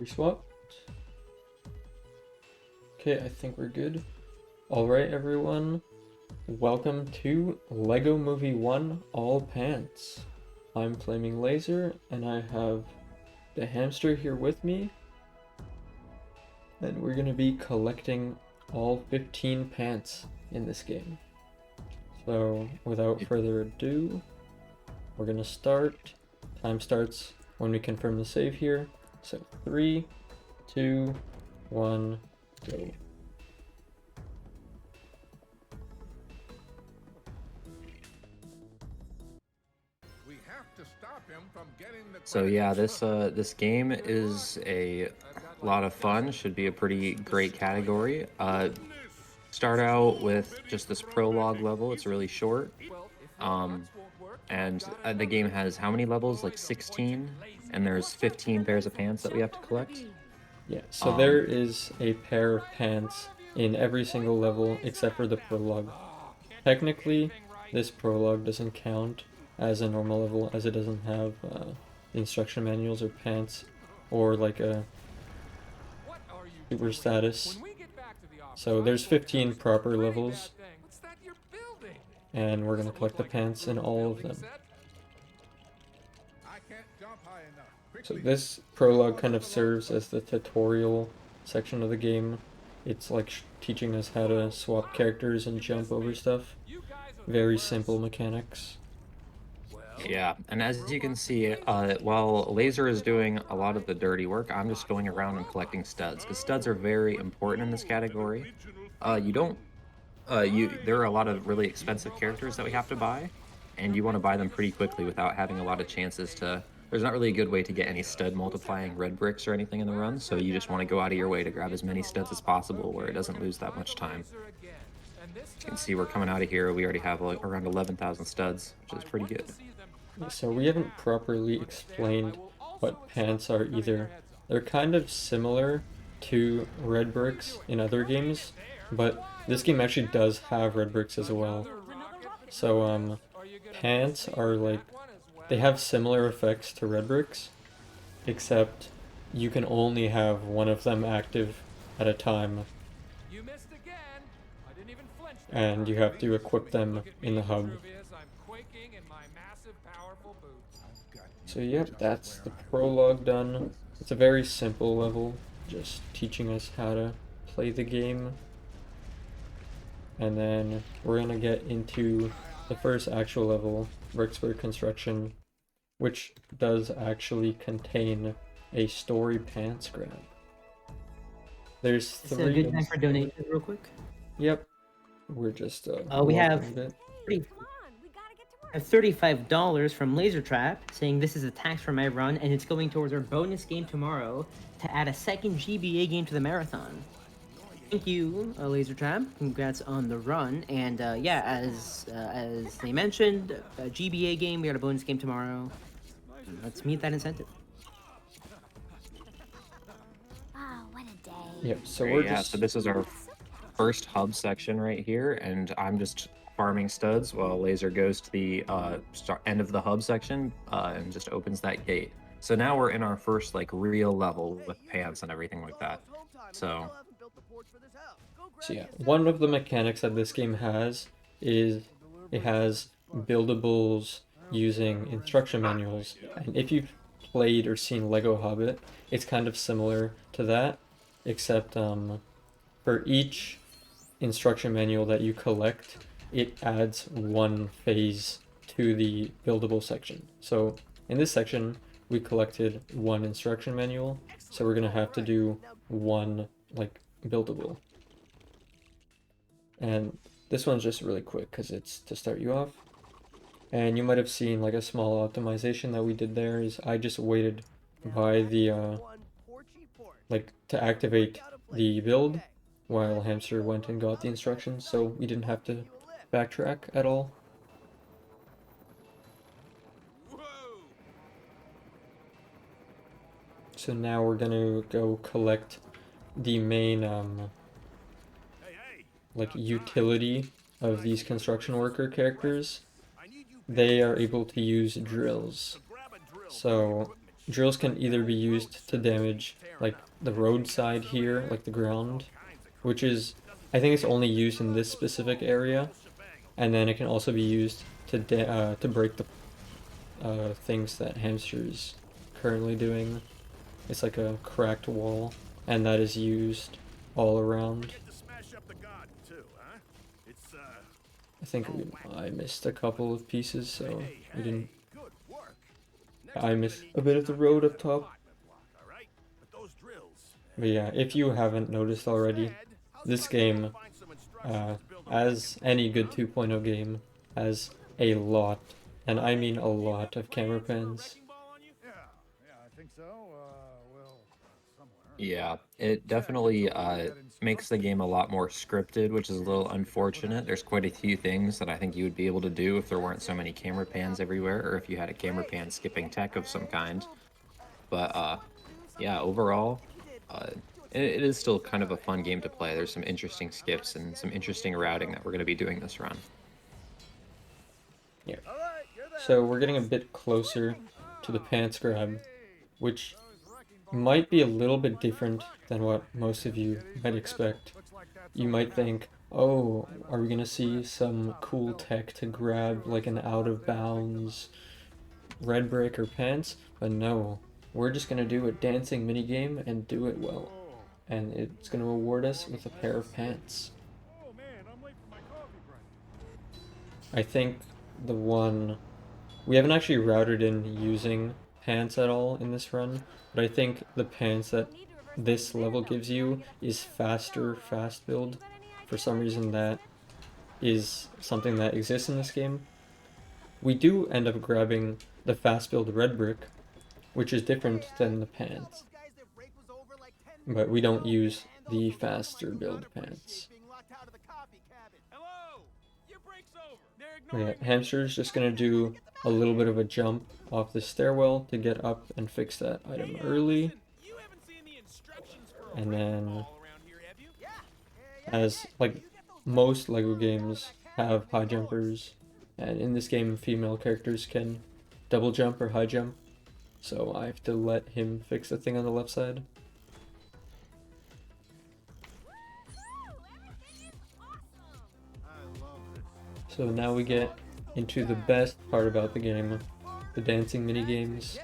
Reswap. Okay, I think we're good. Alright everyone, welcome to LEGO Movie 1 All Pants. I'm FlamingLazer and I have DaHamster here with me. And we're going to be collecting all 15 pants in this game. So without further ado, we're going to start. Time starts when we confirm the save here. So 3, 2, 1, go. So yeah, this game is a lot of fun. Should be a pretty great category. Start out with just this prologue level. It's really short. And the game has how many levels? Like 16, and there's 15 pairs of pants that we have to collect. Yeah, so there is a pair of pants in every single level except for the prologue. Technically, this prologue doesn't count as a normal level as it doesn't have instruction manuals or pants or like a super status. So there's 15 proper levels and we're going to collect the pants in all of them. So this prologue kind of serves as the tutorial section of the game. It's like teaching us how to swap characters and jump over stuff. Very simple mechanics. Yeah, and as you can see, while Laser is doing a lot of the dirty work, I'm just going around and collecting studs, because studs are very important in this category. There are a lot of really expensive characters that we have to buy, and you want to buy them pretty quickly without having a lot of chances to... There's not really a good way to get any stud multiplying red bricks or anything in the run, so you just want to go out of your way to grab as many studs as possible where it doesn't lose that much time. As you can see, we're coming out of here. We already have like around 11,000 studs, which is pretty good. So we haven't properly explained what pants are either. They're kind of similar to red bricks in other games, but this game actually does have red bricks as well. So pants are like, they have similar effects to red bricks, except you can only have one of them active at a time. And you have to equip them in the hub. So yep, that's the prologue done. It's a very simple level, just teaching us how to play the game. And then we're gonna get into the first actual level, Bricks for Construction, which does actually contain a story pants grab. There's three. It's a good time for donations, real quick. Yep, we're just we have $35 from Laser Trap saying this is a tax for my run and it's going towards our bonus game tomorrow to add a second GBA game to the marathon. Thank you, Laser Trap. Congrats on the run. And yeah, as they mentioned, a GBA game. We got a bonus game tomorrow. Let's meet that incentive. Oh, what a day. Yep. So we're just... So this is our first hub section right here, and I'm just farming studs while Laser goes to the end of the hub section and just opens that gate. So now we're in our first like real level with pants and everything like that. So yeah, one of the mechanics that this game has is it has buildables using instruction manuals. And if you've played or seen Lego Hobbit, it's kind of similar to that, except for each instruction manual that you collect, it adds one phase to the buildable section. So in this section, we collected one instruction manual, so we're gonna have to do one like buildable. And this one's just really quick because it's to start you off. And you might have seen like a small optimization that we did there is I just waited by the like to activate the build while Hamster went and got the instructions, so we didn't have to backtrack at all. So now we're gonna go collect the main like utility of these construction worker characters. They are able to use drills. So drills can either be used to damage like the roadside here, like the ground, which is, I think it's only used in this specific area, and then it can also be used to break the things that Hamster's currently doing. It's like a cracked wall, and that is used all around. I think I missed a couple of pieces, so we didn't. I missed a bit of the road up top. But yeah, if you haven't noticed already, this game, as any good 2.0 game, has a lot, and I mean a lot, of camera pans. Yeah, it definitely makes the game a lot more scripted, which is a little unfortunate. There's quite a few things that I think you would be able to do if there weren't so many camera pans everywhere, or if you had a camera pan skipping tech of some kind. But yeah, overall, it is still kind of a fun game to play. There's some interesting skips and some interesting routing that we're going to be doing this run. Yeah. So we're getting a bit closer to the pants grab, which might be a little bit different than what most of you might expect. You might think, oh, are we gonna see some cool tech to grab like an out of bounds red brick or pants? But no, we're just gonna do a dancing minigame and do it well. And it's gonna award us with a pair of pants. I think the one we haven't actually routed in using pants at all in this run, but I think the pants that this level gives you is faster fast build. For some reason that is something that exists in this game. We do end up grabbing the fast build red brick, which is different than the pants. But we don't use the faster build pants. Yeah, Hamster's just gonna do a little bit of a jump off the stairwell to get up and fix that item early. And then, as like most LEGO games have high jumpers, and in this game female characters can double jump or high jump, so I have to let him fix the thing on the left side. So now we get into the best part about the game, the dancing mini games,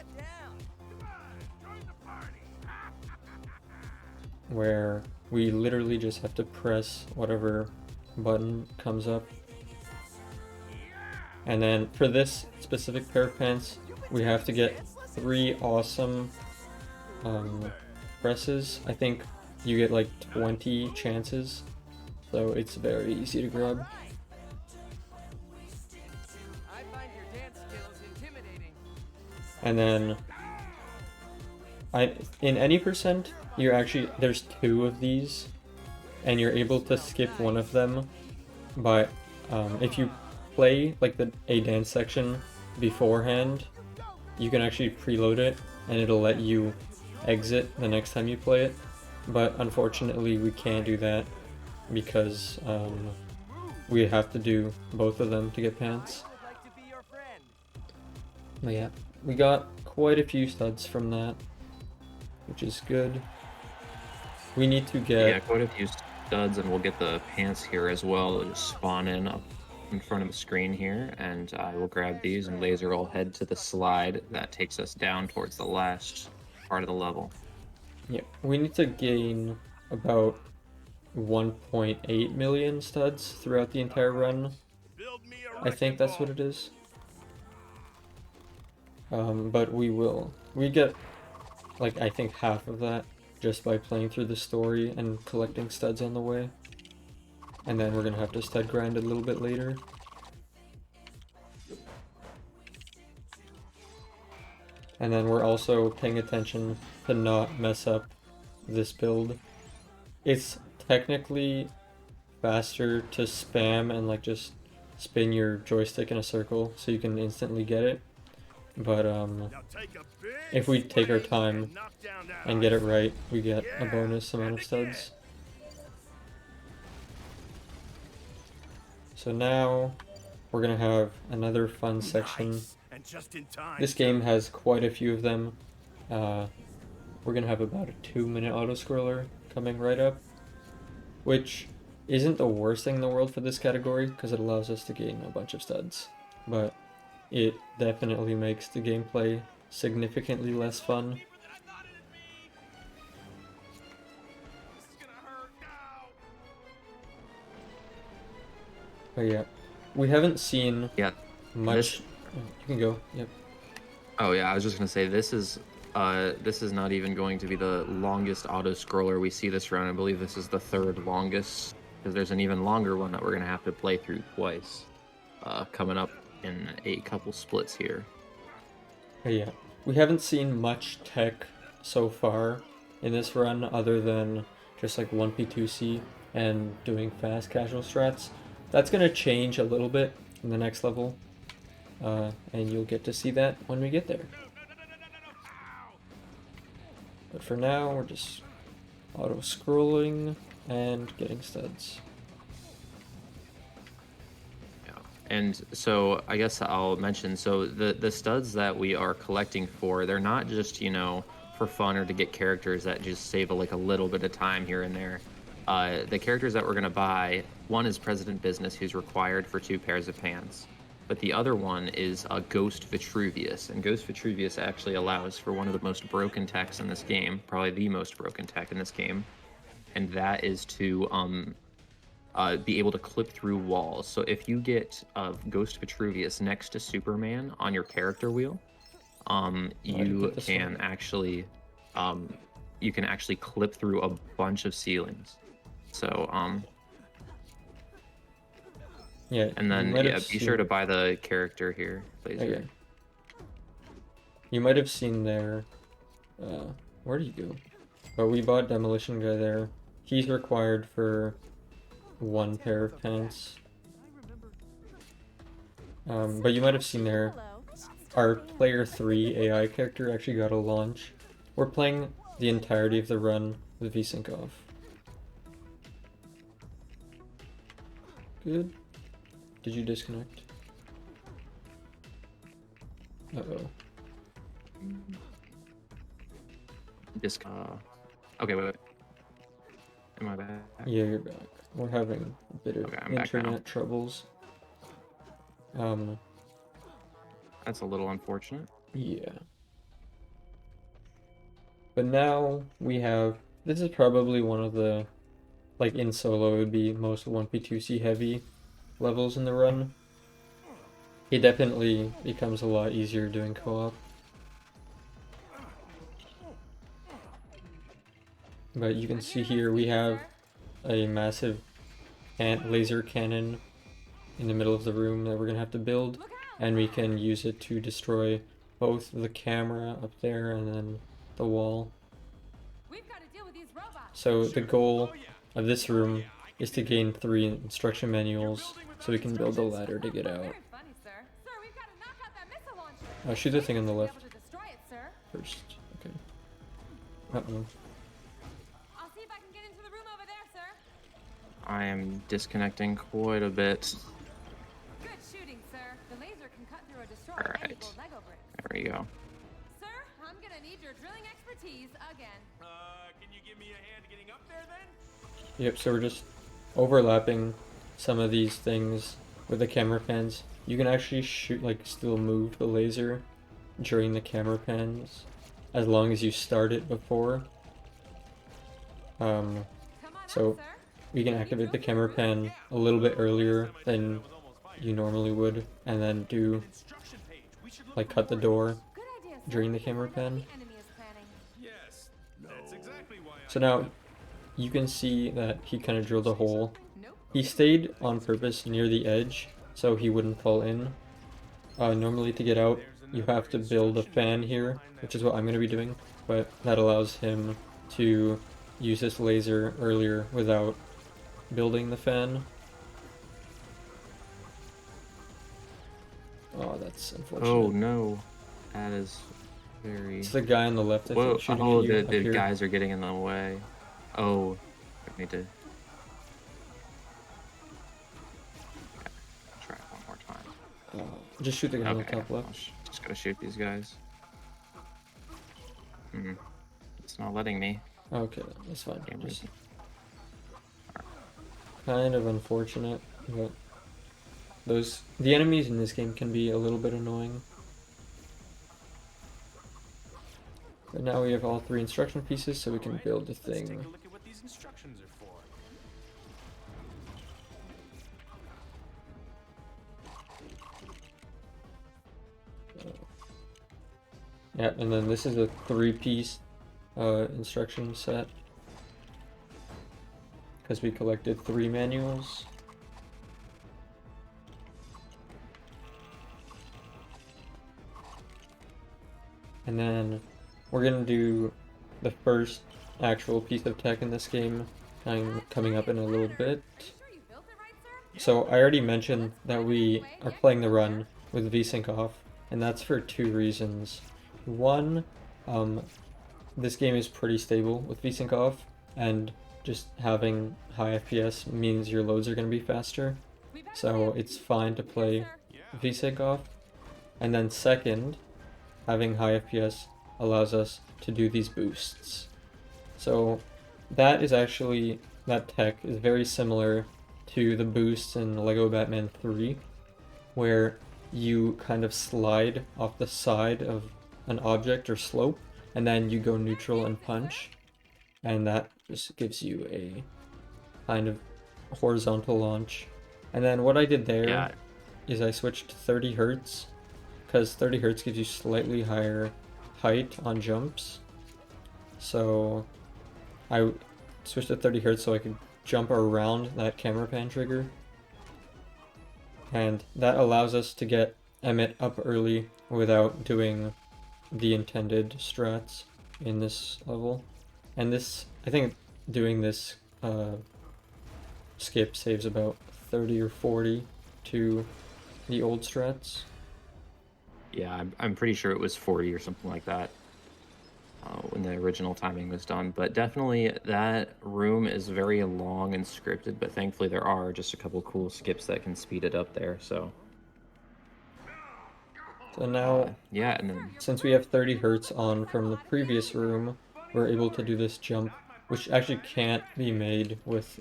where we literally just have to press whatever button comes up. And then for this specific pair of pants, we have to get 3 awesome presses. I think you get like 20 chances, so it's very easy to grab. And then in any percent, there's 2 of these, and you're able to skip one of them by if you play like a dance section beforehand, you can actually preload it and it'll let you exit the next time you play it. But unfortunately we can't do that because we have to do both of them to get pants. But yeah, we got quite a few studs from that, which is good. We need to get... Yeah, quite a few studs, and we'll get the pants here as well. They'll just spawn in up in front of the screen here, and I will grab these, and Lazer will head to the slide that takes us down towards the last part of the level. Yeah, we need to gain about 1.8 million studs throughout the entire run. I think that's what it is. But we will. We get, like, I think half of that just by playing through the story and collecting studs on the way. And then we're gonna have to stud grind a little bit later. And then we're also paying attention to not mess up this build. It's technically faster to spam and like just spin your joystick in a circle so you can instantly get it. But if we take our time and get it right, we get a bonus amount of studs. So now we're gonna have another fun section. This game has quite a few of them. we're gonna have about a 2-minute auto scroller coming right up, which isn't the worst thing in the world for this category because it allows us to gain a bunch of studs, but it definitely makes the gameplay significantly less fun. But yeah, we haven't seen much. You can go. Yep. Oh yeah, I was just gonna say this is not even going to be the longest auto scroller we see this round. I believe this is the third longest because there's an even longer one that we're gonna have to play through twice, coming up in a couple splits here. But yeah, we haven't seen much tech so far in this run other than just like 1P2C and doing fast casual strats. That's gonna change a little bit in the next level. And you'll get to see that when we get there. But for now, we're just auto-scrolling and getting studs. Yeah, and so I guess I'll mention, so the studs that we are collecting for, they're not just, you know, for fun or to get characters that just save a little bit of time here and there. The characters that we're going to buy, one is President Business, who's required for 2 pairs of pants. But the other one is Ghost Vitruvius, and Ghost Vitruvius actually allows for one of the most broken techs in this game, probably the most broken tech in this game, and that is to be able to clip through walls. So if you get Ghost Vitruvius next to Superman on your character wheel, you can actually clip through a bunch of ceilings. So yeah, and then be sure to buy the character here, Lazer. Okay. You might have seen there. Where do you go? But we bought Demolition Guy there. He's required for 1 pair of pants. But you might have seen there. Our player 3 AI character actually got a launch. We're playing the entirety of the run with VSync off. Good. Did you disconnect? Uh-oh. Okay, wait. Am I back? Yeah, you're back. We're having a bit of internet troubles. That's a little unfortunate. Yeah. But now we have... This is probably one of the... Like, in solo, it would be most 1P2C heavy levels in the run. It definitely becomes a lot easier doing co-op. But you can see here we have a massive laser cannon in the middle of the room that we're gonna have to build, and we can use it to destroy both the camera up there and then the wall. So the goal of this room is to gain 3 instruction manuals so we can build a ladder to get out. Shoot the thing on the left first. Okay. Uh-oh. I am disconnecting quite a bit. Good shooting, sir. The laser can cut through or destroy Alright. Lego bricks. There we go. Sir, I'm gonna need your drilling expertise again. Can you give me a hand getting up there then? Yep, so we're just overlapping some of these things with the camera pans. You can actually shoot, still move the laser during the camera pans as long as you start it before. So we can activate the camera pan a little bit earlier than you normally would, and then do cut the door during the camera pan. Yes, that's exactly why. So now you can see that he kind of drilled a hole. He stayed on purpose near the edge so he wouldn't fall in. Normally to get out you have to build a fan here, which is what I'm going to be doing, but that allows him to use this laser earlier without building the fan. Oh, that's unfortunate. Oh no, that is very... It's the guy on the left, I think, shooting at you up the here. guys are getting in the way. Oh, I need to... Okay, try it one more time. Just shoot the guy on the Okay, top left. just gotta shoot these guys. It's not letting me. Okay, that's fine. Cameras. Just kind of unfortunate, but the enemies in this game can be a little bit annoying. But now we have all 3 instruction pieces, so we can build the Let's take a thing. look at what these instructions are for. Yeah, and then this is a 3-piece instruction set, because we collected 3 manuals. And then we're gonna do the first actual piece of tech in this game coming up in a little bit. Sure you built it right, sir? So I already mentioned that we are playing the run with VSync off, and that's for 2 reasons. One, this game is pretty stable with VSync off, and just having high FPS means your loads are going to be faster, so it's fine to play VSync off. And then second, having high FPS allows us to do these boosts. So that tech is very similar to the boosts in LEGO Batman 3, where you kind of slide off the side of an object or slope, and then you go neutral and punch, and that just gives you a kind of horizontal launch. And then what I did there is I switched to 30 hertz, because 30 hertz gives you slightly higher height on jumps. So I switched to 30 hertz so I could jump around that camera pan trigger. And that allows us to get Emmett up early without doing the intended strats in this level. And this, I think doing this skip saves about 30 or 40 to the old strats. Yeah, I'm pretty sure it was 40 or something like that when the original timing was done. But definitely that room is very long and scripted, but thankfully there are just a couple cool skips that can speed it up there. So now, yeah, and then since we have 30 hertz on from the previous room, we're able to do this jump, which actually can't be made with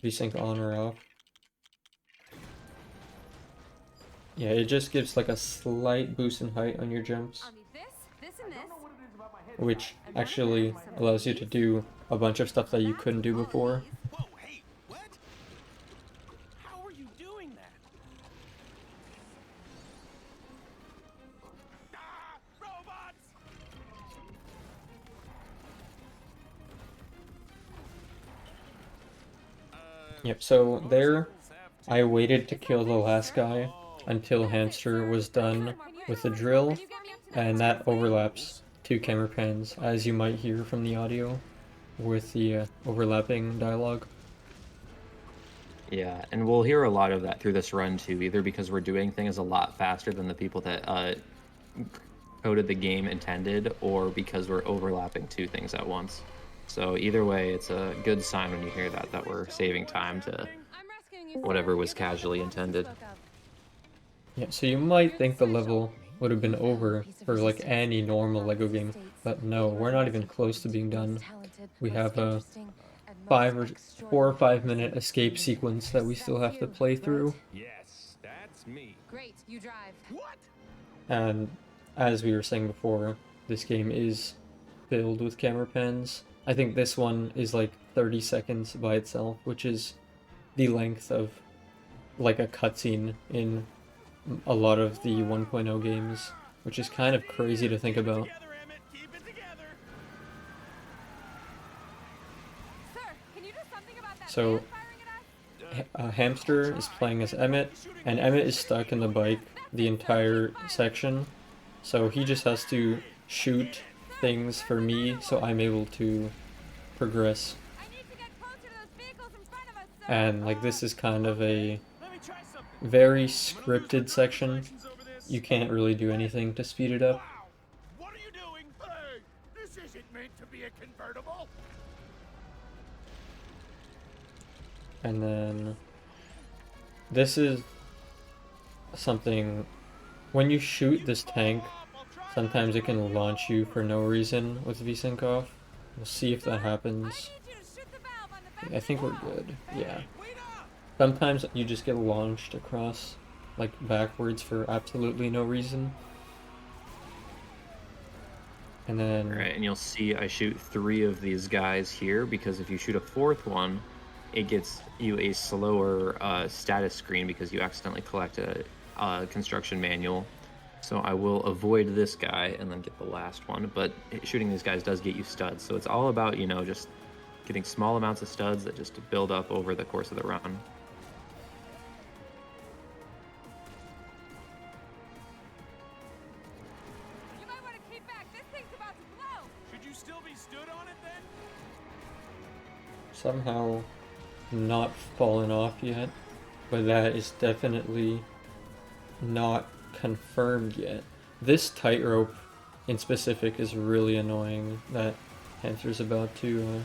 VSync on or off. Yeah, it just gives like a slight boost in height on your jumps, I'll need this, and this. which actually allows you to do a bunch of stuff that you couldn't do before. Whoa, hey, what? How are you doing that? Ah, robots! Yep, so there I waited to kill the last guy until Hamster was done with the drill, and that overlaps 2 camera pans, as you might hear from the audio with the overlapping dialogue. yeah, and we'll hear a lot of that through this run too, either because we're doing things a lot faster than the people that coded the game intended, or because we're overlapping 2 things at once. So either way, it's a good sign when you hear that we're saving time to I'm rescuing you. whatever was casually intended. Yeah, so you might think the level would have been over for like any normal LEGO game, but no, we're not even close to being done. We have a 4 or 5 minute escape sequence that we still have to play through. Yes, that's me. Great, you drive. What? And as we were saying before, this game is filled with camera pans. I think this one is like 30 seconds by itself, which is the length of like a cutscene in a lot of the 1.0 games, which is kind of crazy to think about. Together, Emmett, keep it together. Sir, can you do something about that So, man firing at us? Hamster is playing as Emmett, and Emmett is stuck in the bike the entire section, so he just has to shoot things for me so I'm able to progress. I need to get closer to those vehicles in front of us, sir. And like this is kind of a Let me try something. very scripted section. You can't really do anything to speed it up. Wow, what are you doing? Hey, this isn't meant to be a convertible. And then this is something, when you shoot this tank Sometimes it can launch you for no reason with VSync off. We'll see if that happens. I think we're good. Yeah. Sometimes you just get launched across, like, backwards for absolutely no reason. And then... Right, and you'll see I shoot 3 of these guys here, because if you shoot a 4th one, it gets you a slower status screen because you accidentally collect a construction manual. So I will avoid this guy and then get the last one, but shooting these guys does get you studs. So it's all about, you know, just getting small amounts of studs that just build up over the course of the run. You might want to keep back. This thing's about to blow. Should you still be stood on it then? somehow not fallen off yet, but that is definitely not confirmed yet. This tightrope in specific is really annoying that Panther's about to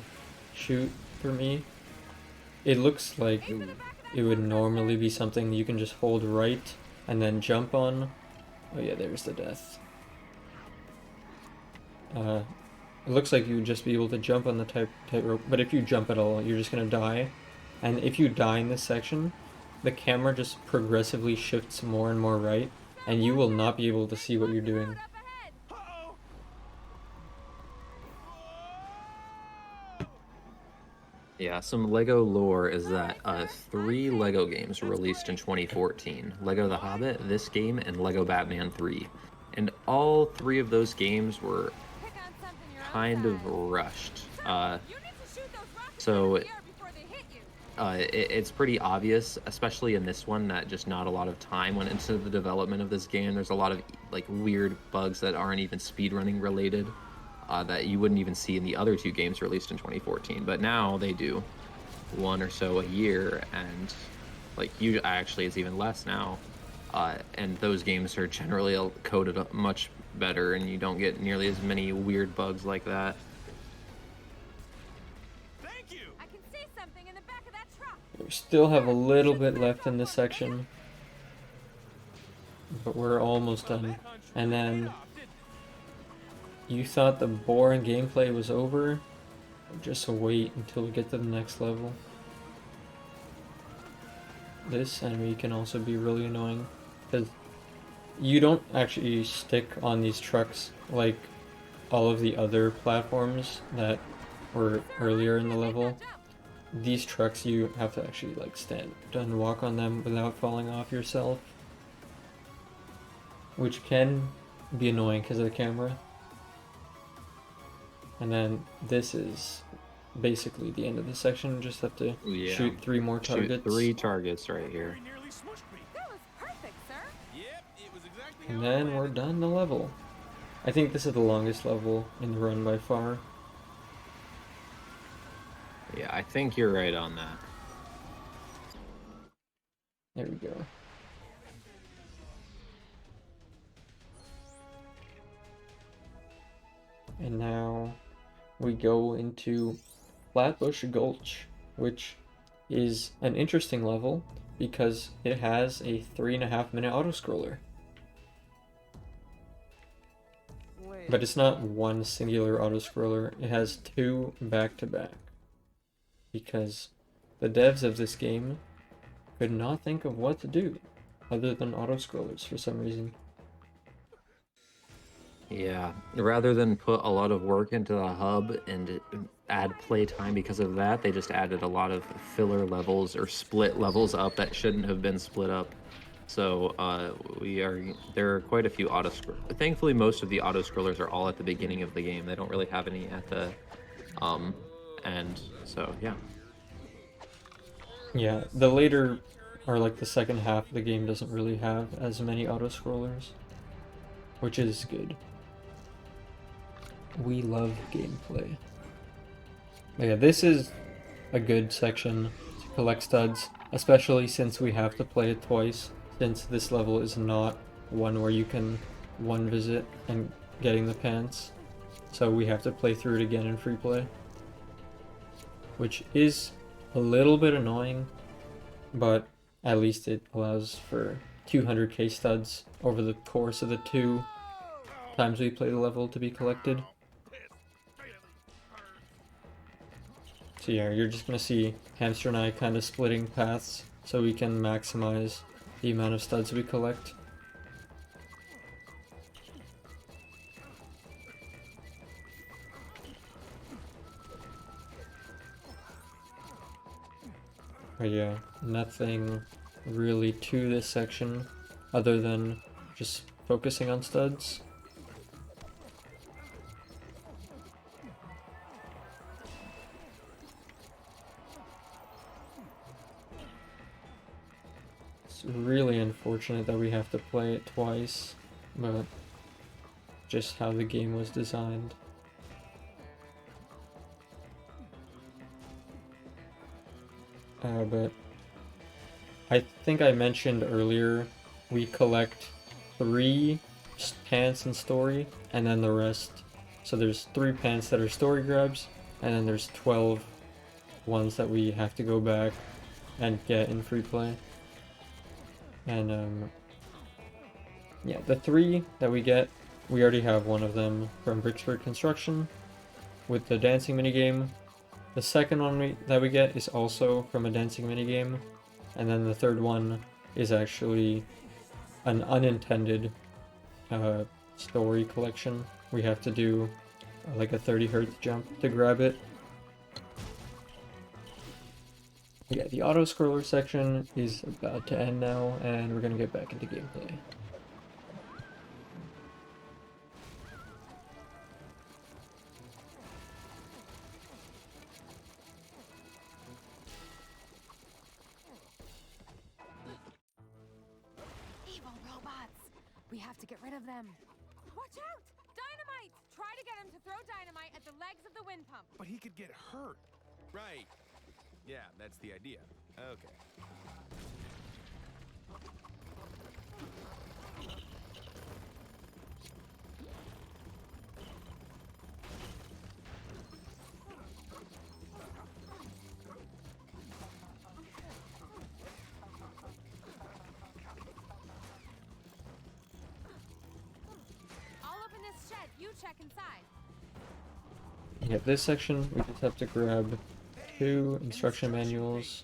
shoot for me. It looks like it would normally be something you can just hold right and then jump on. Oh yeah, there's the death. It looks like you would just be able to jump on the tightrope, but if you jump at all, you're just gonna die. And if you die in this section, the camera just progressively shifts more and more right, and you will not be able to see what you're doing. Yeah, some LEGO lore is that 3 LEGO games were released in 2014. LEGO The Hobbit, this game, and LEGO Batman 3. And all 3 of those games were Pick on something your own kind of size. rushed. You need to shoot those rockets so out of the air before they hit you. It's pretty obvious, especially in this one, that just not a lot of time went into the development of this game. There's a lot of like weird bugs that aren't even speedrunning related. That you wouldn't even see in the other 2 games released in 2014, but now they do 1 or so a year, and like actually it's even less now, and those games are generally coded up much better, and you don't get nearly as many weird bugs like that. Thank you. I can see something in the back of that truck. We still have a little bit left in this section, but we're almost done. And then you thought the boring gameplay was over? Just wait until we get to the next level. This enemy can also be really annoying, because you don't actually stick on these trucks like all of the other platforms that were earlier in the level. These trucks, you have to actually like stand and walk on them without falling off yourself, which can be annoying because of the camera. And then this is basically the end of the section. Just have to Yeah. shoot 3 more targets. Shoot 3 targets right here. Nearly smushed me. That was perfect, sir. Yep, it was exactly And how I then we're planned. done the level. I think this is the longest level in the run by far. Yeah, I think you're right on that. There we go. And now we go into Flatbush Gulch, which is an interesting level because it has a 3.5-minute auto-scroller. But it's not one singular auto-scroller, it has 2 back-to-back. Because the devs of this game could not think of what to do other than auto-scrollers for some reason. Yeah, rather than put a lot of work into the hub and add playtime because of that, they just added a lot of filler levels or split levels up that shouldn't have been split up. So there are quite a few auto-scrollers. Thankfully, most of the auto-scrollers are all at the beginning of the game. They don't really have any at the end. So yeah. Yeah, the later, or like the second half of the game doesn't really have as many auto-scrollers, which is good. We love gameplay. But yeah, this is a good section to collect studs, especially since we have to play it twice, since this level is not one where you can one visit and getting the pants. So we have to play through it again in free play, which is a little bit annoying, but at least it allows for 200k studs over the course of the 2. times we play the level to be collected. So yeah, you're just gonna see Hamster and I kind of splitting paths so we can maximize the amount of studs we collect. But yeah, nothing really to this section other than just focusing on studs. It's really unfortunate that we have to play it twice, but just how the game was designed. But I think I mentioned earlier, we collect 3 pants in story, and then the rest. So there's 3 pants that are story grabs, and then there's 12 ones that we have to go back and get in free play. And yeah, the 3 that we get, we already have one of them from Bricksburg Construction with the dancing minigame. The second one that we get is also from a dancing minigame, and then the third one is actually an unintended story collection. We have to do like a 30 hertz jump to grab it. Yeah, the auto scroller section is about to end now, and we're gonna get back into gameplay. Evil robots! We have to get rid of them. Watch out! Dynamite! Try to get him to throw dynamite at the legs of the wind pump. But he could get hurt. Right. Yeah, that's the idea. Okay. I'll open this shed. You check inside. Yeah, this section we just have to grab 2 instruction manuals,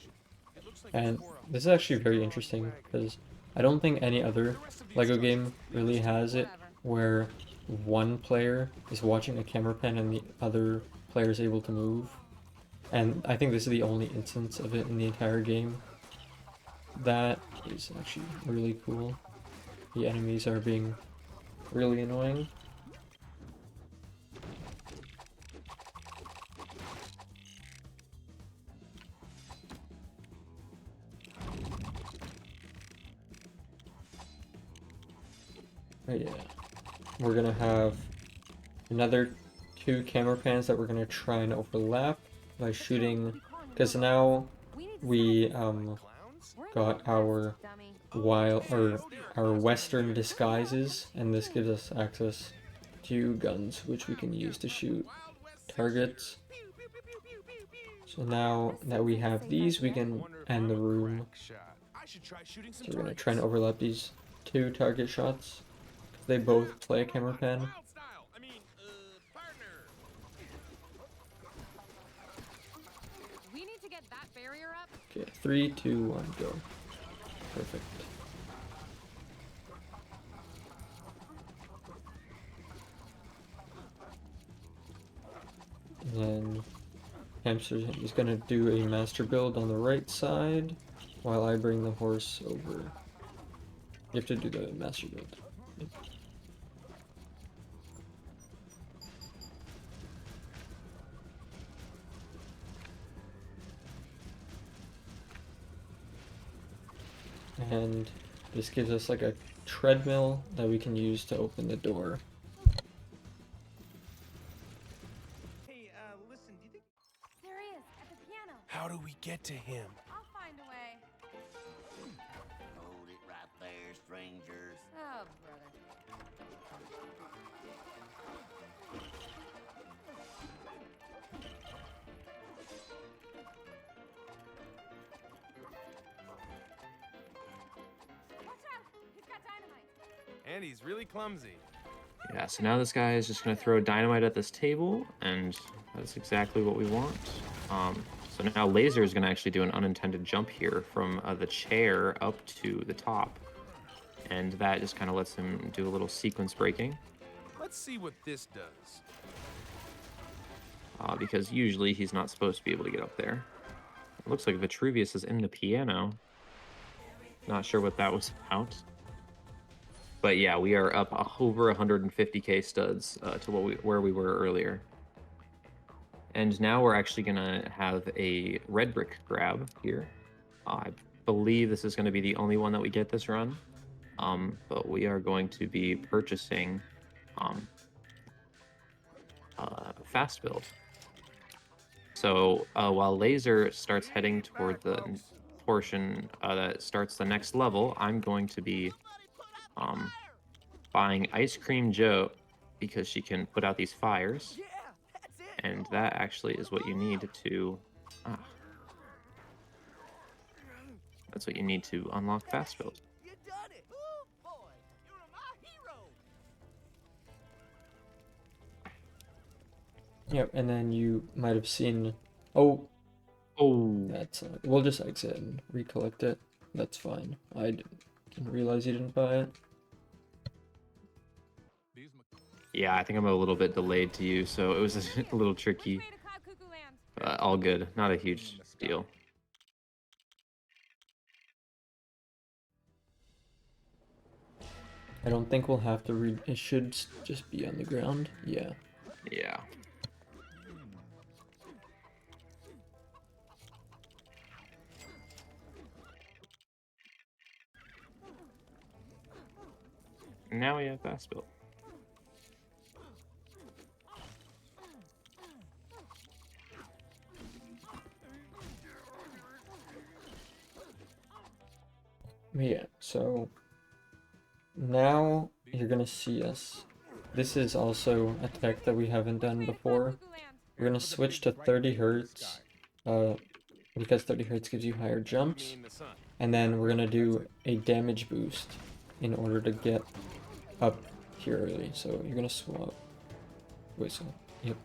and this is actually very interesting because I don't think any other LEGO game really has it where one player is watching a camera pan and the other player is able to move. And I think this is the only instance of it in the entire game. That is actually really cool. The enemies are being really annoying. But yeah, we're gonna have another 2 camera pans that we're gonna try and overlap by shooting, because now we got our our western disguises, and this gives us access to guns which we can use to shoot targets. So now that we have these, we can end the room. So we're gonna try and overlap these 2 target shots. They both play a camera pan. We need to get that barrier up. Okay, 3, 2, 1, go. Perfect. And then Hamster is gonna do a master build on the right side while I bring the horse over. You have to do the master build. Yep. And this gives us like a treadmill that we can use to open the door. Hey, listen, do you think... There he is, at the piano. How do we get to him? I'll find a way. Hold it right there, strangers. Oh, brother. Watch out! He's got dynamite. And he's really clumsy. Yeah, so now this guy is just going to throw dynamite at this table, and that's exactly what we want. So now Laser is going to actually do an unintended jump here from the chair up to the top, and that just kind of lets him do a little sequence breaking. Let's see what this does. Because usually he's not supposed to be able to get up there. It looks like Vitruvius is in the piano. Not sure what that was about. But yeah, we are up over 150k studs to where we were earlier. And now we're actually going to have a red brick grab here. I believe this is going to be the only one that we get this run. But we are going to be purchasing fast build. So while Laser starts heading toward the portion that starts the next level, I'm going to be buying Ice Cream Joe because she can put out these fires. And that actually is what you need to... that's what you need to unlock fast build. You done it! Ooh, boy, you're my hero! Yep, and then you might have seen... Oh, Oh, that's... we'll just exit and recollect it. That's fine. I didn't realize you didn't buy it. yeah, I think I'm a little bit delayed to you, so it was a little tricky. Which way to Cloud Cuckoo Land? All good, not a huge deal. I don't think we'll have to read. It should just be on the ground. Yeah. Yeah. Now we have fast build. Yeah, so now you're gonna see us. This is also a tech that we haven't done before. We're gonna switch to 30 hertz, because 30 hertz gives you higher jumps, and then we're gonna do a damage boost in order to get up here early. So you're gonna swap. Whistle. Yep.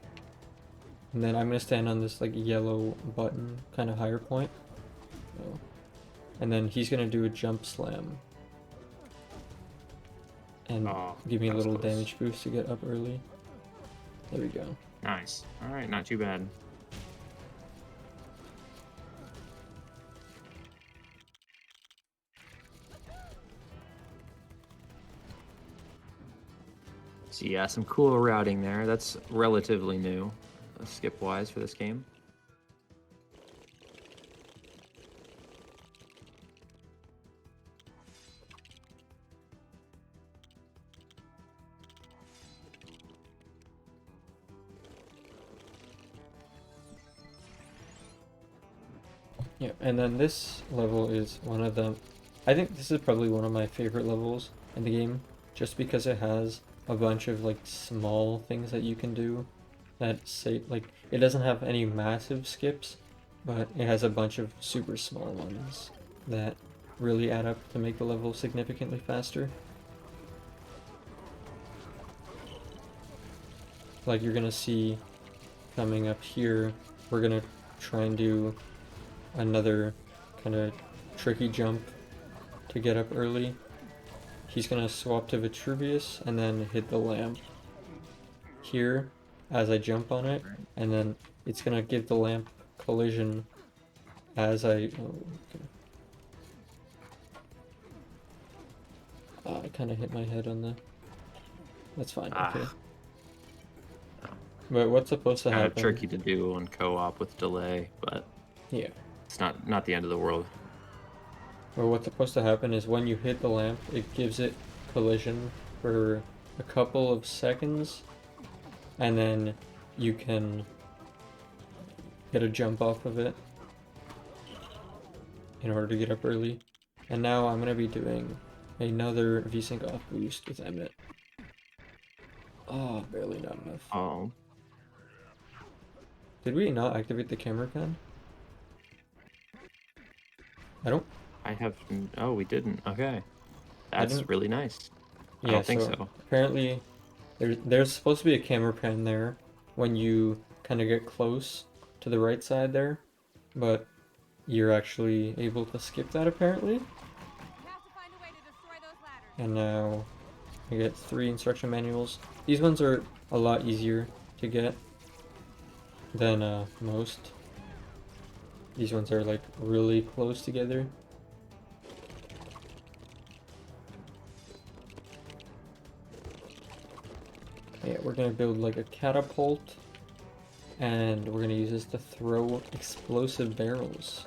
And then I'm gonna stand on this like yellow button, kind of higher point. So. And then he's gonna do a jump slam. And give me a little close. damage boost to get up early. There we go. Nice. All right, not too bad. So yeah, some cool routing there. That's relatively new, skip-wise for this game. Yeah, and then this level is one of the... I think this is probably one of my favorite levels in the game, just because it has a bunch of like small things that you can do that say, like, it doesn't have any massive skips, but it has a bunch of super small ones that really add up to make the level significantly faster. Like you're gonna see coming up here, we're gonna try and do another kind of tricky jump to get up early. He's gonna swap to Vitruvius and then hit the lamp here as I jump on it, and then it's gonna give the lamp collision as I... I kind of hit my head on the... That's fine, okay. But what's supposed to Kind happen... of tricky to do on co-op with delay, but yeah. it's not the end of the world. Well, what's supposed to happen is when you hit the lamp, it gives it collision for a couple of seconds, and then you can get a jump off of it in order to get up early. And now I'm going to be doing another VSync off boost with Emmett. Oh, barely not enough. Oh. Did we not activate the camera gun? I don't... I have... Oh, we didn't. Okay. That's really nice. I Yeah, don't think so. Apparently, There's supposed to be a camera pan there when you kind of get close to the right side there, but you're actually able to skip that apparently. We have to find a way to destroy those ladders. And now you get 3 instruction manuals. These ones are a lot easier to get than most. These ones are like really close together. Yeah, we're gonna build like a catapult, and we're gonna use this to throw explosive barrels.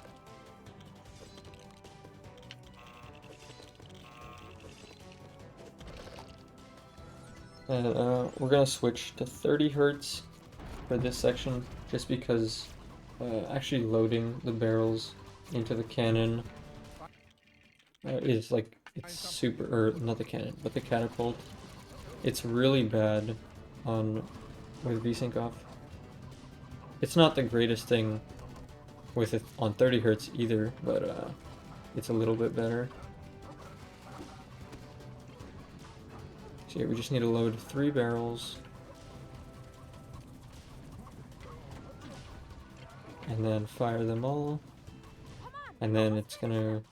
And we're gonna switch to 30 hertz for this section, just because actually loading the barrels into the cannon is like, it's super, or not the cannon, but the catapult. It's really bad on with VSync off. It's not the greatest thing with it on 30 hertz either, but it's a little bit better. So yeah, we just need to load 3 barrels. And then fire them all. And then it's gonna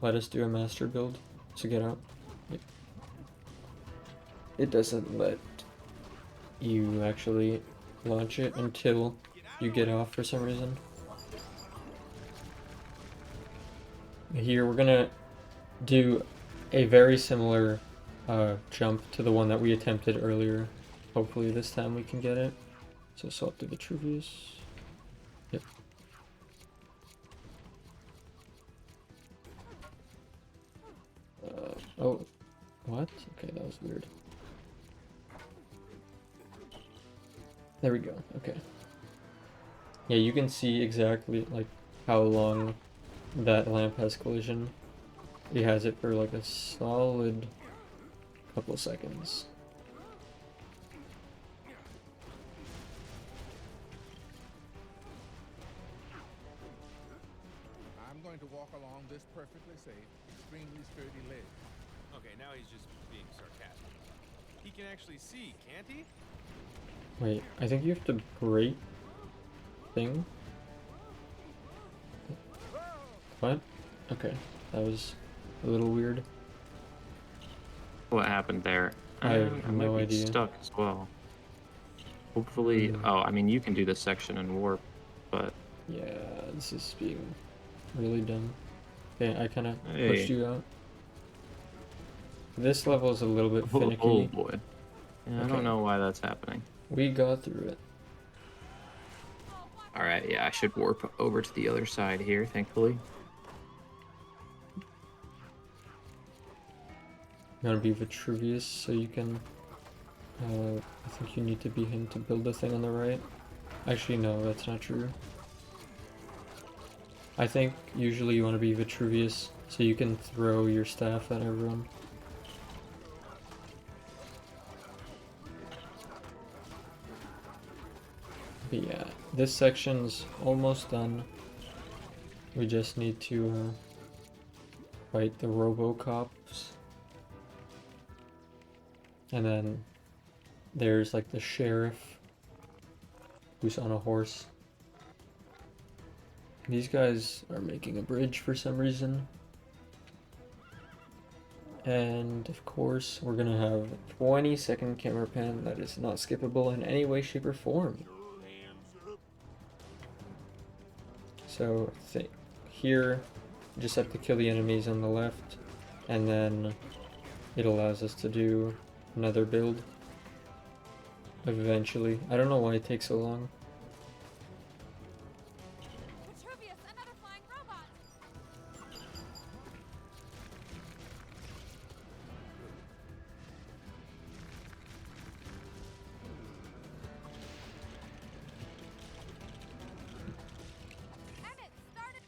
let us do a master build. So get out. It doesn't let you actually launch it until you get off for some reason. Here we're gonna do a very similar jump to the one that we attempted earlier. Hopefully this time we can get it. So swap to Vitruvius. Yep. Oh, what? Okay, that was weird. There we go, okay. Yeah, you can see exactly like how long that lamp has collision. He has it for like a solid couple of seconds. I'm going to walk along this perfectly safe, extremely sturdy ledge. Okay, now he's just being sarcastic. He can actually see, can't he? Wait, I think you have to break thing. What? Okay, that was a little weird. What happened there? I have might no be idea. Stuck as well. Hopefully, oh, I mean, you can do this section in warp, but Yeah, this is being really dumb. Okay, I kind of Hey. pushed you out. This level is a little bit oh, finicky. oh boy, yeah, I Okay. don't know why that's happening. We got through it. All right, yeah, I should warp over to the other side here, thankfully. You want to be Vitruvius so you can... I think you need to be him to build the thing on the right. Actually, no, that's not true. I think usually you want to be Vitruvius so you can throw your staff at everyone. But yeah, this section's almost done. We just need to fight the Robocops. And then there's like the sheriff who's on a horse. These guys are making a bridge for some reason. And of course, we're gonna have 20-second camera pan that is not skippable in any way, shape, or form. So here, you just have to kill the enemies on the left, and then it allows us to do another build eventually. I don't know why it takes so long. Vitruvius, another flying robot. Emmett, start it.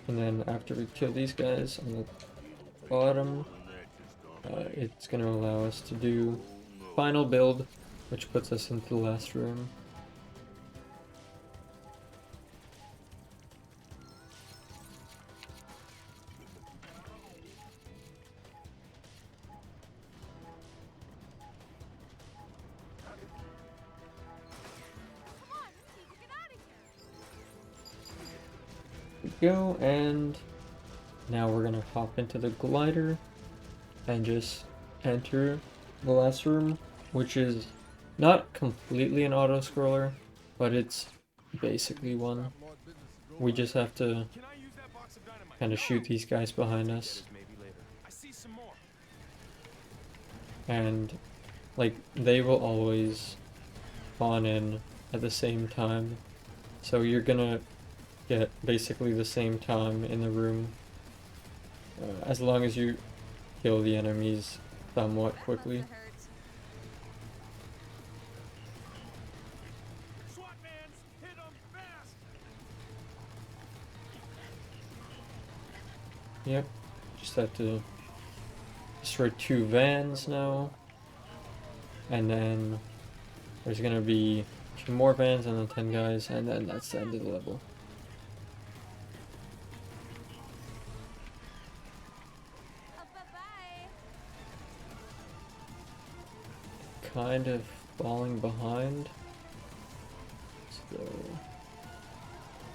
And then after we kill these guys on the bottom, it's going to allow us to do final build, which puts us into the last room. go, and now we're gonna hop into the glider and just enter the last room, which is not completely an auto-scroller, but it's basically one. We just have to Can I use that box of dynamite? kind of shoot these guys behind us, Maybe later. I see some more. and like they will always spawn in at the same time, so you're gonna get basically the same time in the room as long as you kill the enemies somewhat quickly. SWAT vans, hit 'em fast! Yep, just have to destroy 2 vans now, and then there's gonna be 2 more vans and then 10 guys, and then that's the end of the level. Bye-bye. Kind of falling behind, so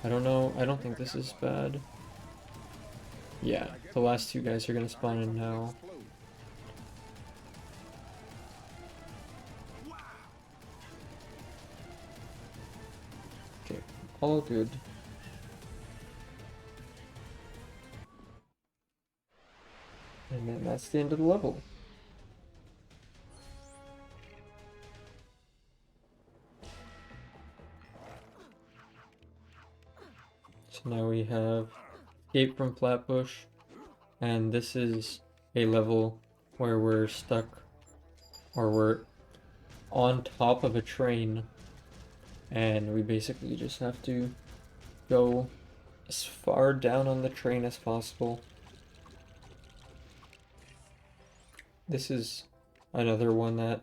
I don't know, I don't think this is bad. Yeah, the last 2 guys are gonna spawn in now. Okay, all good. And then that's the end of the level. So now we have Escape from Flatbush, and this is a level where we're stuck, or we're on top of a train, and we basically just have to go as far down on the train as possible. This is another one that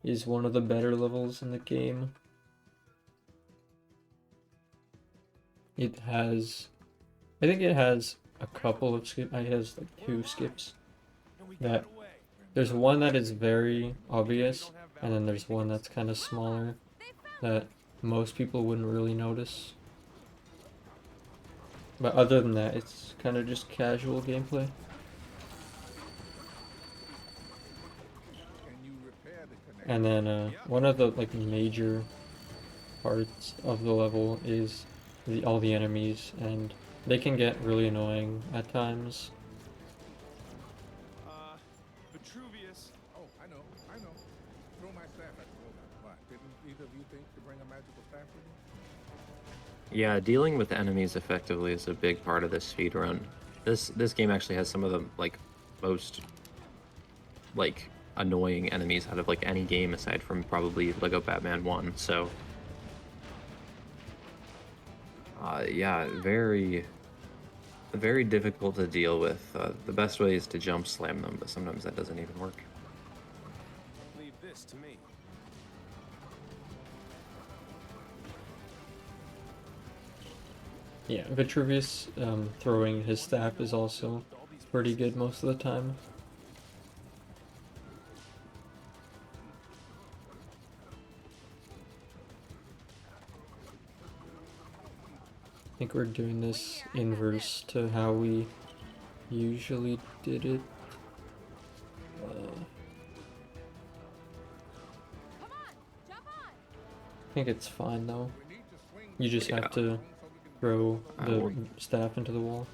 is one of the better levels in the game. It has, I think it has a couple of skips. It has like 2 skips. That there's one that is very obvious, and then there's one that's kind of smaller that most people wouldn't really notice. But other than that, it's kind of just casual gameplay. And then one of the like major parts of the level is all the enemies, and they can get really annoying at times. Vitruvius. Oh, I know. Throw my staff at the robot. What? Didn't either of you think to bring a magical staff with you? Yeah, dealing with enemies effectively is a big part of this speedrun. This game actually has some of the like most like annoying enemies out of like any game aside from probably Lego Batman 1. So yeah, very difficult to deal with. The best way is to jump slam them, but sometimes that doesn't even work. Leave this to me. Yeah, Vitruvius throwing his staff is also pretty good most of the time. I think we're doing this inverse to how we usually did it. Come on, jump on. I think it's fine though. You just have to throw the staff into the wall.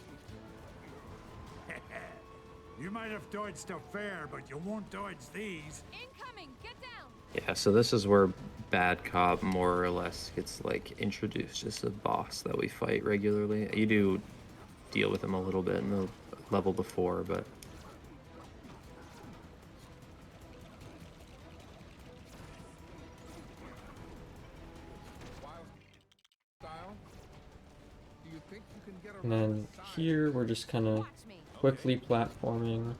You might have dodged a fair, but you won't dodge these. Incoming, get down. Yeah, so this is where Bad Cop more or less gets like introduced as a boss that we fight regularly. You do deal with him a little bit in the level before, but And then here we're just kind of Watch me. quickly platforming.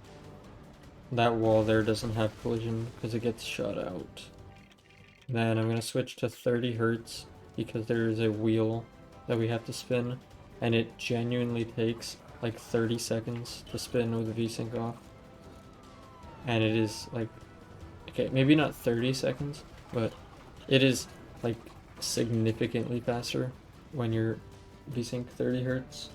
That wall there doesn't have collision because it gets shut out. Then I'm going to switch to 30 Hertz because there is a wheel that we have to spin, and it genuinely takes like 30 seconds to spin with the VSync off. And it is like, okay, maybe not 30 seconds, but it is like significantly faster when you're VSync 30 Hertz.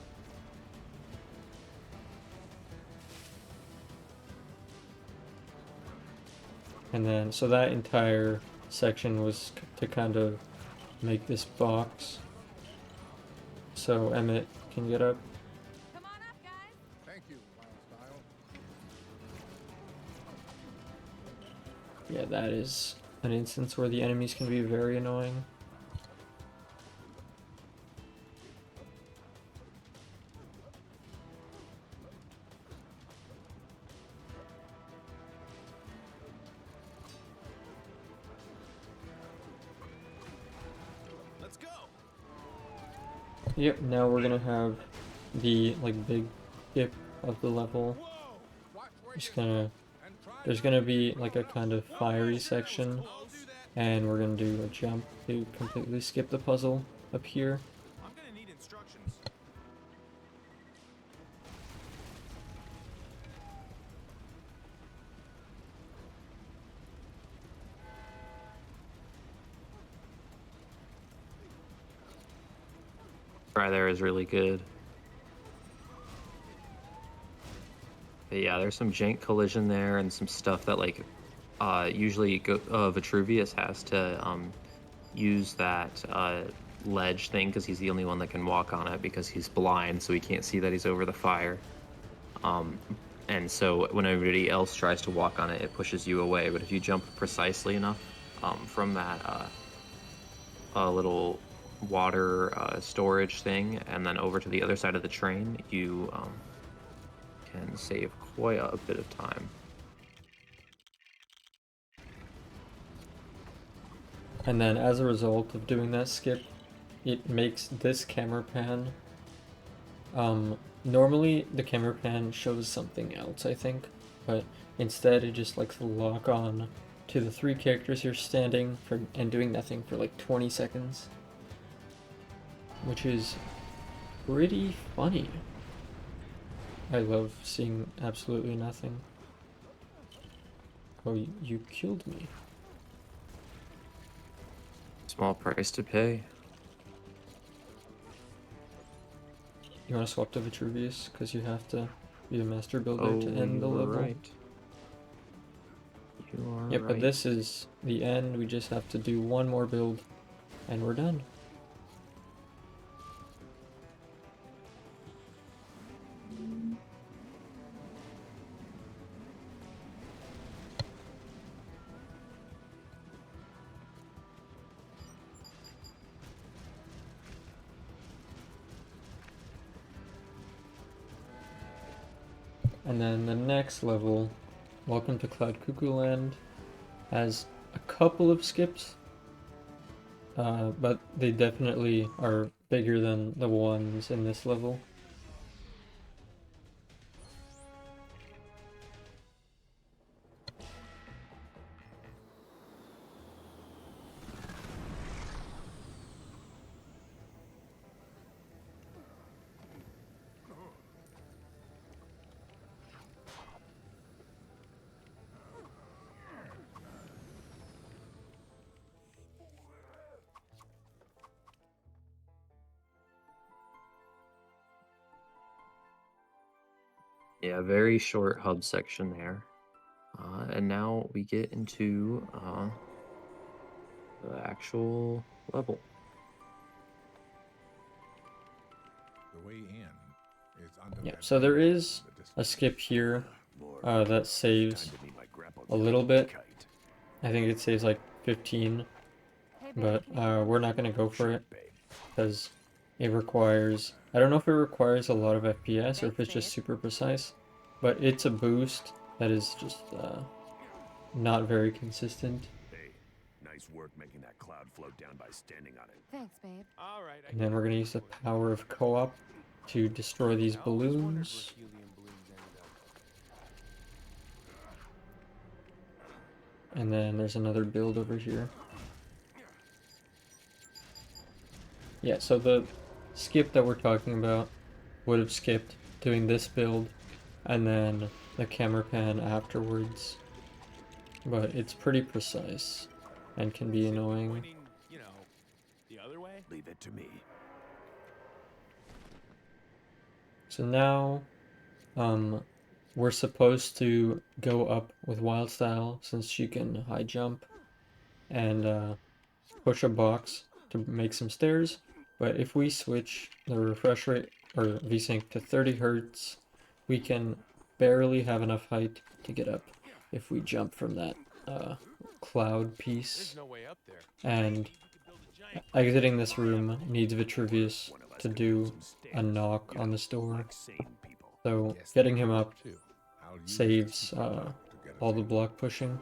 And then, so that entire section was to kind of make this box. So Emmett can get up. Come on up, guys. Thank you, Wild Style. Yeah, that is an instance where the enemies can be very annoying. Let's go. Yep, now we're gonna have the like big skip of the level. Whoa! Watch where Just you're gonna, and try there's gonna be like a kind of fiery section, I'll do that. and we're gonna do a jump to completely skip the puzzle up here. I'm gonna need instructions. Try there is really good. But yeah, there's some jank collision there and some stuff that like usually Vitruvius has to use that ledge thing because he's the only one that can walk on it because he's blind, so he can't see that he's over the fire. And so when everybody else tries to walk on it, it pushes you away. But if you jump precisely enough from that little water storage thing and then over to the other side of the train, you can save quite a bit of time. And then as a result of doing that skip, it makes this camera pan. Normally the camera pan shows something else, I think, but instead it just likes to lock on to the 3 characters here standing for and doing nothing for like 20 seconds. Which is pretty funny. I love seeing absolutely nothing. Oh, you killed me. Small price to pay. You want to swap to Vitruvius? Because you have to be the master builder to end the you are level. right. You are Yep, right. but this is the end. We just have to do one more build and we're done. And then the next level, Welcome to Cloud Cuckoo Land, has a couple of skips, but they definitely are bigger than the ones in this level. Yeah, very short hub section there. And now we get into the actual level. The way in is under Yeah, that so there thing is in the a distance. skip here that saves a little bit. I think it saves like 15, Hey, babe, but can you- we're not going to go for it because it requires, I don't know if it requires a lot of FPS or if it's just super precise, but it's a boost that is just not very consistent. Hey, nice work making that cloud float down by standing on it. Thanks, babe. All right. And then we're going to use the power of co-op to destroy these I always wondered where balloons. helium balloons ended up. And then there's another build over here. Yeah, so the skip that we're talking about would have skipped doing this build and then the camera pan afterwards. But it's pretty precise and can be annoying. Pointing, the other way. Leave it to me. So now, we're supposed to go up with Wildstyle since she can high jump and push a box to make some stairs. But if we switch the refresh rate or VSync to 30 Hertz, we can barely have enough height to get up if we jump from that cloud piece. There's no way up there. And exiting this room needs Vitruvius to do a knock on this door. So getting him up saves all the block pushing,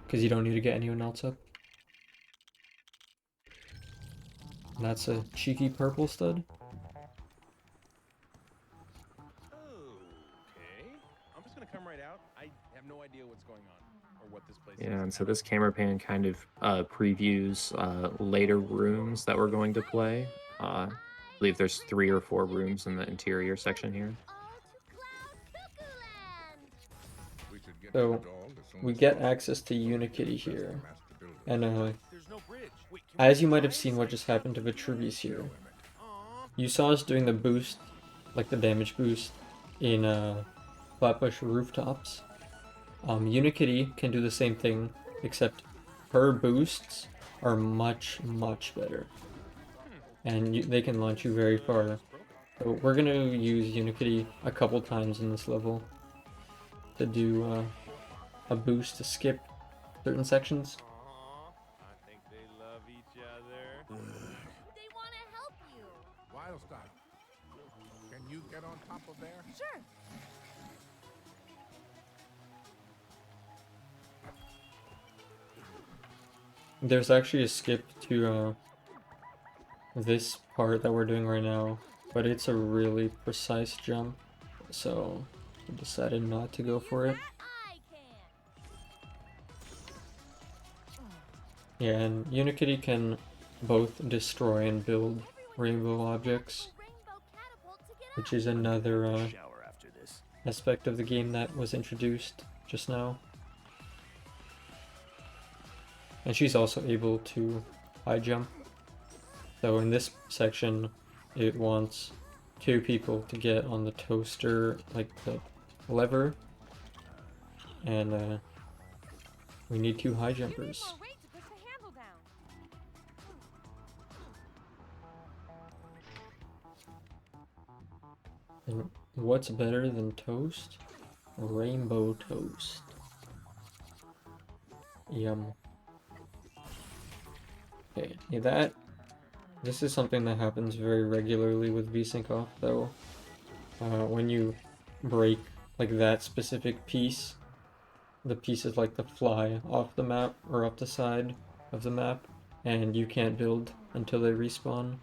because you don't need to get anyone else up. And that's a cheeky purple stud. Okay. I'm just gonna come right out. I have no idea what's going on or what this place is. Yeah, and so this camera pan kind of previews later rooms that we're going to play. I believe there's 3 or 4 rooms in the interior section here. So we get access to Unikitty here, and as you might have seen what just happened to Vitruvius here, you saw us doing the boost, like the damage boost, in Flatbush Rooftops. Unikitty can do the same thing, except her boosts are much, much better, and they can launch you very far. So we're gonna use Unikitty a couple times in this level to do a boost to skip certain sections. I think they love each other. They want to help you. Wildstyle, can you get on top of there? Sure. There's actually a skip to this part that we're doing right now, but it's a really precise jump, so I decided not to go for it. I can. Yeah, and Unikitty can both destroy and build rainbow objects, Rainbow catapult to get which is another Shower after this. aspect of the game that was introduced just now. And she's also able to high jump. So in this section, it wants 2 people to get on the toaster, like the lever, and we need 2 high You need jumpers. more weight to push the handle down. And what's better than toast? Rainbow toast. Yum. Okay, yeah, this is something that happens very regularly with VSync off, though. When you break like that specific piece, the pieces like the fly off the map or off the side of the map, and you can't build until they respawn.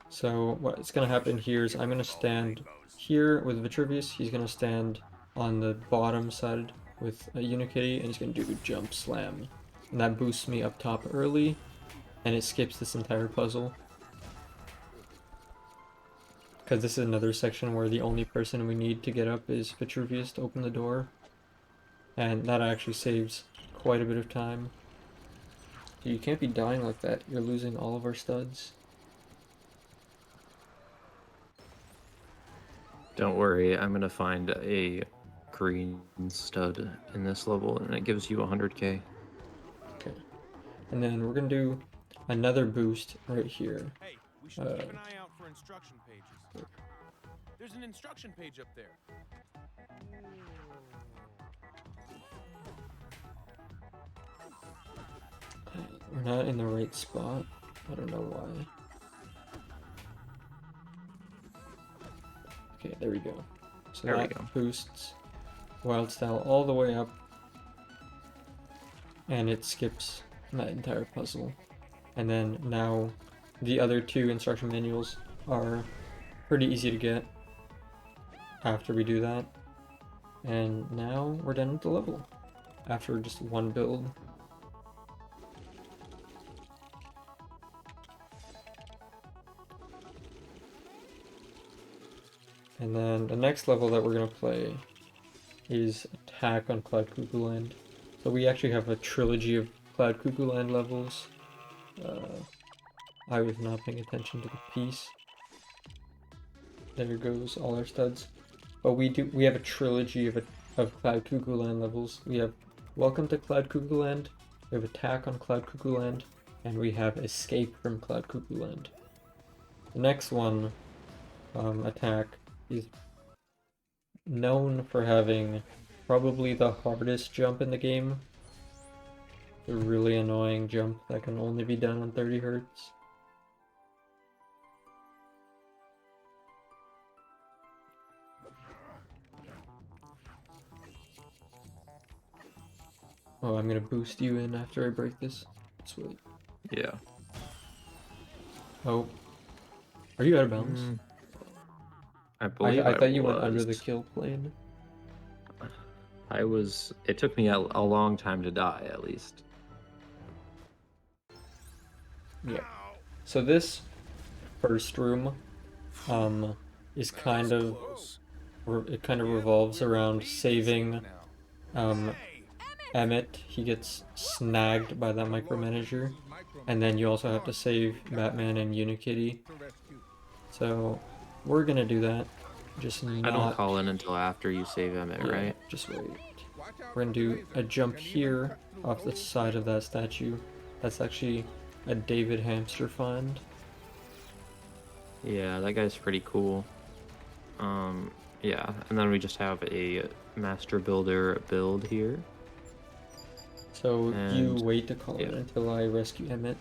So what's gonna happen here is I'm gonna stand here with Vitruvius. He's gonna stand on the bottom side with a Unikitty, and he's gonna do a jump slam. And that boosts me up top early, and it skips this entire puzzle. Because this is another section where the only person we need to get up is Vitruvius to open the door. And that actually saves quite a bit of time. So you can't be dying like that, you're losing all of our studs. Don't worry, I'm gonna find a green stud in this level, and it gives you 100k. Okay. And then we're gonna do another boost right here. Hey, we should keep an eye out for instruction pages. There's an instruction page up there. We're not in the right spot. I don't know why. Okay, there we go. So There we that go. boosts Wildstyle all the way up, and it skips that entire puzzle. And then now the other 2 instruction manuals are pretty easy to get after we do that. And now we're done with the level after just 1 build. And then the next level that we're going to play is Attack on Cloud Cuckoo Land. So we actually have a trilogy of Cloud Cuckoo Land levels. I was not paying attention to the piece. There goes all our studs. but we have a trilogy of Cloud Cuckoo Land levels. We have Welcome to Cloud Cuckoo Land, we have Attack on Cloud Cuckoo Land, and we have Escape from Cloud Cuckoo Land. The next one, Attack, is known for having probably the hardest jump in the game. A really annoying jump that can only be done on 30 Hertz. Oh, I'm gonna boost you in after I break this. Sweet. Yeah. Oh. Are you out of bounds? I believe I thought you went was. under the kill plane. I was. It took me a long time to die, at least. Yeah. So this first room, is kind of, it kind of revolves around saving, Emmett. He gets snagged by that micromanager, and then you also have to save Batman and Unikitty. So we're gonna do that. Just not. I don't call in until after you save Emmett, Yeah, right? just wait. We're gonna do a jump here off the side of that statue. That's actually a DaHamster find. Yeah, that guy's pretty cool. Yeah, and then we just have a master builder build here. So you And- wait to call it yeah. until I rescue Emmett.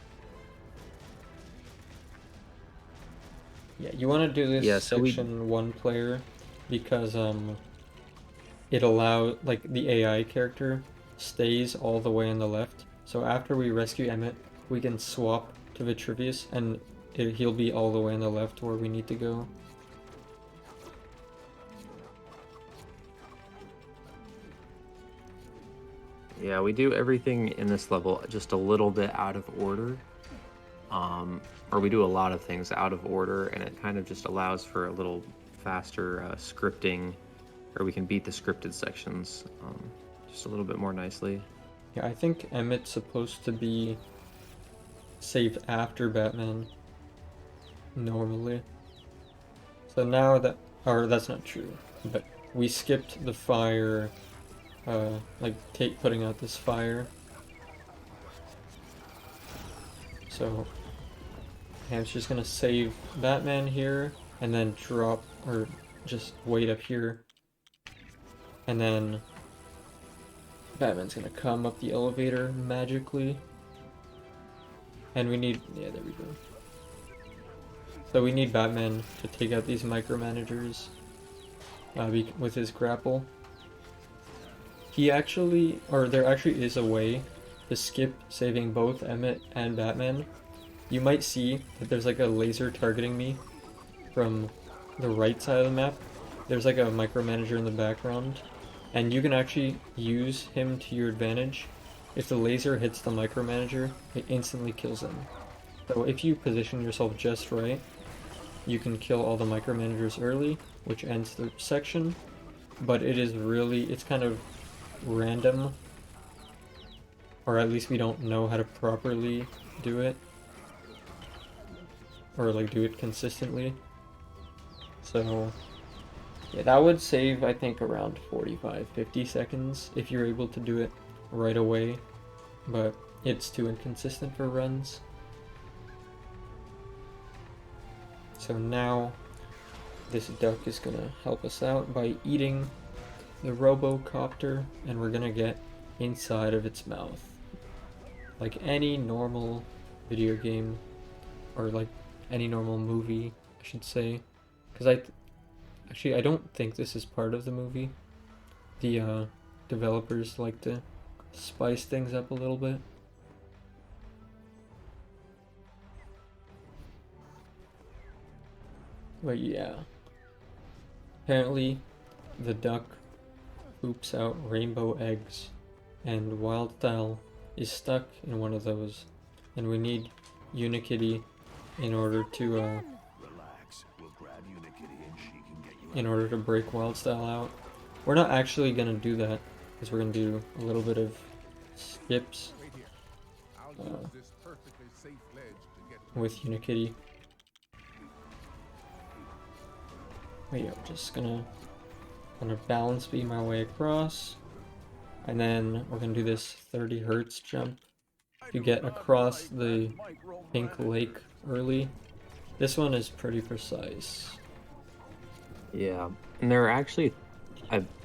Yeah, you want to do this Yeah, so section one player because it allows, like, the AI character stays all the way on the left. So after we rescue Emmett, we can swap to Vitruvius and he'll be all the way on the left where we need to go. Yeah, we do everything in this level just a little bit out of order. Or we do a lot of things out of order, and it kind of just allows for a little faster scripting, or we can beat the scripted sections just a little bit more nicely. Yeah, I think Emmett's supposed to be saved after Batman, normally. So now that, or that's not true, but we skipped the fire, like putting out this fire. So Hamster's gonna save Batman here, and then drop, or just wait up here. And then Batman's gonna come up the elevator magically. And we need, yeah, there we go. So we need Batman to take out these micromanagers with his grapple. He actually, or there actually is a way to skip saving both Emmett and Batman. You might see that there's like a laser targeting me from the right side of the map. There's like a micromanager in the background, and you can actually use him to your advantage. If the laser hits the micromanager, it instantly kills him. So if you position yourself just right, you can kill all the micromanagers early, which ends the section. But it is really, it's kind of random, or at least we don't know how to properly do it, or like do it consistently. So yeah, that would save, I think, around 45-50 seconds if you're able to do it right away, but it's too inconsistent for runs. So now this duck is gonna help us out by eating the robocopter, and we're gonna get inside of its mouth like any normal video game, or like any normal movie, I should say, because I don't think this is part of the movie. The developers like to spice things up a little bit. But yeah, apparently the duck poops out rainbow eggs, and Wildstyle is stuck in one of those, and we need Unikitty in order to Relax. We'll grab Unikitty and she can get you in order to break Wildstyle out. We're not actually gonna do that, because we're gonna do a little bit of skips Wait here. I'll use this perfectly safe ledge to get with Unikitty. Wait, I'm just gonna gonna balance beam my way across, and then we're gonna do this 30 hertz jump to get across the pink lake early. This one is pretty precise. Yeah, and there are actually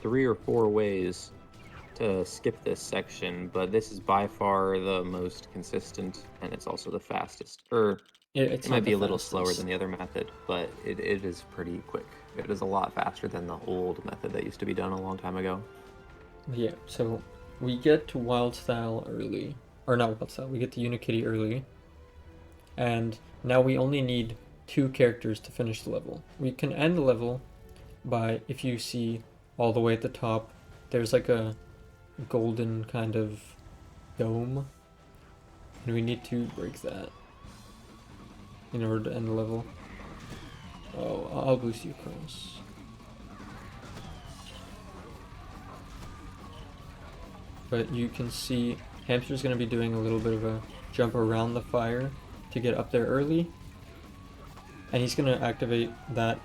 3 or 4 ways to skip this section, but this is by far the most consistent, and it's also the fastest. Or It's it might not be the a little slower fastest. than the other method, but it is pretty quick. It is a lot faster than the old method that used to be done a long time ago. Yeah, so we get to Wild Style early. Or not Wild Style, we get to Unikitty early. And now we only need 2 characters to finish the level. We can end the level by, if you see all the way at the top, there's like a golden kind of dome. And we need to break that in order to end the level. Oh, I'll boost you across. But you can see Hamster's going to be doing a little bit of a jump around the fire to get up there early. And he's going to activate that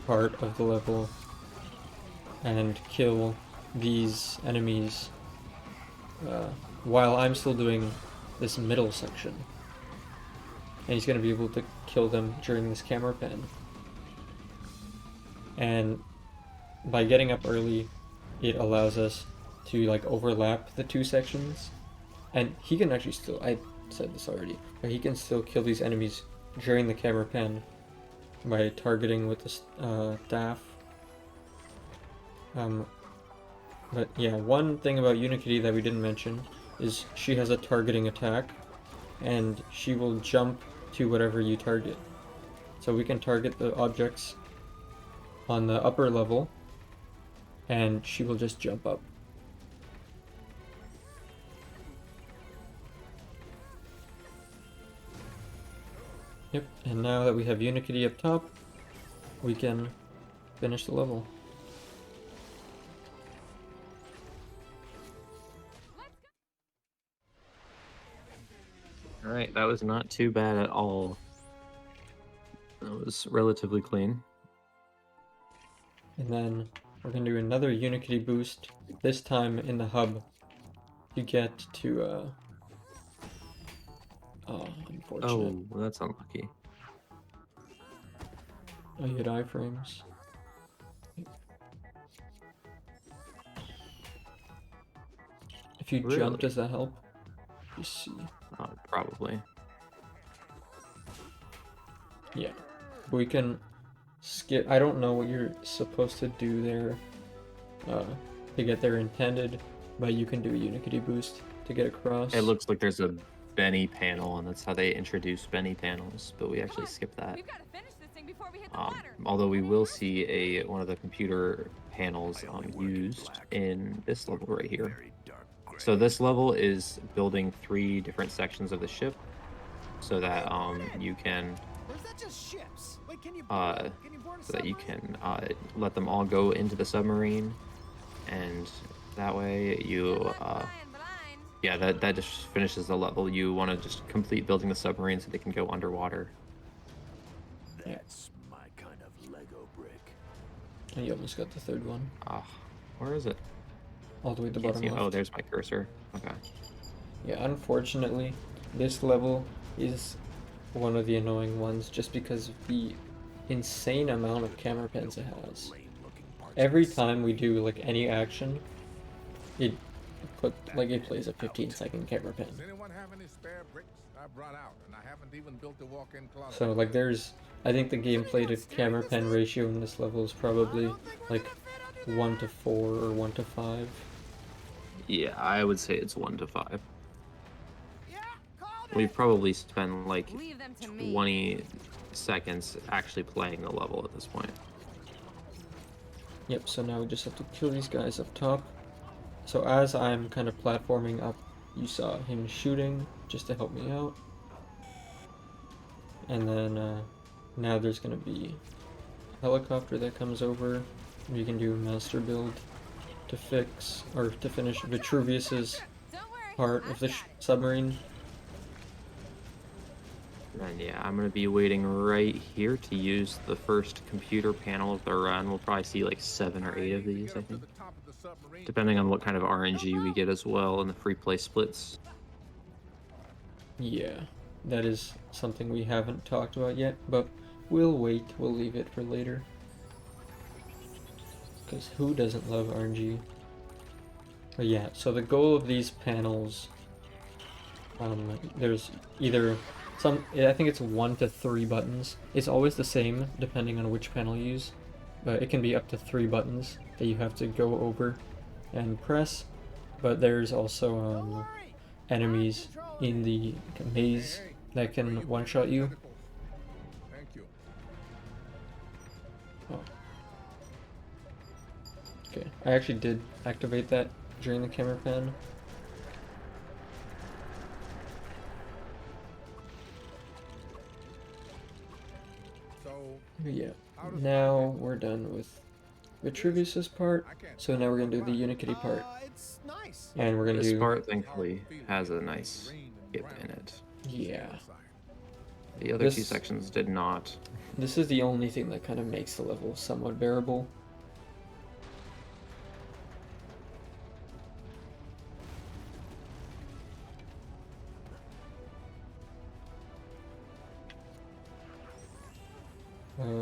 part of the level and kill these enemies while I'm still doing this middle section. And he's going to be able to kill them during this camera pan. And by getting up early, it allows us to like overlap the 2 sections. And he can actually still, I said this already, but he can still kill these enemies during the camera pan by targeting with the staff. But yeah, one thing about Unikitty that we didn't mention is she has a targeting attack, and she will jump to whatever you target. So we can target the objects on the upper level, and she will just jump up. Yep, and now that we have Unikitty up top, we can finish the level. Alright, that was not too bad at all. That was relatively clean. And then we're going to do another Unikitty boost, this time in the hub, to get to, oh, unfortunate. Oh, well, that's unlucky. Oh, you hit iframes. If you Really? jump, does that help? You see. Probably. Yeah. We can skip. I don't know what you're supposed to do there to get there intended, but you can do a Unikitty boost to get across. It looks like there's a Benny panel, and that's how they introduce Benny panels, but we actually skipped that. We've got to finish this thing before we hit the ladder. Although we will see one of the computer panels used in this level right here. So this level is building 3 different sections of the ship, so that you can let them all go into the submarine, and that way you yeah, that just finishes the level. You want to just complete building the submarine so they can go underwater. That's my kind of Lego brick. And you almost got the 3rd one. Where is it? All the way at the Can't bottom see. left. Oh, there's my cursor. Okay. Yeah, unfortunately, this level is one of the annoying ones just because of the insane amount of camera pans it has. Every time we do like any action, it plays a 15-second camera pan. Does anyone have any spare bricks? I brought out, and I haven't even built a walk-in closet. So like I think the gameplay to camera pen ratio in this level is probably like 1 to 4 or 1 to 5. Yeah, I would say it's 1 to 5. We've probably spent like 20 seconds actually playing the level at this point. Yep, so now we just have to kill these guys up top. So as I'm kind of platforming up, you saw him shooting just to help me out. And then now there's going to be a helicopter that comes over. We can do a master build to fix, or to finish Vitruvius's part of the submarine. And yeah, I'm gonna be waiting right here to use the first computer panel of the run. We'll probably see like 7 or 8 of these, I think, depending on what kind of RNG we get as well in the free play splits. Yeah, that is something we haven't talked about yet, but we'll wait. We'll leave it for later. Because who doesn't love RNG? But yeah, so the goal of these panels, there's either I think it's 1 to 3 buttons. It's always the same depending on which panel you use, but it can be up to 3 buttons that you have to go over and press. But there's also enemies in the maze that can one-shot you. Thank you. Oh. Okay, I actually did activate that during the camera pan. So Yeah, now we're done with Vitruvius's part, so now we're gonna do the Unikitty part. It's nice. And we're gonna This do... part, thankfully, has a nice skip in it. Yeah. The other 2 sections did not. This is the only thing that kind of makes the level somewhat bearable.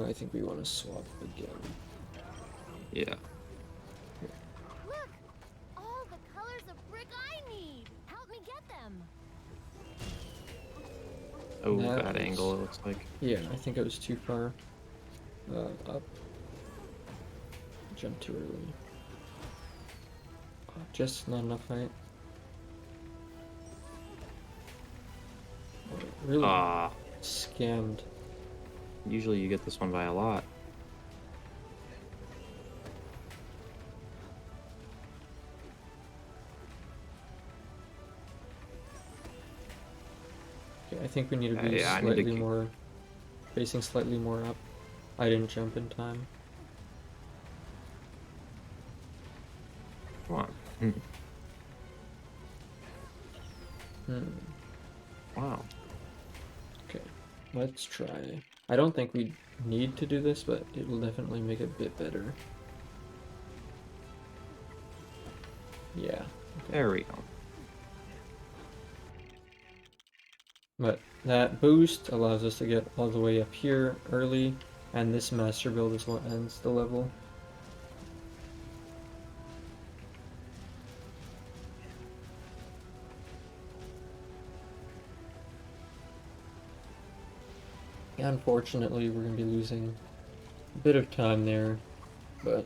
I think we want to swap again. Yeah. Look! All the colors of brick I need! Help me get them! Oh, That bad was- angle, it looks like. Yeah, I think I was too far up. Jumped too early. Just not enough height. Really Ah, scammed. usually you get this one by a lot. Okay, I think we need to be Yeah, I need to slightly keep- more, facing slightly more up. I didn't jump in time. Come on. Wow. Okay, let's try. I don't think we need to do this, but it will definitely make it a bit better. Yeah. Okay. There we go. But that boost allows us to get all the way up here early, and this master build is what ends the level. Unfortunately, we're going to be losing a bit of time there, but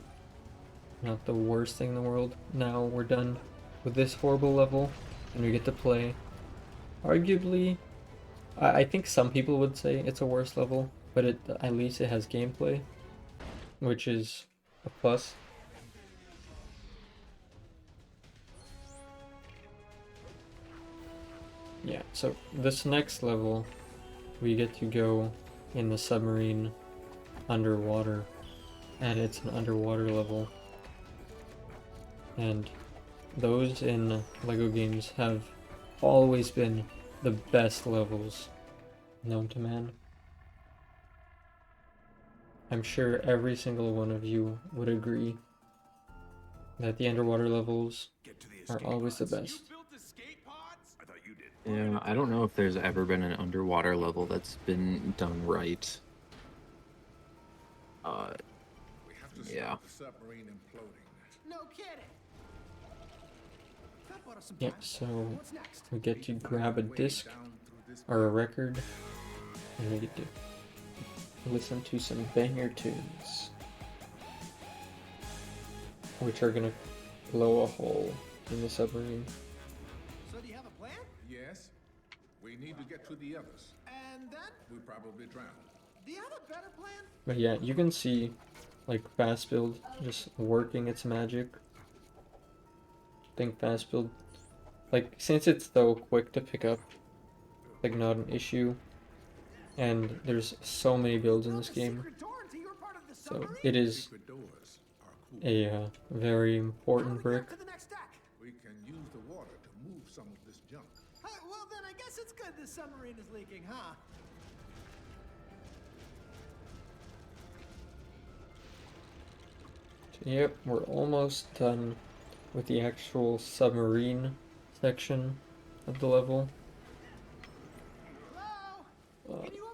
not the worst thing in the world. Now we're done with this horrible level, and we get to play. Arguably, I think some people would say it's a worse level, but at least it has gameplay, which is a plus. Yeah, so this next level, we get to go in the submarine underwater, and it's an underwater level. And those in LEGO games have always been the best levels known to man. I'm sure every single one of you would agree that the underwater levels are always the best. Yeah, I don't know if there's ever been an underwater level that's been done right. we have to Yeah. stop the submarine imploding. No kidding. That bought us some Yep, time. so What's next? we get to grab a disc Down through this or a record, and we get to listen to some banger tunes, which are gonna blow a hole in the submarine. So do you have a plan? Yes. We need to get to the others. And then? We probably drown. Do you have a better plan? But yeah, you can see like fast build just working its magic. I think fast build, like since it's so quick to pick up, like not an issue, and there's so many builds in this game, Secret door into your part of the so submarine? it is Secret doors are cool. a very How important do we brick. get to the next deck? We can use the water to move some of this junk. Well, then I guess it's good this submarine is leaking, huh? Yep, we're almost done with the actual submarine section of the level.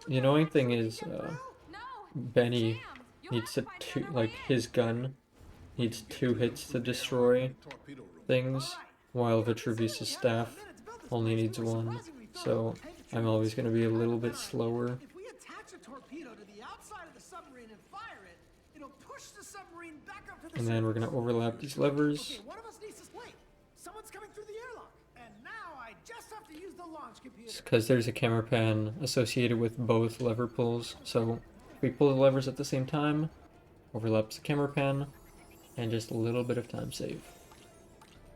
The annoying thing is Benny needs to his gun needs 2 hits to destroy things, while Vitruvius' staff only needs 1. So I'm always going to be a little bit slower. If we attach a torpedo to the outside of the submarine and fire it, it'll push the submarine back up to the And then we're going to overlap these levers. Okay, one of us needs to wait. Someone's coming through the airlock. And now I just have to use the launch computer. Because there's a camera pan associated with both lever pulls. So if we pull the levers at the same time, overlaps the camera pan, and just a little bit of time save.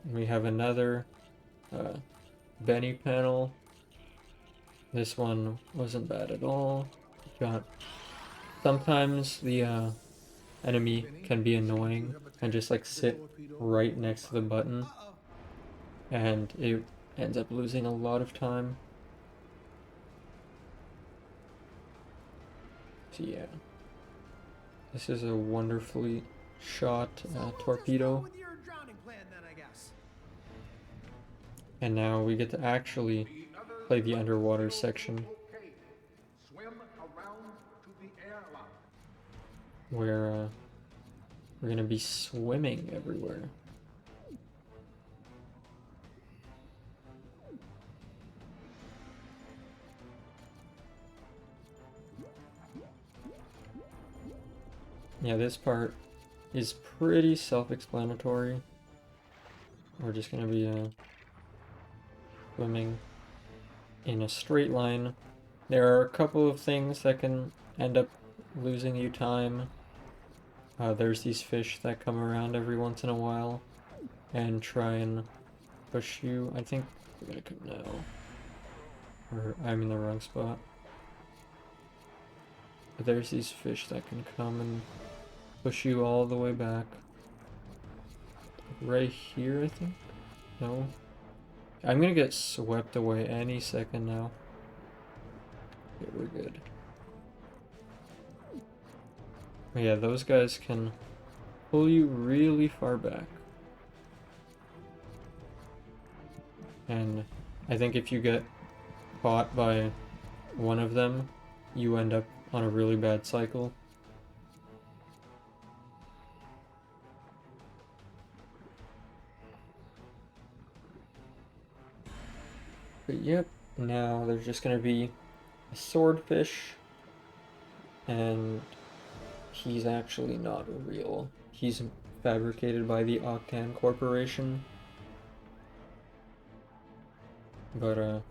And we have another Benny panel. This one wasn't bad at all. Sometimes the enemy can be annoying and just like sit right next to the button, and it ends up losing a lot of time. So yeah, this is a wonderfully shot torpedo. And now we get to actually play the underwater section, where we're gonna be swimming everywhere. Yeah, this part is pretty self-explanatory. We're just gonna be swimming in a straight line. There are a couple of things that can end up losing you time. There's these fish that come around every once in a while and try and push you. I think we're gonna come now. Or I'm in the wrong spot. But there's these fish that can come and push you all the way back. Right here, I think? No? I'm gonna get swept away any second now. Okay, we're good. But yeah, those guys can pull you really far back. And I think if you get caught by one of them, you end up on a really bad cycle. But yep, now there's just gonna be a swordfish, and he's actually not real. He's fabricated by the Octan Corporation. But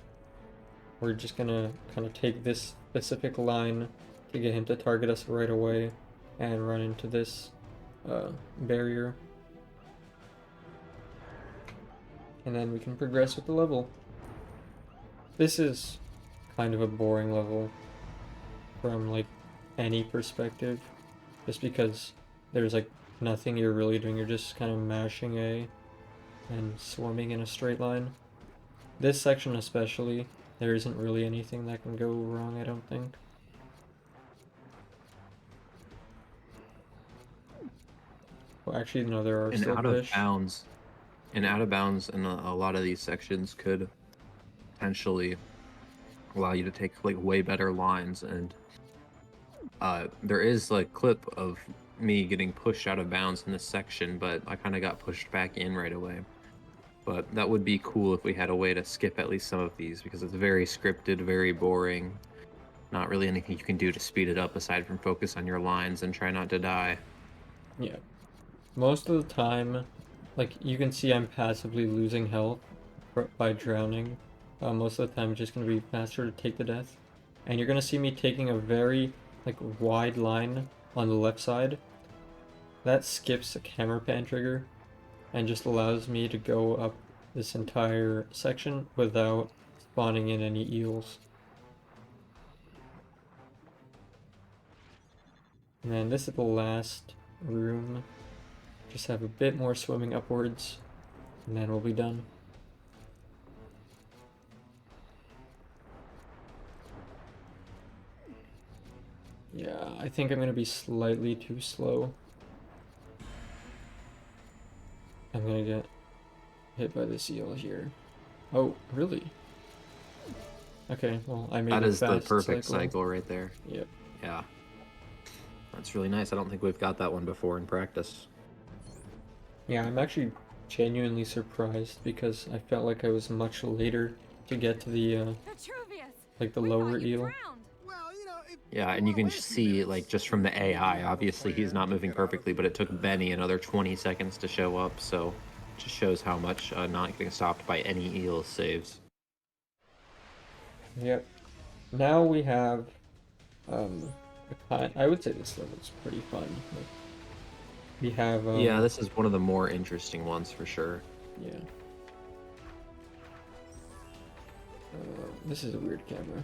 we're just gonna kind of take this specific line to get him to target us right away and run into this barrier. And then we can progress with the level. This is kind of a boring level from like any perspective, just because there's like nothing you're really doing. You're just kind of mashing A and swimming in a straight line. This section especially, there isn't really anything that can go wrong, I don't think. Well, actually, no, there are still fish. Out of bounds in a lot of these sections could potentially allow you to take like way better lines, and there is like clip of me getting pushed out of bounds in this section, but I kind of got pushed back in right away. But that would be cool if we had a way to skip at least some of these, because it's very scripted, very boring. Not really anything you can do to speed it up aside from focus on your lines and try not to die. Yeah. Most of the time, like, you can see I'm passively losing health by drowning. Most of the time it's just going to be faster to take the death. And you're going to see me taking a very, like, wide line on the left side. That skips a camera pan trigger and just allows me to go up this entire section without spawning in any eels. And then this is the last room. Just have a bit more swimming upwards, and then we'll be done. Yeah, I think I'm gonna be slightly too slow. I'm gonna get hit by this eel here. Oh, really? Okay, well, I made That a is the fast perfect cycle right there. Yep. Yeah. That's really nice. I don't think we've got that one before in practice. Yeah, I'm actually genuinely surprised because I felt like I was much later to get to the like the lower eel. Well, you know, Yeah, and you can see, like, just from the AI, obviously he's not moving perfectly, but it took Benny another 20 seconds to show up, so just shows how much not getting stopped by any eel saves. Yep. Now we have I would say this level's pretty fun. Like, we have Yeah, this is one of the more interesting ones for sure. yeah. This is a weird camera.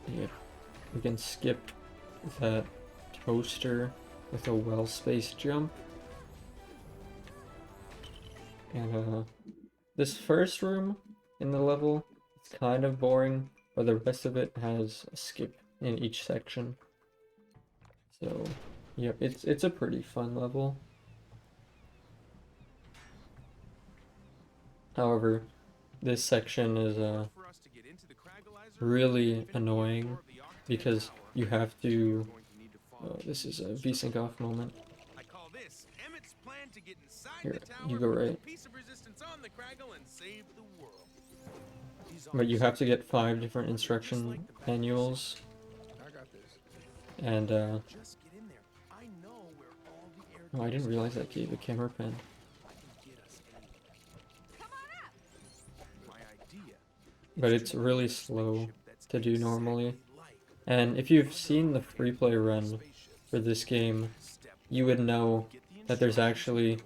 Yep. We can skip that toaster with a well-spaced jump. And this first room in the level is kind of boring, but the rest of it has a skip in each section. So, yep, it's a pretty fun level. However, this section is really annoying because you have to. This is a VSync off moment. Here, you go right. But you have to get 5 different instruction manuals. And oh, I didn't realize that gave a camera pen. But it's really slow to do normally. And if you've seen the free play run for this game, you would know that there's actually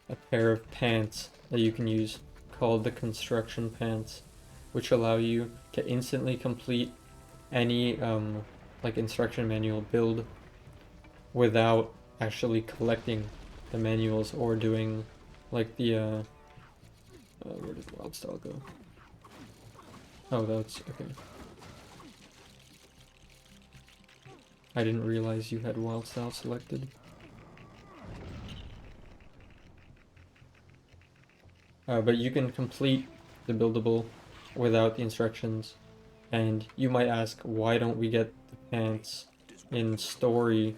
a pair of pants that you can use called the construction pants, which allow you to instantly complete any like instruction manual build without actually collecting the manuals or doing like the where did wild style go? Oh, that's okay. I didn't realize you had wild style selected. But you can complete the buildable without the instructions, and you might ask, why don't we get the pants in story,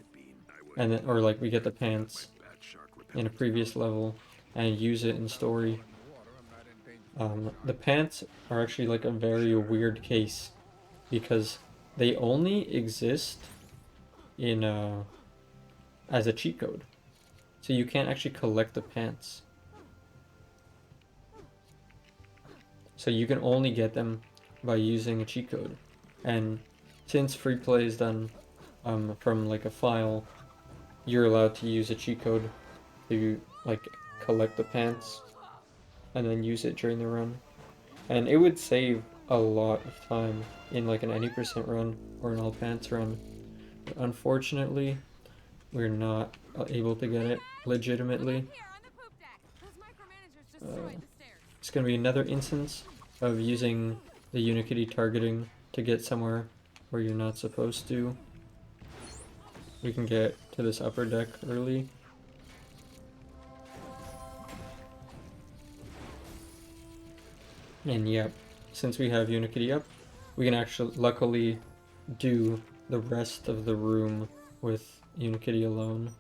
and then, or like we get the pants in a previous level and use it in story. The pants are actually like a very weird case because they only exist in as a cheat code, so you can't actually collect the pants. So you can only get them by using a cheat code. And since free play is done from like a file, you're allowed to use a cheat code to like collect the pants and then use it during the run. And it would save a lot of time in like an any % run or an all pants run. But unfortunately, we're not able to get it legitimately. It's going to be another instance of using the Unikitty targeting to get somewhere where you're not supposed to. We can get to this upper deck early. And yeah, since we have Unikitty up, we can actually luckily do the rest of the room with Unikitty alone.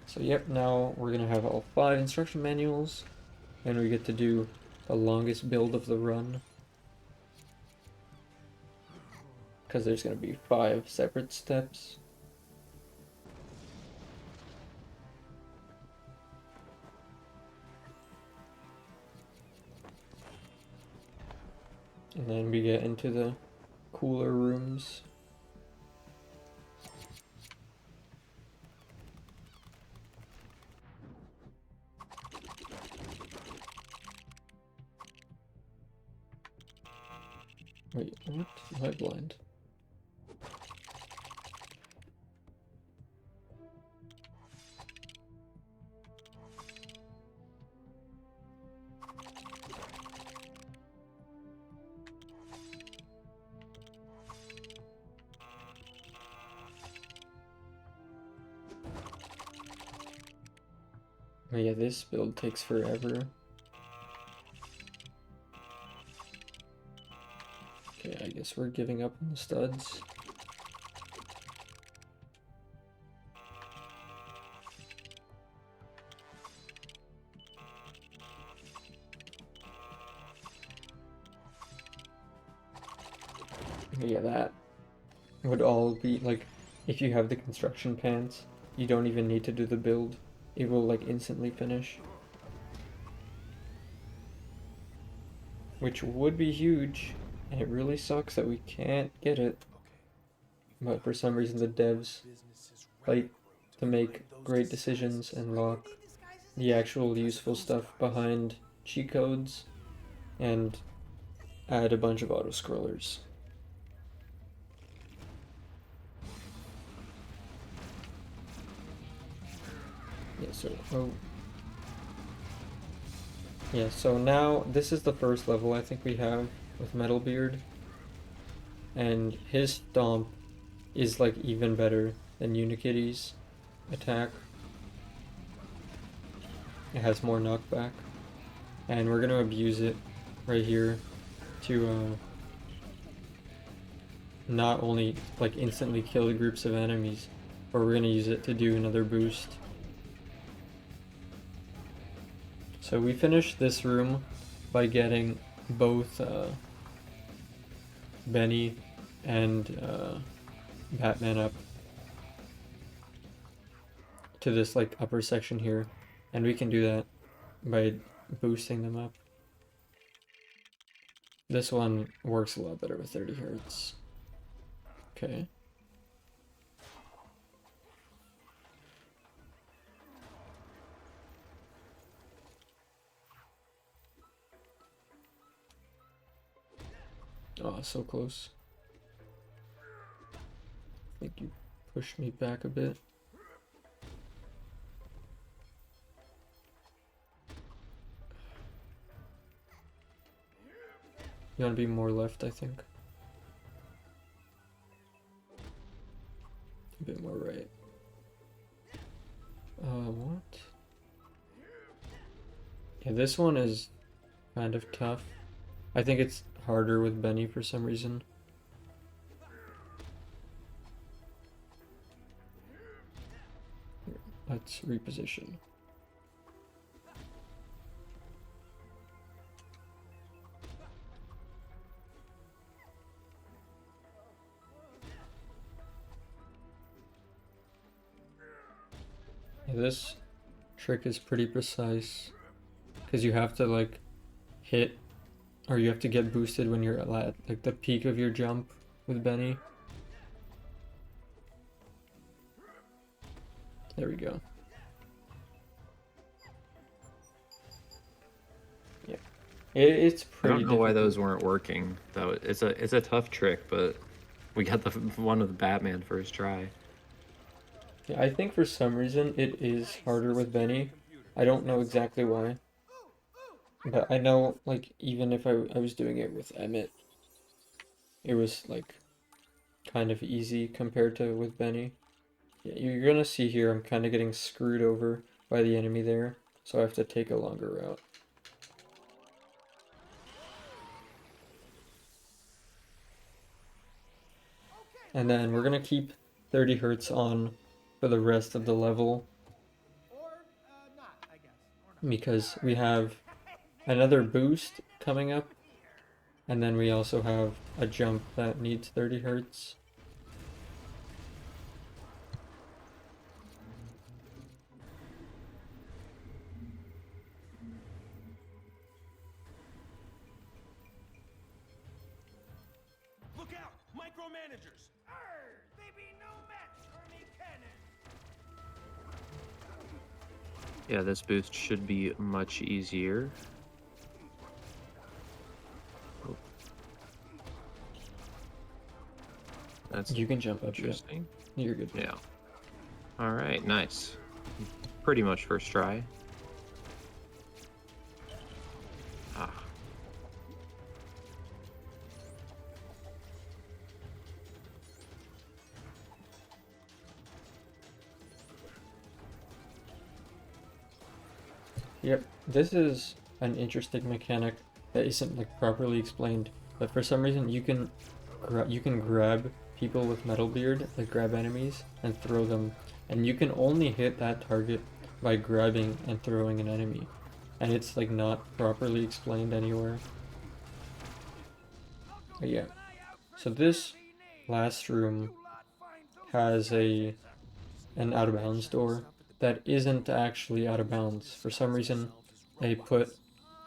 So yep, now we're gonna have all 5 instruction manuals, and we get to do the longest build of the run. Because there's gonna be 5 separate steps. And then we get into the cooler rooms. Wait, what? Am I blind? Oh yeah, this build takes forever. Okay, I guess we're giving up on the studs. Yeah, that would all be like, if you have the construction pants, you don't even need to do the build. It will like instantly finish. Which would be huge, and it really sucks that we can't get it. But for some reason the devs fight to make great decisions and lock the actual useful stuff behind cheat codes and add a bunch of auto-scrollers. Yeah, so now this is the first level I think we have with Metalbeard, and his stomp is like even better than Unikitty's attack. It has more knockback, and we're gonna abuse it right here to not only like instantly kill groups of enemies, but we're gonna use it to do another boost. So we finished this room by getting both Benny and Batman up to this like upper section here, and we can do that by boosting them up. This one works a lot better with 30 hertz. Okay. Oh, so close. I think you pushed me back a bit. You want to be more left, I think. A bit more right. What? Yeah, this one is kind of tough. I think it's harder with Benny for some reason. Here, let's reposition. Yeah, this trick is pretty precise because you have to like hit, or you have to get boosted when you're at like the peak of your jump with Benny. There we go. Yeah, it's pretty. I don't know why those weren't working though. It's a tough trick, but we got the one with Batman first try. Yeah, I think for some reason it is harder with Benny. I don't know exactly why. But I know, like, even if I was doing it with Emmett, it was, like, kind of easy compared to with Benny. Yeah, you're gonna see here I'm kind of getting screwed over by the enemy there, so I have to take a longer route. And then we're gonna keep 30 hertz on for the rest of the level. Because we have another boost coming up, and then we also have a jump that needs 30 hertz. Look out! Micromanagers! They be no match for me cannon. Yeah, this boost should be much easier. Oh. That's You can jump up. interesting. Yeah. You're good. Yeah. All right, nice. Pretty much first try. Ah. Yep, this is an interesting mechanic that isn't like properly explained, but for some reason you can grab people with Metal Beard, like grab enemies and throw them, and you can only hit that target by grabbing and throwing an enemy, and it's like not properly explained anywhere. But yeah, so this last room has an out of bounds door that isn't actually out of bounds. For some reason, they put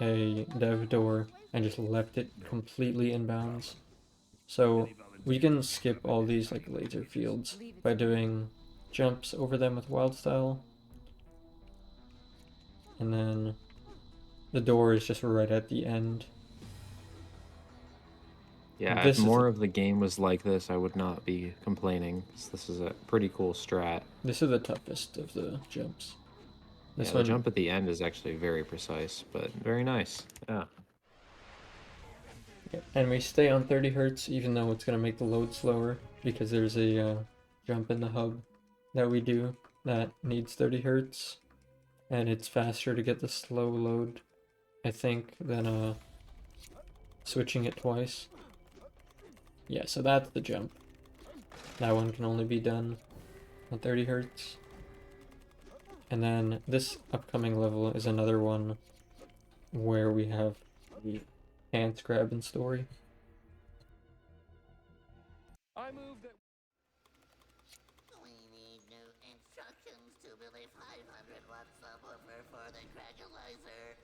a dev door and just left it completely in bounds. So we can skip all these like laser fields by doing jumps over them with wild style. And then the door is just right at the end. Yeah, This if is more the- of the game was like this, I would not be complaining, 'cause this is a pretty cool strat. This is the toughest of the jumps. This Yeah, one, the jump at the end is actually very precise, but very nice. Yeah. and we stay on 30 hertz even though it's going to make the load slower because there's a jump in the hub that we do that needs 30 hertz, and it's faster to get the slow load, I think, than switching it twice. Yeah, so that's the jump. That one can only be done on 30 hertz. And then this upcoming level is another one where we have the pants grab and story. I move that. We need new instructions to build a 500-watt subwoofer for the LEGOthon.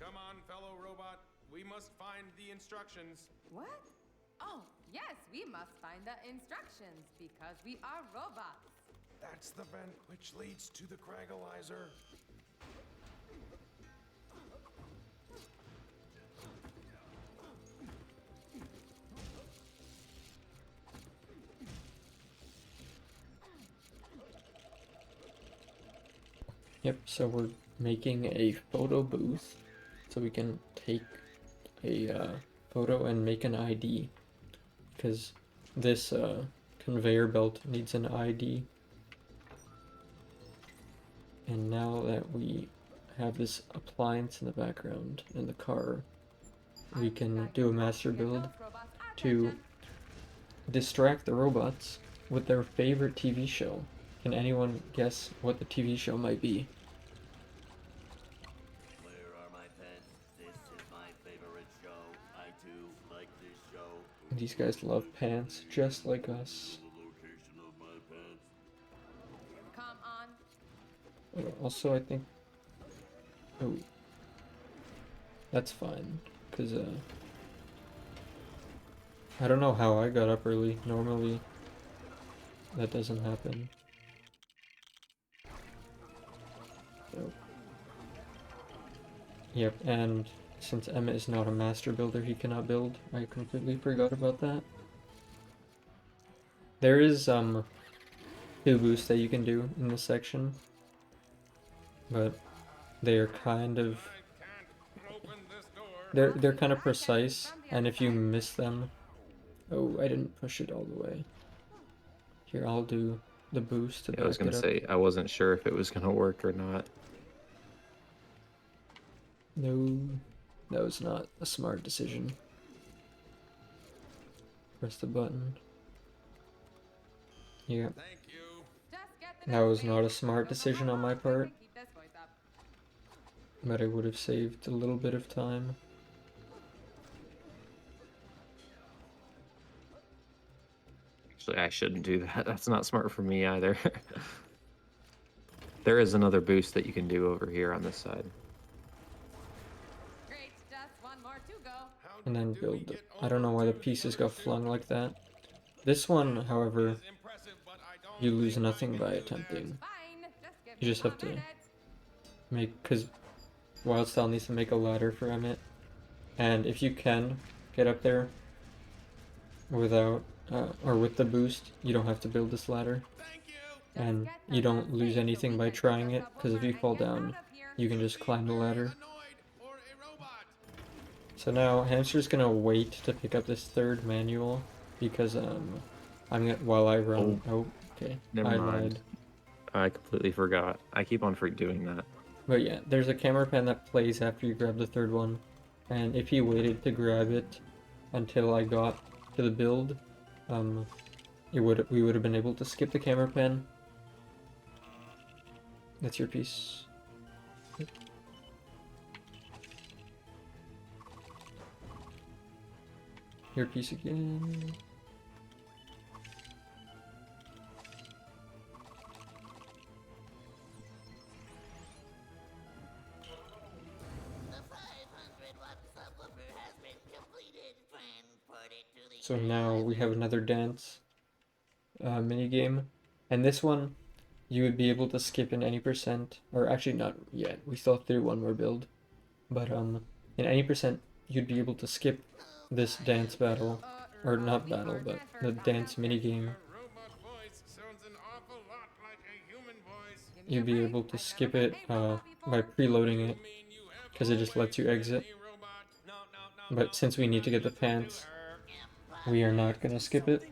Come on, fellow robot. We must find the instructions. What? Oh, yes, we must find the instructions because we are robots. That's the vent which leads to the LEGOthon. Yep, so we're making a photo booth so we can take a photo and make an ID, because this conveyor belt needs an ID. And now that we have this appliance in the background in the car, we can do a master build to distract the robots with their favorite TV show. Can anyone guess what the TV show might be? Where are my pets? This is my favorite show. I too like this show. These guys love pants just like us. The location of my pets. Come on. Also, I think... Oh. That's fine, because, I don't know how I got up early. Normally, that doesn't happen. So. Yep, and since Emmett is not a master builder, he cannot build. I completely forgot about that. There is, 2 boosts that you can do in this section, but they're kind of... They're kind of precise, and if you miss them... Oh, I didn't push it all the way. Here, I'll do the boost to I was back gonna it up. say, I wasn't sure if it was gonna work or not. No, that was not a smart decision. Press the button. Yeah, Just get the that was not a smart decision on my part, Keep this voice up. but it would have saved a little bit of time. Actually, I shouldn't do that. That's not smart for me either. There is another boost that you can do over here on this side. Great, just one more to go. And then build it. I don't know why the pieces got flung like that. This one, however, you lose nothing by attempting. Fine, just give You me just have 1 to minute. make, because Wildstyle needs to make a ladder for Emmett. And if you can get up there without, or with the boost, you don't have to build this ladder. And you don't lose anything by trying it, because if you fall down, you can just climb the ladder. So now Hamster's gonna wait to pick up this 3rd manual, because while I run. Oh, okay. Never I mind. lied. I completely forgot. I keep on doing that. But yeah, there's a camera pan that plays after you grab the third one, and if you waited to grab it until I got to the build, we would have been able to skip the camera pan. That's your piece. Your piece again. The 500-watt subwoofer has been completed. Transport it to the So now we have another dance mini game, and this one you would be able to skip in any percent, or actually not yet. We still have to do one more build, but in any percent you'd be able to skip this dance battle, or not battle, but the dance mini game. You'd be able to skip it by preloading it, because it just lets you exit. But since we need to get the pants, we are not gonna skip it.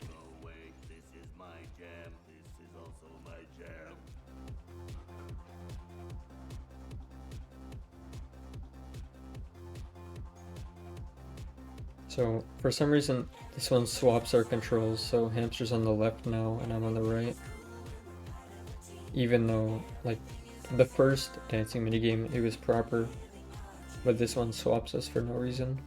Oh wait, this is my jam. This is also my jam. So for some reason this one swaps our controls, so Hamster's on the left now and I'm on the right. Even though like the first dancing minigame it was proper, but this one swaps us for no reason.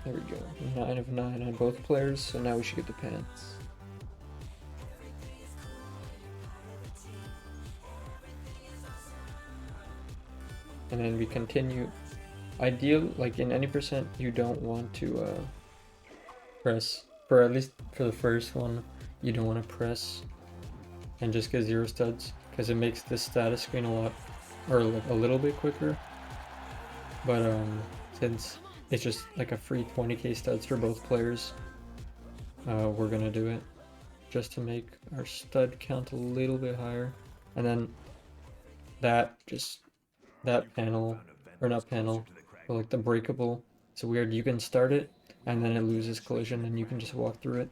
There we go. 9 of 9 on both players, so now we should get the pants. And then we continue. Ideal, like in any percent, you don't want to press, for at least for the first one, you don't want to press and just get 0 studs, because it makes the status screen a lot, or like a little bit quicker. But since it's just like a free 20k studs for both players, we're gonna do it just to make our stud count a little bit higher. And then that panel, or not panel, but like the breakable, it's weird, you can start it and then it loses collision and you can just walk through it.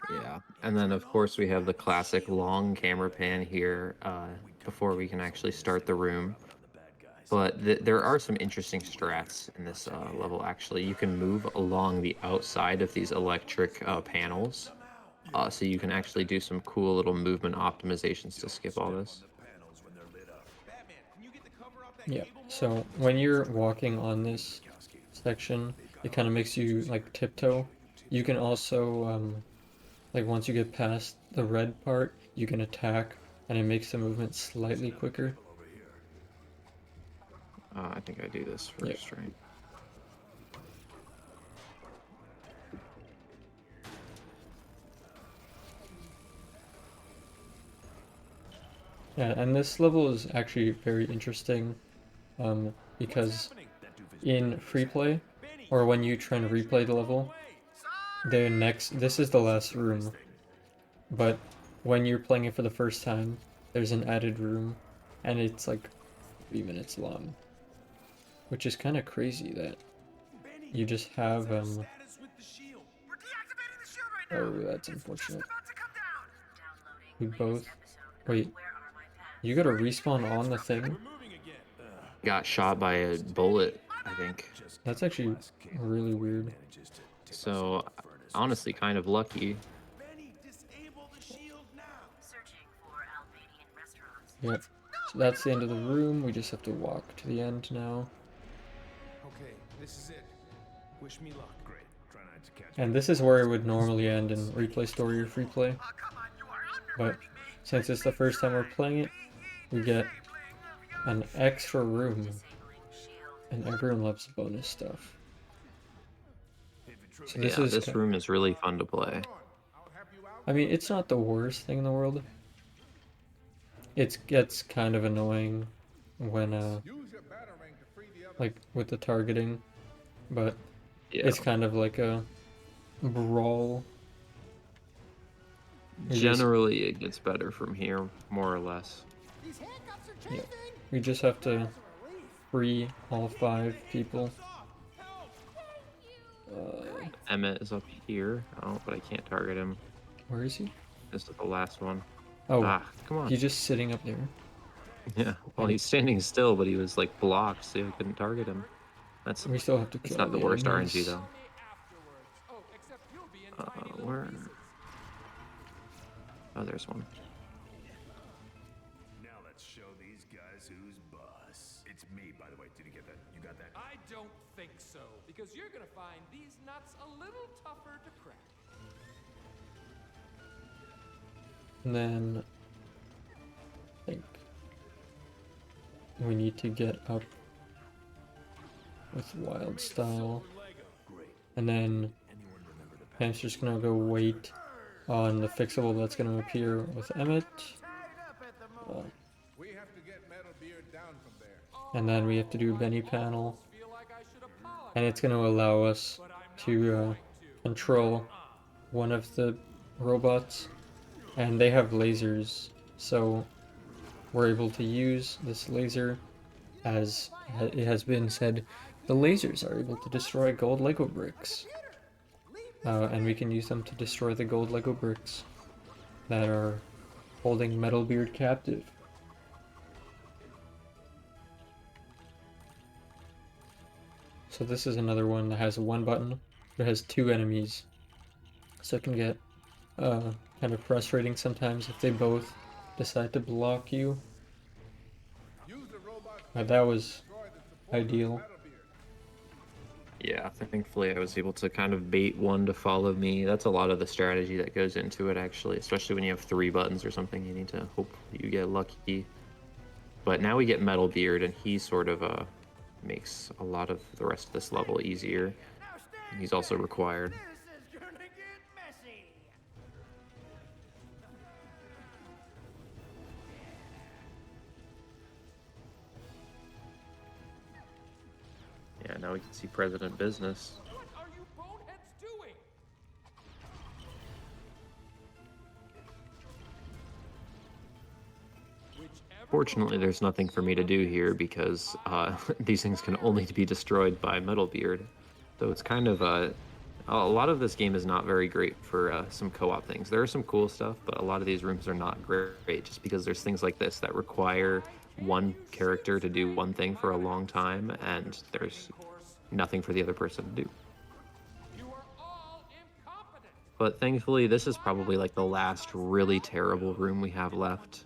Yeah, and then of course we have the classic long camera pan here before we can actually start the room. But there are some interesting strats in this level, actually. You can move along the outside of these electric panels, so you can actually do some cool little movement optimizations to skip all this. Yeah, so when you're walking on this section, it kind of makes you like tiptoe. You can also, like once you get past the red part, you can attack, and it makes the movement slightly quicker. I think I do this first, right? Yeah, and this level is actually very interesting, because in free play, or when you try and replay the level, this is the last room, but when you're playing it for the first time, there's an added room, and it's like 3 minutes long, which is kind of crazy that you just have, oh, that's unfortunate. We both, wait, you gotta respawn on the thing? Got shot by a bullet, I think. That's actually really weird. So, honestly, kind of lucky. Yep. So that's the end of the room. We just have to walk to the end now. Okay, this is it. Wish me luck. Great. Try not to catch And this is where it would normally end in replay story or free play. But since it's the first time we're playing it, we get an extra room. And everyone loves bonus stuff. So This room is really fun to play. I mean, it's not the worst thing in the world. It gets kind of annoying when like with the targeting, but Yeah. it's kind of like a brawl. We just- Generally, it gets better from here, more or less. These handcuffs are Yeah. chafing. We just have to That's a relief. free all 5 people. Emmett is up here. Oh, but I can't target him. Where is he? This is the last one. Oh, Ah, come on. he's just sitting up there. Yeah. Well, he's standing still, but he was like blocked, so I couldn't target him. That's We still have to It's kill not the worst enemies. RNG though. Where? Oh, there's one. Now let's show these guys who's boss. It's me, by the way. Did you get that? You got that? I don't think so, because you're gonna find these nuts a little tougher to crack. And then I think we need to get up with wild style. And then Hamster's gonna go wait on the fixable that's gonna appear with Emmett. We have to get Metalbeard down from there. And then we have to do Benny panel. And it's gonna allow us to control one of the robots. And they have lasers, so we're able to use this laser. As it has been said, the lasers are able to destroy gold Lego bricks. And we can use them to destroy the gold Lego bricks that are holding Metalbeard captive. So this is another one that has one button, but has 2 enemies. So it can get kind of frustrating sometimes if they both decide to block you. But that was ideal. Yeah, thankfully I was able to kind of bait one to follow me. That's a lot of the strategy that goes into it, actually, especially when you have 3 buttons or something. You need to hope you get lucky. But now we get Metalbeard, and he sort of makes a lot of the rest of this level easier. He's also required. This is gonna get messy. Yeah, now we can see President Business. What are you boneheads doing? Fortunately, there's nothing for me to do here because these things can only be destroyed by Metalbeard. So it's kind of a lot of this game is not very great for some co-op things. There are some cool stuff, but a lot of these rooms are not great just because there's things like this that require one character to do one thing for a long time, and there's nothing for the other person to do. But thankfully, this is probably like the last really terrible room we have left.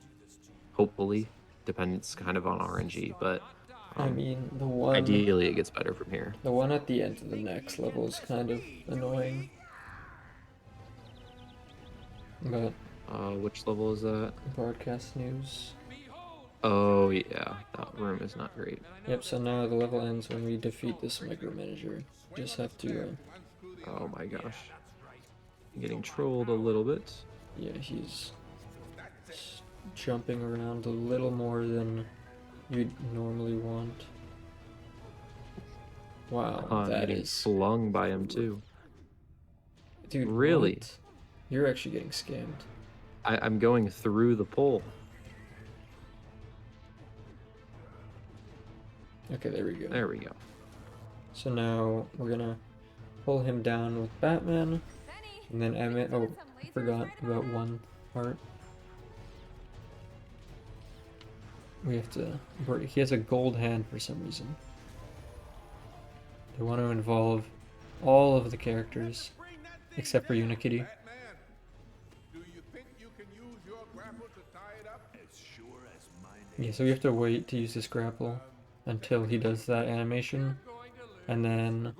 Hopefully, depends kind of on RNG, but I mean, the one ideally it gets better from here. The one at the end of the next level is kind of annoying. But which level is that? broadcast news. Oh yeah, that room is not great. Yep, so now the level ends when we defeat this micromanager. Just have to Oh my gosh. Getting trolled a little bit. yeah, he's jumping around a little more than you'd normally want. Wow, I'm that getting is flung by him too. dude. Really? What? You're actually getting scammed. I'm going through the pole. Okay, there we go. There we go. So now we're gonna pull him down with Batman, and then Emmett. Oh, I forgot about one part. We have to. He has a gold hand for some reason. They want to involve all of the characters except for Unikitty. Do you think you can use your grapple to tie it up? As sure as my Yeah, so we have to wait to use this grapple until he does that animation, and then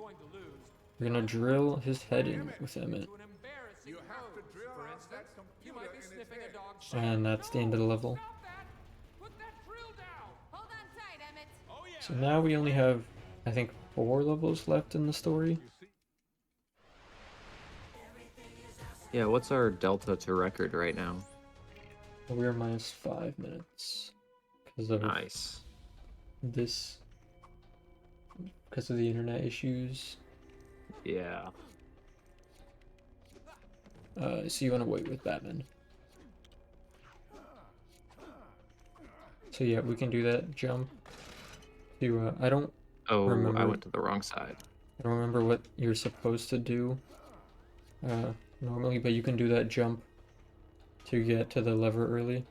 we're gonna drill his head in with Emmett, You have to drill out that computer in his head. and that's the end of the level. Hold on tight, Emmett. So now we only have, I think, 4 levels left in the story. Yeah, what's our delta to record right now? We're minus 5 minutes because of Nice. this because of the internet issues. Yeah. So you want to wait with Batman. So yeah, we can do that jump. To I don't Oh, remember. I went to the wrong side. I don't remember what you're supposed to do normally, but you can do that jump to get to the lever early.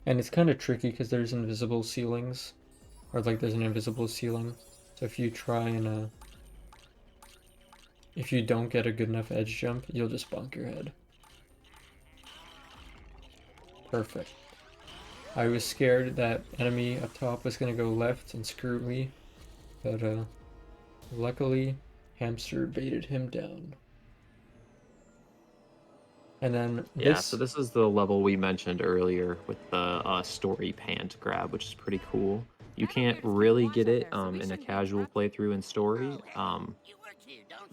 And it's kind of tricky because there's invisible ceilings, or like there's an invisible ceiling. So if you try and if you don't get a good enough edge jump, you'll just bonk your head. Perfect. I was scared that enemy up top was gonna go left and screw me, but luckily Hamster baited him down. And then Yeah, so this is the level we mentioned earlier with the story pant grab, which is pretty cool. You can't really get it in a casual playthrough in story,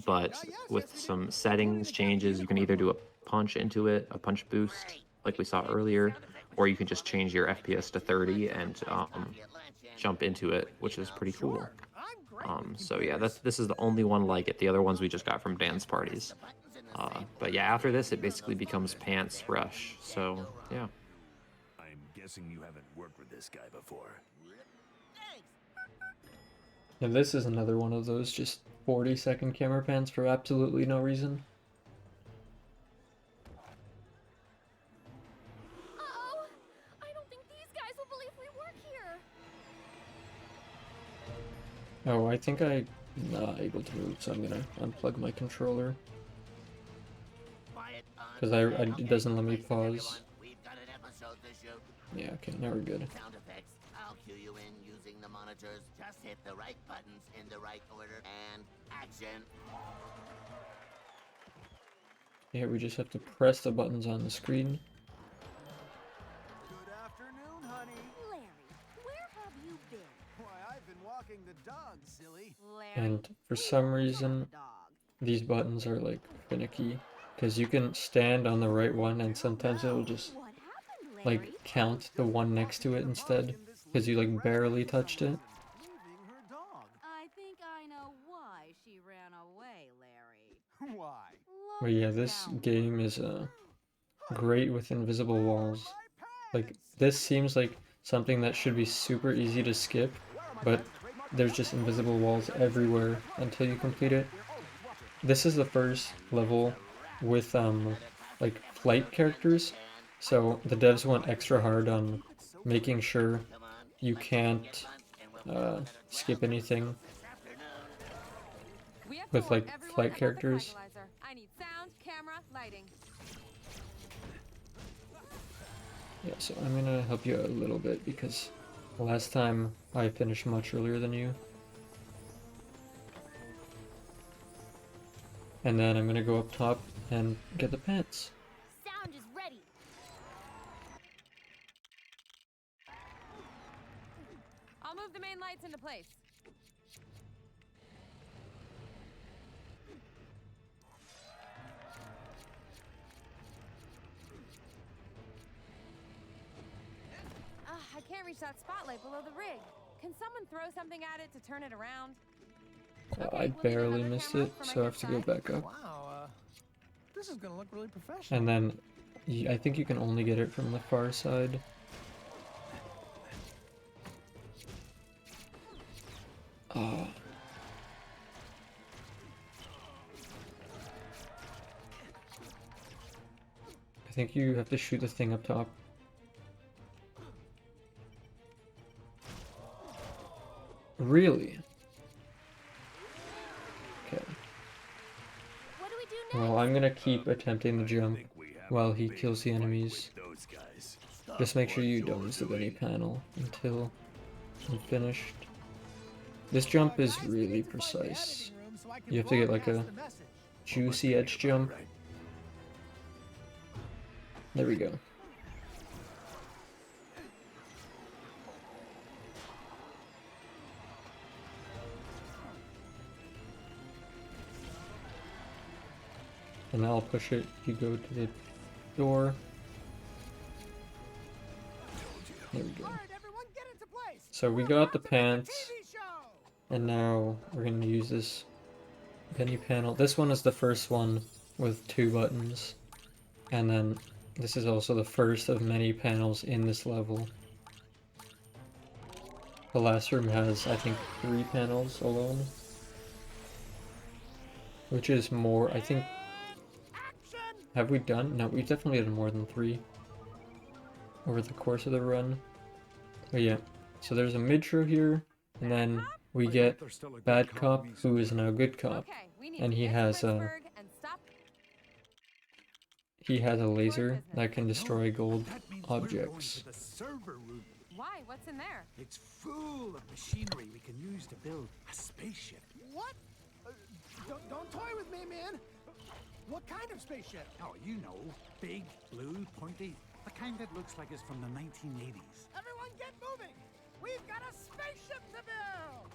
but with some settings changes, you can either do a punch into it, a punch boost, like we saw earlier, or you can just change your FPS to 30 and jump into it, which is pretty cool. So yeah, this is the only one like it. The other ones we just got from dance parties. But yeah, after this, it basically becomes Pants Rush. So yeah. I'm guessing you haven't worked with this guy before. Now this is another one of those just 40-second camera pans for absolutely no reason. Uh-oh! I don't think these guys will believe we work here. Oh, I think I'm not able to move, so I'm gonna unplug my controller. Because it doesn't let me pause. Yeah, okay, now we're good. Sound effects. I'll cue you in using the monitors. Just hit the right buttons in the right order and action. Yeah, we just have to press the buttons on the screen. Good afternoon, honey. Larry, where have you been? Why, I've been walking the dog, silly. Larry, And for some reason, these buttons are like finicky. Because you can stand on the right one and sometimes it'll just what happened, Larry? like count the one next to it instead. Because you like barely touched it. Leaving her dog. I think I know why she ran away, Larry. Why? But yeah, this game is great with invisible walls. Like, this seems like something that should be super easy to skip, but there's just invisible walls everywhere until you complete it. This is the first level with like flight characters, so the devs went extra hard on making sure you can't skip anything with like flight characters. I need sound, camera, lighting. Yeah, so I'm gonna help you out a little bit because last time I finished much earlier than you. And then I'm gonna go up top and get the pants. Sound is ready. I'll move the main lights into place. I can't reach that spotlight below the rig. Can someone throw something at it to turn it around? I barely missed it, so I have to go back up. Wow, this is gonna look really professional. And then I think you can only get it from the far side. Oh. I think you have to shoot the thing up top. Really? Okay. What do we do next? Well, I'm gonna keep attempting the jump while he kills the enemies. Just make sure you don't use the Benny panel until I'm finished. This jump is really precise. You have to get like a juicy edge jump. There we go. And I'll push it, you go to the door. There we go. All right, everyone, So we got the pants, and now we're gonna use this Benny panel. This one is the first one with 2 buttons, and then this is also the first of many panels in this level. The last room has, I think, 3 panels alone, which is more, I think. Have we done? No, we've definitely done more than 3 over the course of the run. But yeah, so there's a mid-tro here, and then we get Bad Cop, who is now Good Cop, and he has a laser that can destroy gold objects. Why? What's in there? It's full of machinery we can use to build a spaceship. What? Don't toy with me, man. What kind of spaceship? Oh, you know, big, blue, pointy. The kind that looks like it's from the 1980s. Everyone get moving! We've got a spaceship to build!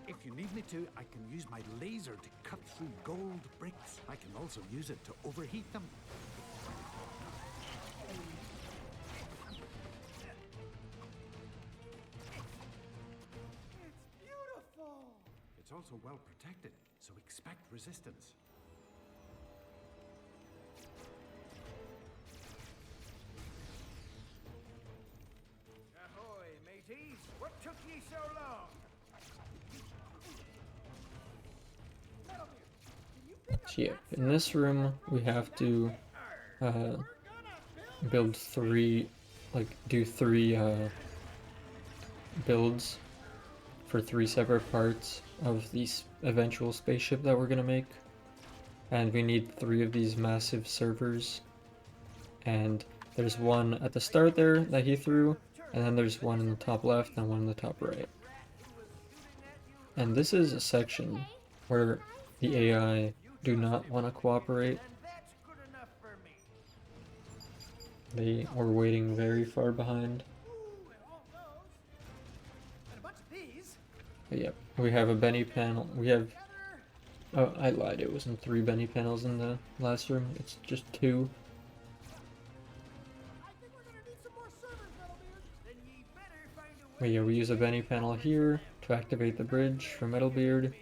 If you need me to, I can use my laser to cut through gold bricks. I can also use it to overheat them. It's also well protected, so expect resistance. Ahoy, mateys! What took ye so long? So yeah, in this room we have to build 3, do 3 builds for 3 separate parts of the eventual spaceship that we're gonna make, and we need 3 of these massive servers, and there's one at the start there that he threw, and then there's one in the top left and one in the top right. And this is a section where the AI do not want to cooperate. They were waiting very far behind. But yeah, we have a Benny panel. We have... Oh, I lied. It wasn't 3 Benny panels in the last room. It's just 2. But yeah, we use a Benny panel here to activate the bridge for Metalbeard.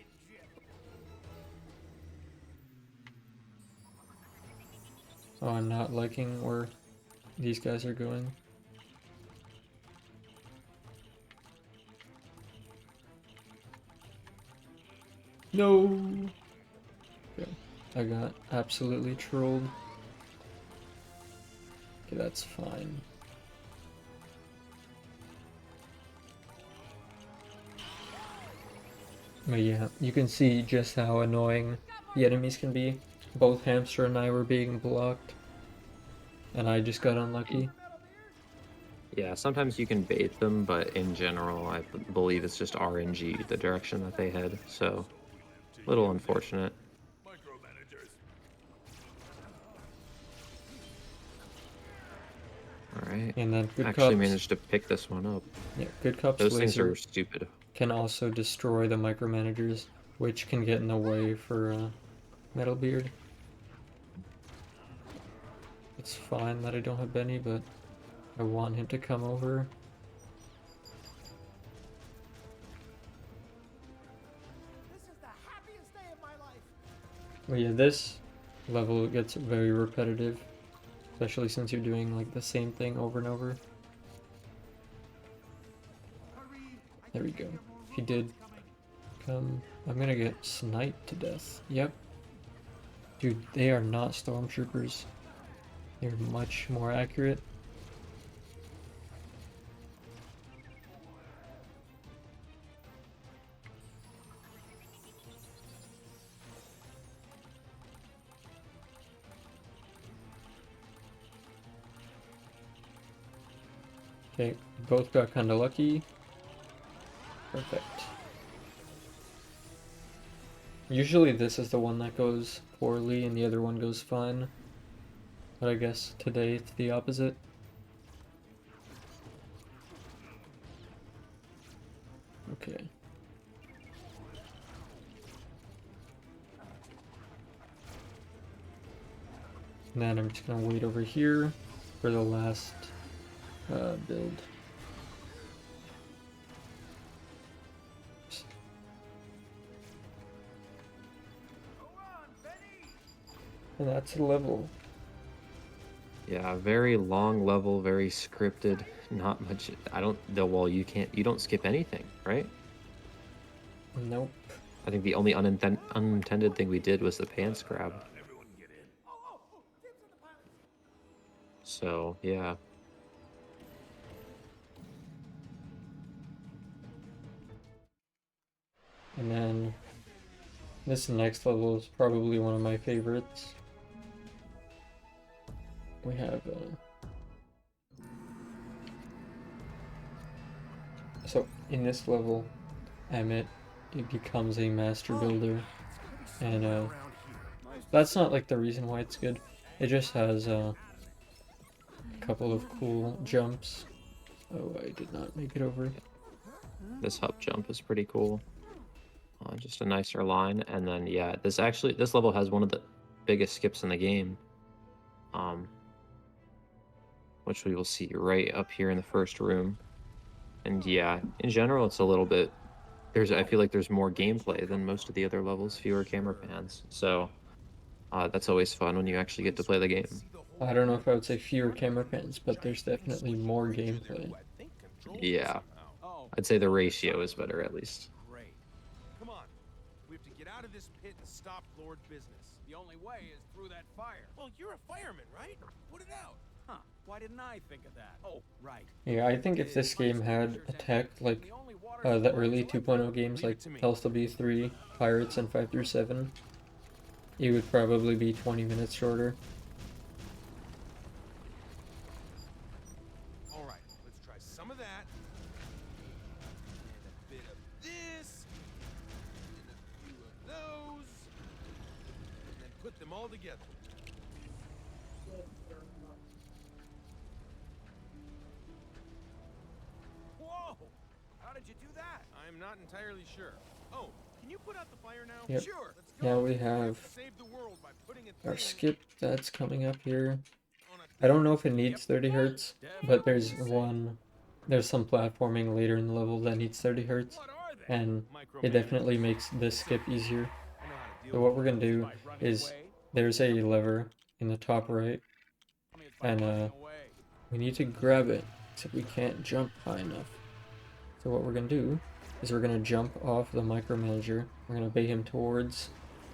Oh, I'm not liking where these guys are going. No! Okay, I got absolutely trolled. Okay, that's fine. But yeah, you can see just how annoying the enemies can be. Both Hamster and I were being blocked, and I just got unlucky. Yeah, sometimes you can bait them, but in general, I believe it's just RNG, the direction that they head, so a little unfortunate. Alright, And then Good actually Cops, managed to pick this one up. Yeah, Good Cops Those things laser are stupid. can also destroy the micromanagers, which can get in the way for Metalbeard. It's fine that I don't have Benny, but I want him to come over. This is the happiest day of my life. But yeah, this level gets very repetitive, especially since you're doing like the same thing over and over. There we go. He did come. I'm gonna get sniped to death. Yep. Dude, they are not stormtroopers. They're much more accurate. Okay, both got kinda lucky. Perfect. Usually this is the one that goes poorly and the other one goes fine. But I guess today it's the opposite. Okay. And then I'm just gonna wait over here for the last build. And that's the level. Yeah, very long level, very scripted. Not much. You don't skip anything, right? Nope. I think the only unintended thing we did was the pants grab. So, yeah. And then this next level is probably one of my favorites. We have so in this level, Emmett, he becomes a master builder, and that's not like the reason why it's good. It just has a couple of cool jumps. Oh, I did not make it over. This hop jump is pretty cool. Just a nicer line, and then yeah, this level has one of the biggest skips in the game, which we will see right up here in the first room. And yeah, in general, it's a little bit. I feel like there's more gameplay than most of the other levels, fewer camera pans. So that's always fun when you actually get to play the game. I don't know if I would say fewer camera pans, but there's definitely more gameplay. Yeah, I'd say the ratio is better at least. Great. Come on. We have to get out of this pit and stop Lord business. The only way is through that fire. Well, you're a fireman, right? Put it out. Huh. Why didn't I think of that? Oh, right. Yeah, I think if this game had a tech like the early 2.0 games like LSW3, Pirates, and 5 through 7, it would probably be 20 minutes shorter. All right, let's try some of that. And a bit of this. And a few of those. And then put them all together. Whoa! How did you do that? I'm not entirely sure. Oh, can you put out the fire now? Yep. Sure. Let's go. Now we have Save the world by putting a our thing skip that's coming up here. on a I don't know if it needs 30 hertz, but there's some platforming later in the level that needs 30 hertz, and it definitely makes this skip easier. So what we're gonna do is there's a lever in the top right, and we need to grab it, except we can't jump high enough. So what we're gonna do is we're gonna jump off the micromanager. We're gonna bait him towards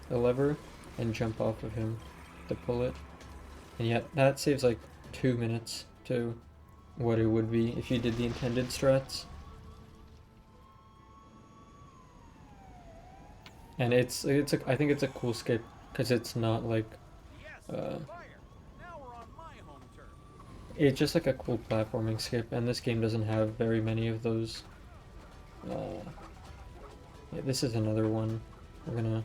the lever and jump off of him to pull it. And yet that saves like 2 minutes to what it would be if you did the intended strats. And I think it's a cool skip because it's not like it's just like a cool platforming skip, and this game doesn't have very many of those. Yeah, this is another one. We're gonna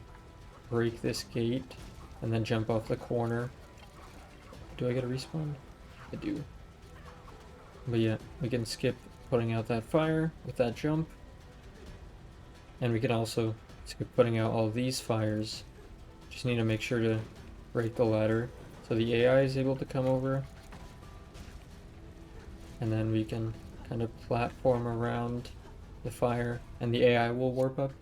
break this gate and then jump off the corner. Do I get a respawn? I do. But yeah, we can skip putting out that fire with that jump. And we can also skip putting out all these fires. Just need to make sure to break the ladder so the AI is able to come over. And then we can kind of platform around the fire and the AI will warp up.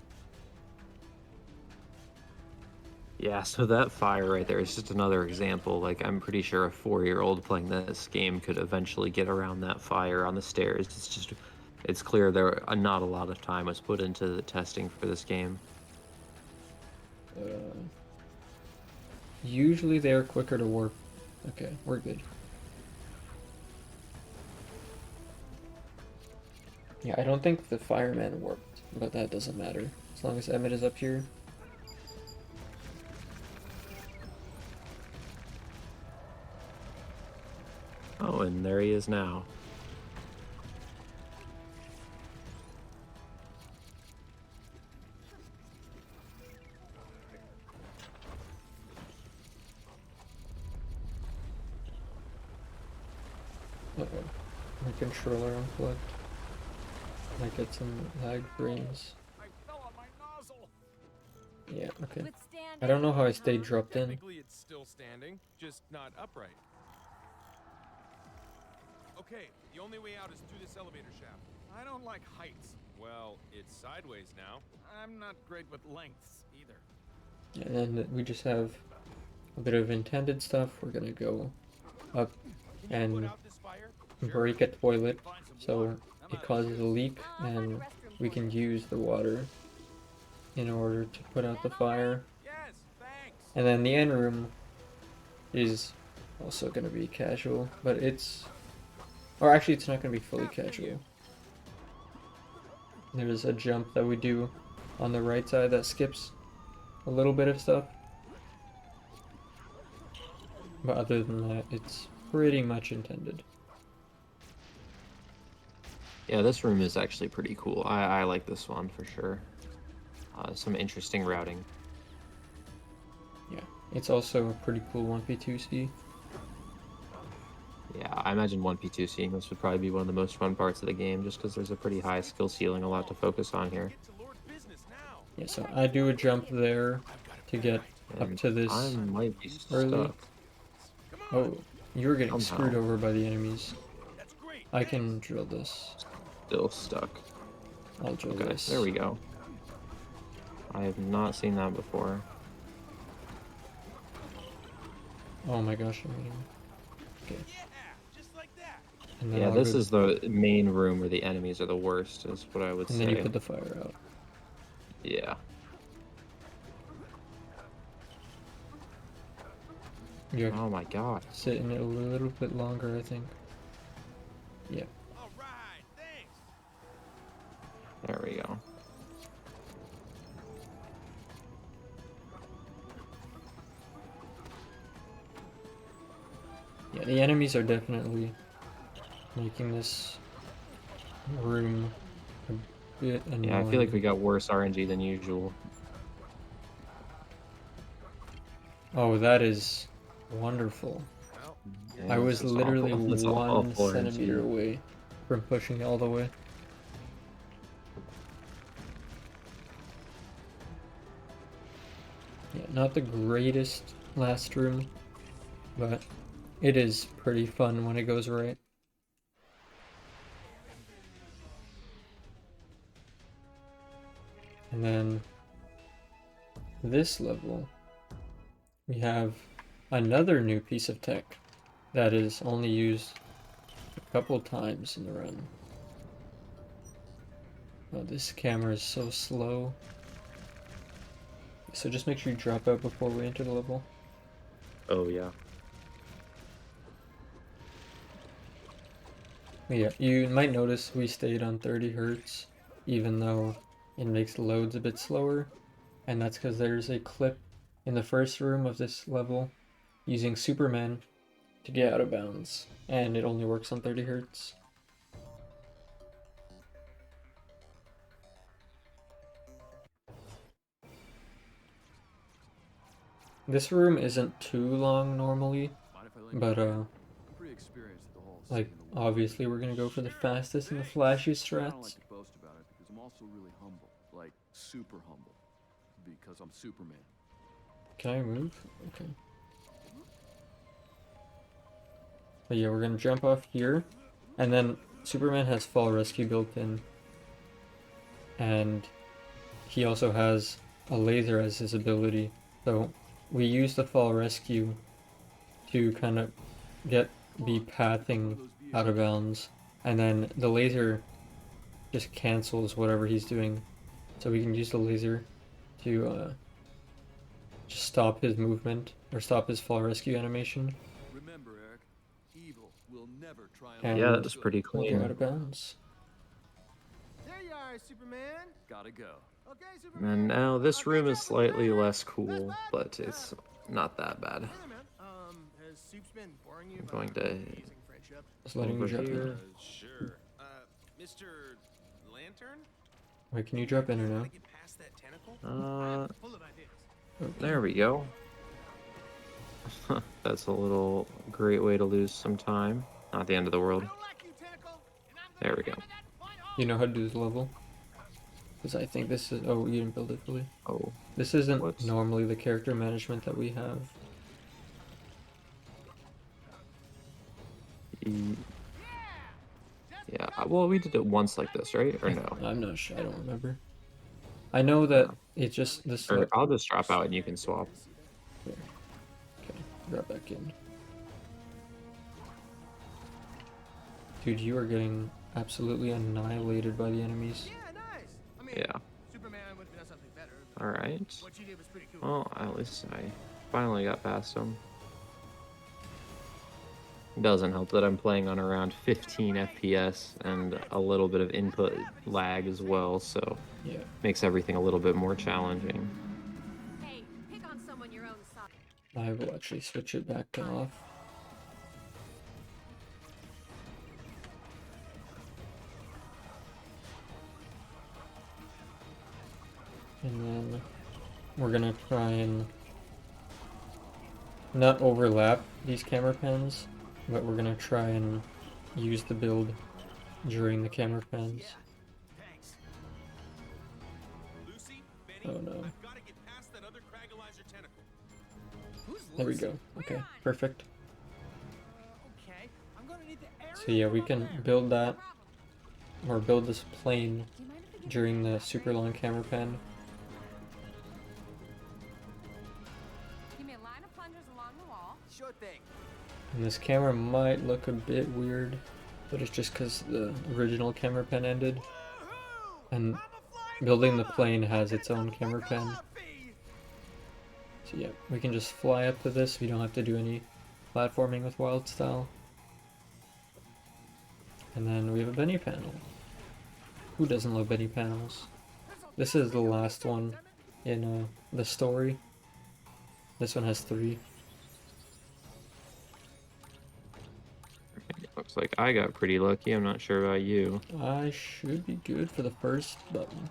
Yeah, so that fire right there is just another example. Like, I'm pretty sure a 4-year-old playing this game could eventually get around that fire on the stairs. It's clear not a lot of time was put into the testing for this game. Usually they are quicker to warp. Okay, we're good. Yeah, I don't think the fireman warped, but that doesn't matter. As long as Emmett is up here. Oh, and there he is now. Uh-oh. My controller unplugged. Might get some lag frames. I fell on my nozzle. Yeah, okay. Withstand I don't know how I anything, stayed huh? dropped in. Technically, it's still standing, just not upright. Okay, the only way out is through this elevator shaft. I don't like heights. Well, it's sideways now. I'm not great with lengths either. And then we just have a bit of intended stuff. We're gonna go up Can you put and out this fire? break a toilet so it causes a leak, and we can use the water in order to put out the fire. Yes, thanks. And then the end room is also gonna be casual, but it's, or actually it's not gonna be fully casual. There's a jump that we do on the right side that skips a little bit of stuff. But other than that, it's pretty much intended. Yeah, this room is actually pretty cool. I like this one for sure. Some interesting routing. Yeah, it's also a pretty cool 1P2C. Yeah, I imagine 1P2C this would probably be one of the most fun parts of the game, just because there's a pretty high skill ceiling, a lot to focus on here. Yeah, so I do a jump there to get up to this I might be early. stuck. Oh, you were getting Somehow. screwed over by the enemies. I can drill this. Still stuck. I'll drill Okay, this. there we go. I have not seen that before. Oh my gosh, I'm getting... Okay. And then Yeah, I'll this go- is the main room where the enemies are the worst, is what I would And say. then you put the fire out. Yeah. You have Oh my god. to sit in it a little bit longer, I think. Yeah. All right, thanks. There we go. Yeah, the enemies are definitely making this room a bit annoying. Yeah, I feel like we got worse RNG than usual. Oh, that is wonderful. Yeah, I was this is literally awful. This is awful 1 RNG. centimeter away from pushing it all the way. Yeah, not the greatest last room, but it is pretty fun when it goes right. And then this level, we have another new piece of tech that is only used a couple times in the run. Oh, this camera is so slow. So just make sure you drop out before we enter the level. Oh yeah. Yeah, you might notice we stayed on 30 Hertz, even though it makes loads a bit slower. And that's because there's a clip in the first room of this level using Superman to get out of bounds. And it only works on 30 Hertz. This room isn't too long normally, but like obviously we're gonna go for the fastest and the flashiest I don't like strats. to boast about it because I'm also really humble, like super humble, because I'm Superman. Can I move? Okay. But yeah, we're gonna jump off here, and then Superman has fall rescue built in, and he also has a laser as his ability. So we use the fall rescue to kind of be pathing out of bounds, and then the laser just cancels whatever he's doing, so we can use the laser to just stop his movement or stop his fall rescue animation. Remember, Eric, evil will never triumph. And Yeah, that was pretty we'll clean. get out of bounds. There you are, Superman. Gotta go. Okay, Superman. And now this room is slightly less cool, but it's not that bad. Hey there, man. Has Supes been boring you I'm about going to amazing friendship? Just letting you over drop in. here. Sure. Mr. Lantern? Wait, can you drop in or no? Get past that tentacle? Full of ideas. There we go. That's a little great way to lose some time. Not the end of the world. I don't like you, Tentacle, and I'm There gonna we go. hammer that point home. You know how to do this level? Because I think this is... Oh, you didn't build it fully. Oh. This isn't Whoops. normally the character management that we have. Yeah, well, we did it once like this, right? Or no? I'm not sure. I don't remember. I know that it's just this. Or I'll just drop out and you can swap. Here. Okay, drop back in. Dude, you are getting absolutely annihilated by the enemies. Yeah. Alright. Well, at least I finally got past them. Doesn't help that I'm playing on around 15 FPS and a little bit of input lag as well, so yeah, makes everything a little bit more challenging. Hey, pick on someone your own size. I will actually switch it back to off. And then we're gonna try and not overlap these camera pans, but we're gonna try and use the build during the camera pans. Oh no. There we go. Okay, perfect. So yeah, we can build that, or build this plane during the super long camera pan. Give me a line of plungers along the wall. Sure thing. And this camera might look a bit weird, but it's just because the original camera pen ended. And building the plane has its own camera pen. So yeah, we can just fly up to this. We don't have to do any platforming with wild style. And then we have a Benny panel. Who doesn't love Benny panels? This is the last one in the story. This one has 3. Looks like I got pretty lucky. I'm not sure about you. I should be good for the first button.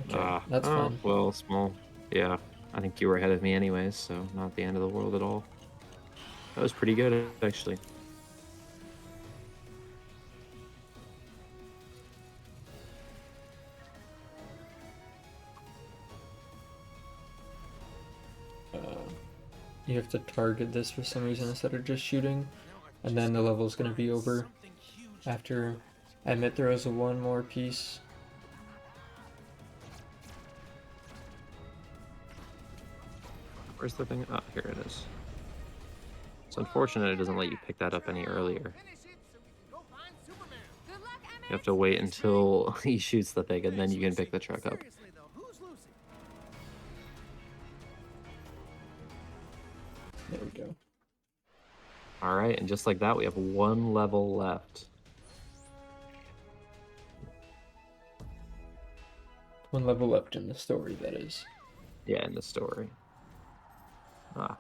Okay, that's fine. Well, small. Yeah, I think you were ahead of me anyways, so not the end of the world at all. That was pretty good, actually. You have to target this for some reason instead of just shooting, and then the level is going to be over after Emmett throws one more piece. Where's the thing? Ah, here it is. It's unfortunate it doesn't let you pick that up any earlier. You have to wait until he shoots the thing and then you can pick the truck up. There we go. Alright, and just like that, we have 1 level left. 1 level left in the story, that is. Yeah, in the story. Ah.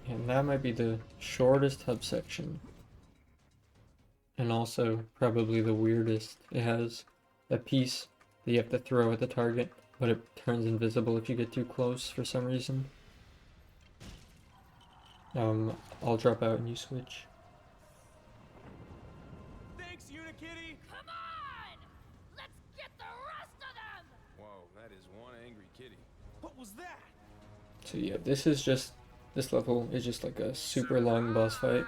And that might be the shortest hub section. And also probably the weirdest. It has a piece that you have to throw at the target, but it turns invisible if you get too close for some reason. I'll drop out and you switch. Thanks, Unikitty! Come on! Let's get the rest of them! Whoa, that is one angry kitty. What was that? So yeah, this level is just like a super long boss fight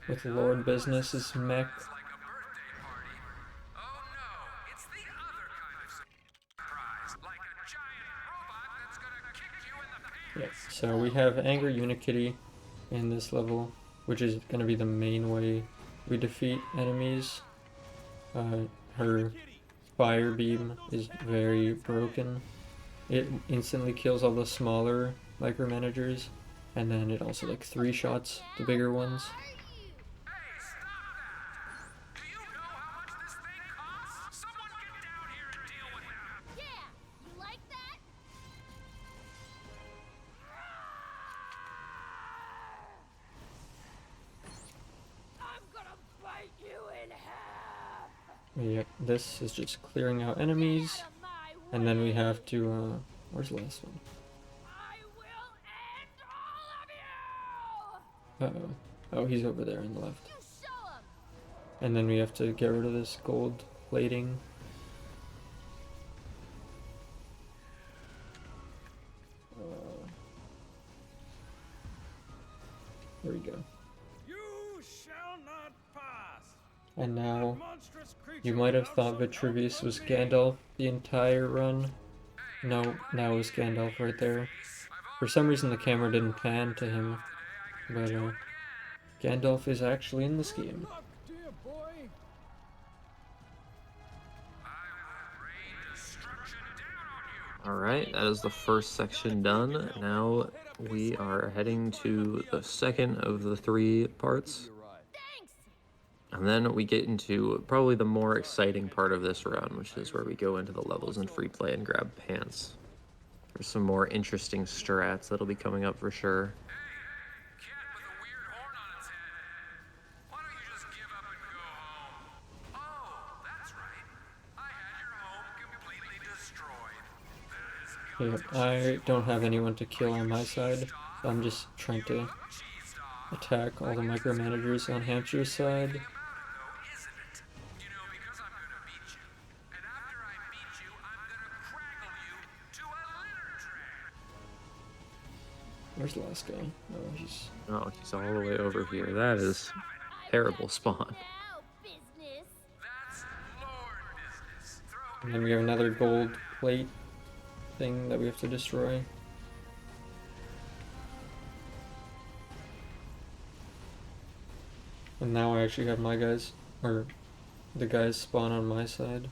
with Lord Business's mech. Yeah, so we have Angry Unikitty in this level, which is going to be the main way we defeat enemies. Her fire beam is very broken. It instantly kills all the smaller micromanagers, and then it also like 3-shots the bigger ones. Yeah, you like that? I'm gonna bite you in half! Yep, this is just clearing out enemies, and then we have to, where's the last one? I will end all of you! Uh-oh. Oh, he's over there on the left. You show 'em. And then we have to get rid of this gold plating. There we go. You shall not pass. And now, Monstrous creature you might have without thought some Vitruvius help was from me. Gandalf the entire run. No, now it's Gandalf right there. For some reason the camera didn't pan to him, but Gandalf is actually in this game. Luck, dear boy. Alright, that is the first section done. Now we are heading to the second of the 3 parts. Thanks. And then we get into probably the more exciting part of this run, which is where we go into the levels in free play and grab pants. There's some more interesting strats that'll be coming up for sure. Yeah, I don't have anyone to kill on my side, so I'm just trying to attack all the micromanagers on Hamster's side. Where's the last guy? Oh, he's all the way over here. That is terrible spawn. Now, business. And then we have another gold plate thing that we have to destroy. And now I actually have my guys, or the guys spawn on my side.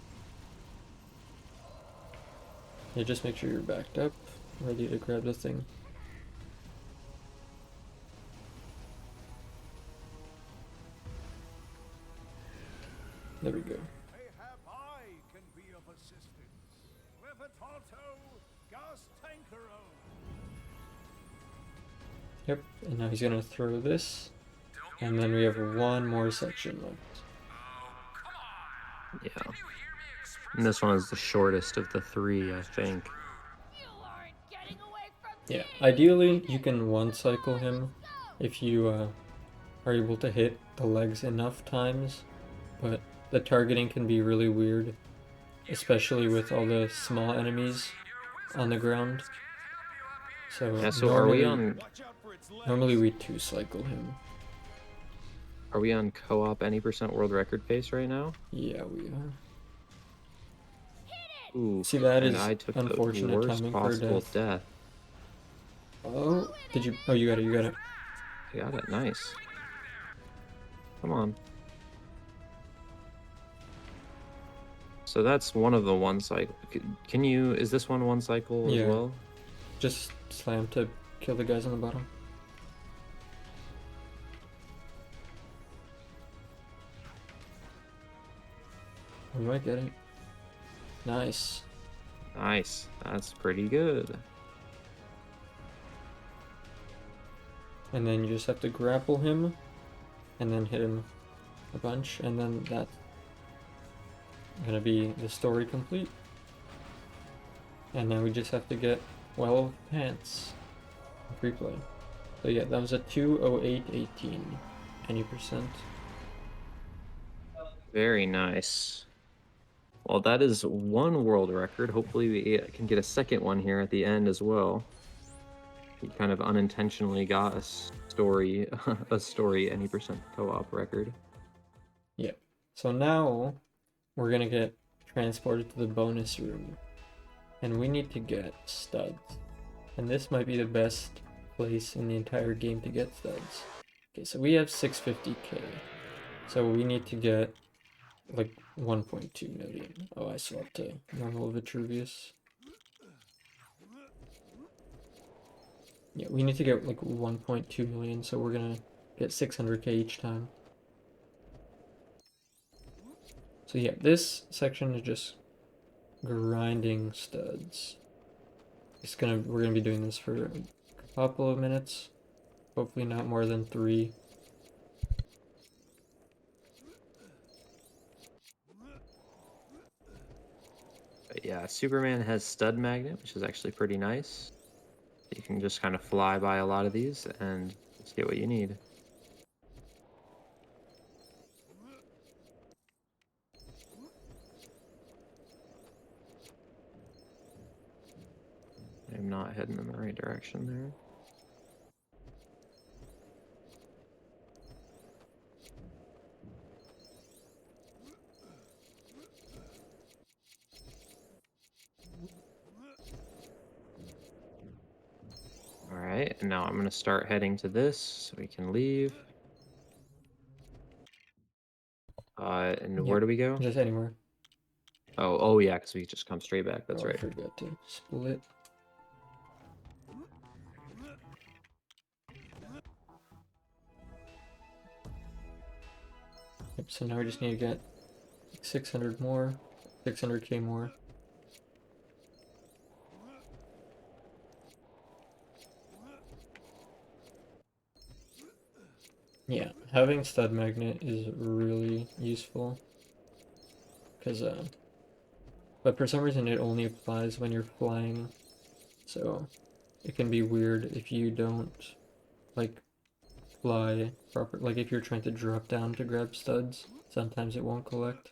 Yeah, just make sure you're backed up, ready to grab the thing. There we go. Mayhap I can be of assistance. Levitalto, gas tankero. Yep, and now he's gonna throw this. And then we have one more section left. Yeah. And this one is the shortest of the 3, I think. You aren't getting away from Yeah, ideally you can one cycle him if you are able to hit the legs enough times, but the targeting can be really weird, especially with all the small enemies on the ground. So, Yeah, so are we on normally we 2-cycle him. Are we on co-op any % world record pace right now? Yeah, we are. Ooh, See, that and is I took unfortunate the worst timing for possible death. Oh, did you? Oh, you got it, you got it. I got it, nice. Come on. So that's one of the one cycle. Can you, is this one cycle Yeah. as well? Just slam to kill the guys on the bottom. We might get it. Nice. Nice, that's pretty good. And then you just have to grapple him, and then hit him a bunch, and then that's gonna be the story complete. And now we just have to get 12 pants in free play. So yeah, that was a 2:08:18. Any %. Very nice. Well, that is one world record. Hopefully we can get a second one here at the end as well. We kind of unintentionally got a story any % co-op record. Yeah. So now we're gonna get transported to the bonus room, and we need to get studs. And this might be the best place in the entire game to get studs. Okay, so we have 650k. So we need to get like 1.2 million. Oh, I swapped to normal Vitruvius. Yeah, we need to get like 1.2 million, so we're gonna get 600k each time. So yeah, this section is just grinding studs. We're gonna be doing this for a couple of minutes, hopefully not more than 3. But yeah, Superman has stud magnet, which is actually pretty nice. You can just kind of fly by a lot of these and just get what you need. I'm not heading in the right direction there. Alright, and now I'm going to start heading to this so we can leave. And where do we go? Just anywhere. Oh yeah, because we just come straight back. That's I right. forgot to split. Yep, so now we just need to get 600 more, 600k more. Yeah, having stud magnet is really useful. Because, but for some reason it only applies when you're flying. So it can be weird if you don't, like, fly proper. Like if you're trying to drop down to grab studs, sometimes it won't collect.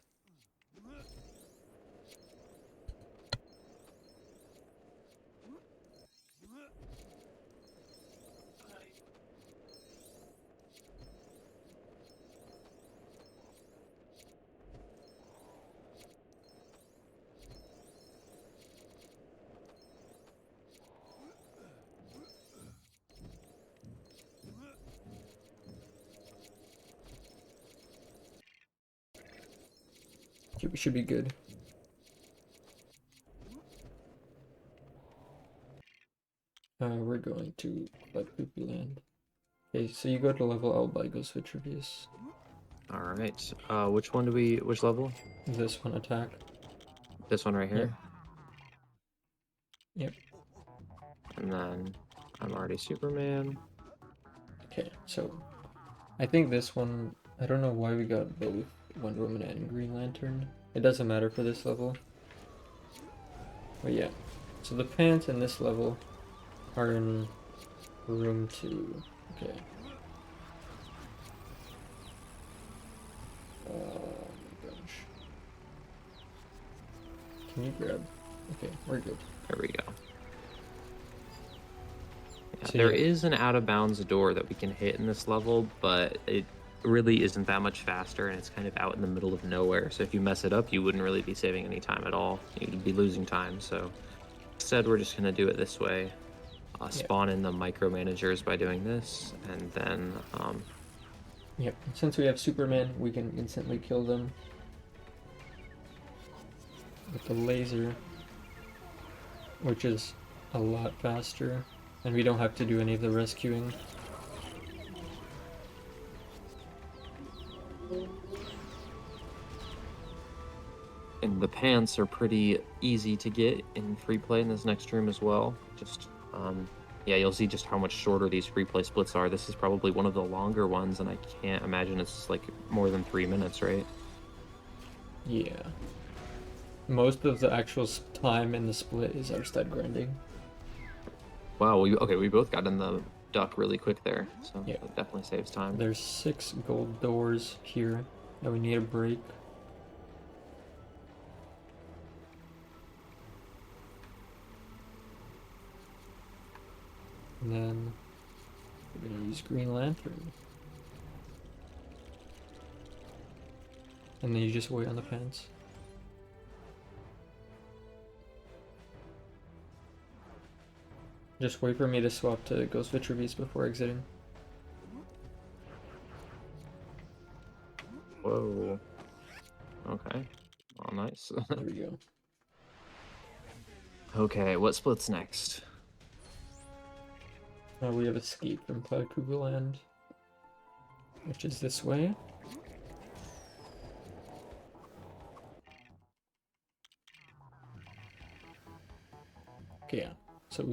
We should be good. We're going to Cuckoo Land. Okay, so you go to level L by Ghost Vitruvius. Alright, which level? This one attack. This one right here? Yep. And then I'm already Superman. Okay, so I think this one, I don't know why we got both Wonder Woman and Green Lantern. It doesn't matter for this level. But yeah, so the pants in this level are in room 2. Okay. Oh my gosh. Can you grab? Okay, we're good. There we go. Yeah, So there yeah. is an out of bounds door that we can hit in this level, but it really isn't that much faster, and it's kind of out in the middle of nowhere. So if you mess it up, you wouldn't really be saving any time at all. You'd be losing time. So instead, we're just going to do it this way. Spawn in the micromanagers by doing this, and then Yep, since we have Superman, we can instantly kill them with the laser, which is a lot faster, and we don't have to do any of the rescuing. and the pants are pretty easy to get in free play in this next room as well. Just yeah, you'll see just how much shorter these free play splits are. This is probably one of the longer ones, and I can't imagine it's like more than 3 minutes, right? Yeah. Most of the actual time in the split is our stud grinding. Wow, we both got in the duck really quick there, so yeah, it definitely saves time. There's 6 gold doors here that we need to break. And then we're gonna use Green Lantern. And then you just wait on the pants. Just wait for me to swap to Ghost Vitruvius before exiting. Whoa. Okay. Oh, nice. There we go. Okay, what splits next? We have Escape from Cuckoo Land, which is this way. Okay, yeah. So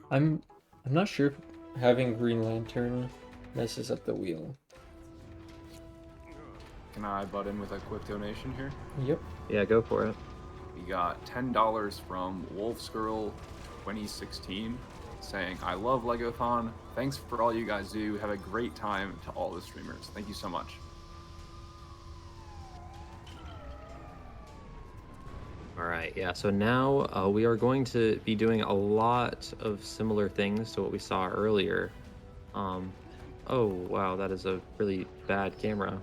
I'm not sure if having Green Lantern messes up the wheel. Can I butt in with a quick donation here? Yep. Yeah, go for it. We got $10 from Wolfsgirl 2016 saying, I love LEGOthon. Thanks for all you guys do. Have a great time to all the streamers. Thank you so much. All right, yeah, so now we are going to be doing a lot of similar things to what we saw earlier. Oh, wow, that is a really bad camera.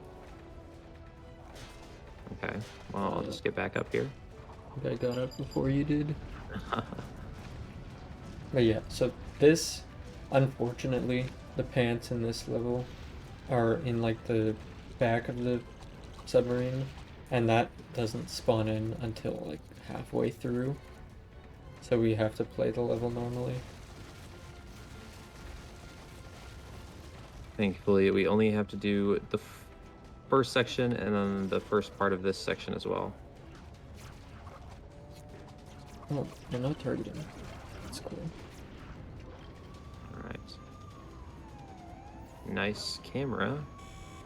Okay, well, I'll just get back up here. I got up before you did. But yeah, so this, unfortunately, the pants in this level are in like the back of the submarine, and that doesn't spawn in until like halfway through. So we have to play the level normally. Thankfully, we only have to do the first section and then the first part of this section as well. Oh, we're not targeting. That's cool. All right. Nice camera.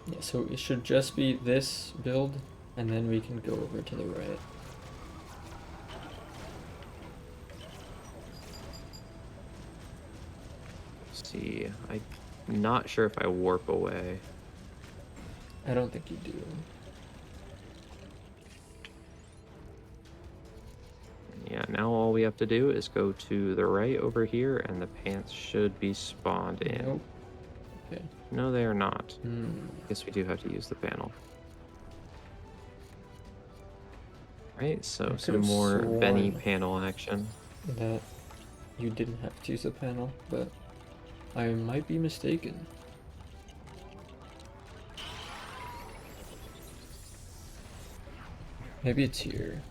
Yeah, so it should just be this build, and then we can go over to the right. Let's see, I'm not sure if I warp away. I don't think you do. Yeah, now all we have to do is go to the right over here, and the pants should be spawned in. Nope. Okay. No, they are not. Hmm. Guess we do have to use the panel. Right, so I some could've more Benny sworn panel action. that you didn't have to use the panel, but I might be mistaken. Maybe it's here.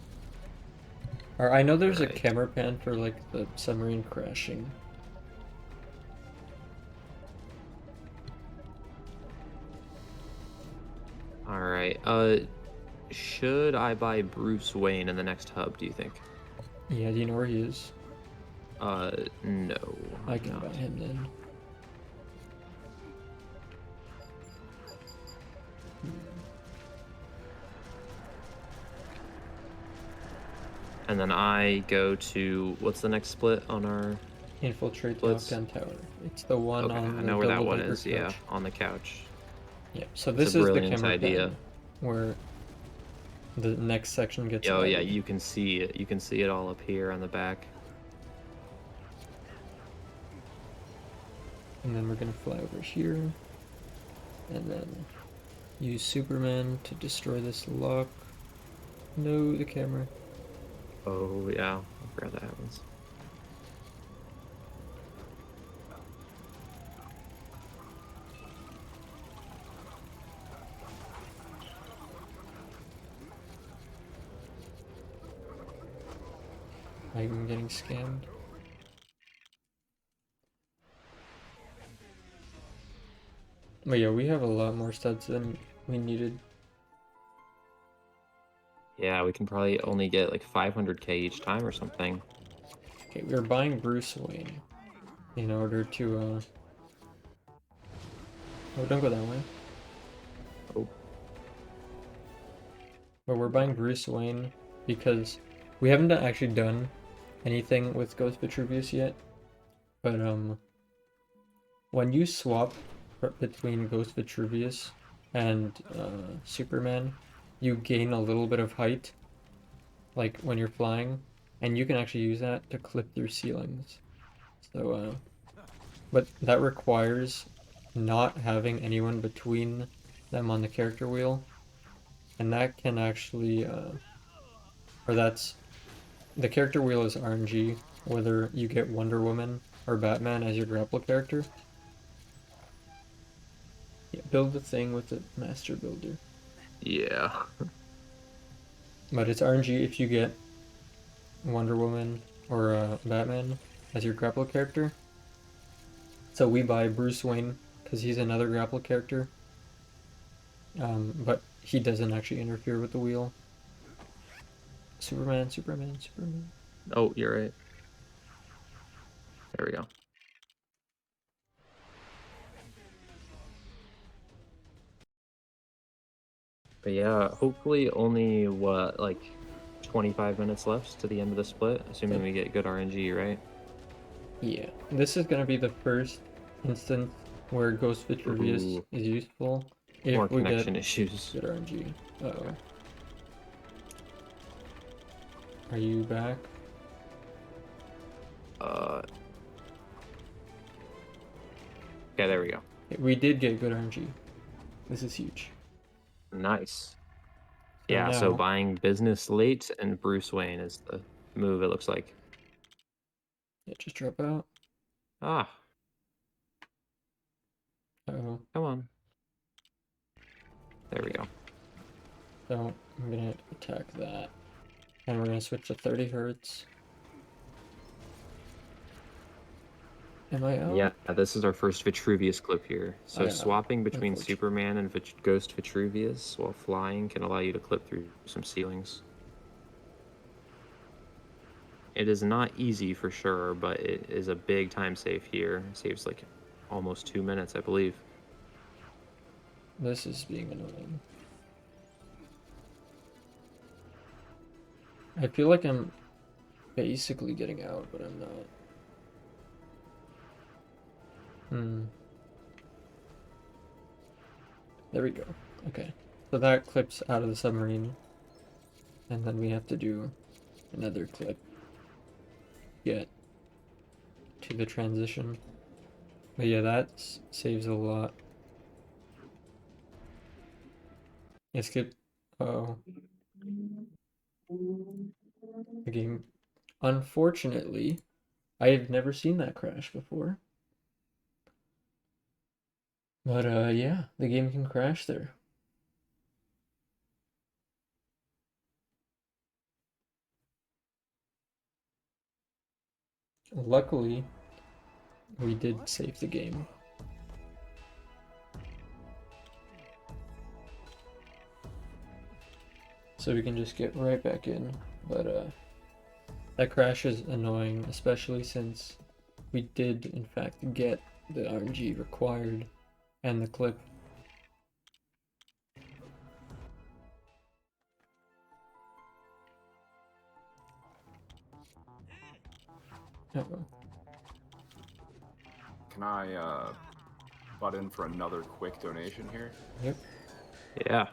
Or I know there's a camera pan for like the submarine crashing. Alright, should I buy Bruce Wayne in the next hub, do you think? Yeah, do you know where he is? No. I can buy him then. And then I go to, what's the next split on our... Infiltrate the lockdown tower. It's the one okay, on I the know where that one double-decker is, yeah, couch. on the couch. Yeah, so It's this a is the brilliant camera idea. pan where the next section gets Oh yeah, added. you can see it. You can see it all up here on the back. And then we're gonna fly over here. And then use Superman to destroy this lock. No, the camera. Oh yeah, I forgot that happens. I'm getting scammed. But yeah, we have a lot more studs than we needed. Yeah, we can probably only get like 500k each time or something. Okay, we're buying Bruce Wayne in order to, Oh, don't go that way. Oh. But we're buying Bruce Wayne because we haven't actually done anything with Ghost Vitruvius yet. But, when you swap between Ghost Vitruvius and Superman, you gain a little bit of height, like when you're flying, and you can actually use that to clip through ceilings. So, but that requires not having anyone between them on the character wheel, and that can actually, the character wheel is RNG, whether you get Wonder Woman or Batman as your grapple character. Yeah, build the thing with the master builder. Yeah. But it's RNG if you get Wonder Woman or Batman as your grapple character. So we buy Bruce Wayne because he's another grapple character. But he doesn't actually interfere with the wheel. Superman, Superman, Superman. Oh, you're right. There we go. But yeah, hopefully only, what, like 25 minutes left to the end of the split, assuming we get good RNG, right? Yeah, this is gonna be the first instance where Ghost Vitruvius Ooh. is useful if More we connection get issues. good RNG. Uh-oh. Are you back? Yeah, there we go. We did get good RNG. This is huge. Nice. So Yeah, so now- buying business late and Bruce Wayne is the move, it looks like. Yeah, just drop out. Ah, Uh-oh. come on. There we go. So I'm gonna attack that. And we're gonna switch to 30 hertz. Am I out? Yeah, this is our first Vitruvius clip here. So Yeah, swapping between unfortunately. Superman and Ghost Vitruvius while flying can allow you to clip through some ceilings. It is not easy for sure, but it is a big time save here. It saves like almost 2 minutes, I believe. This is being annoying. I feel like I'm basically getting out, but I'm not. There we go. Okay. So that clips out of the submarine. And then we have to do another clip. Get to the transition. But yeah, that saves a lot. Let's skip. Oh. The game. Unfortunately, I have never seen that crash before. But yeah, the game can crash there. Luckily, we did save the game. So we can just get right back in. But that crash is annoying, especially since we did in fact get the RNG required and the clip. Uh-oh. Can I butt in for another quick donation here? Yep. Yeah.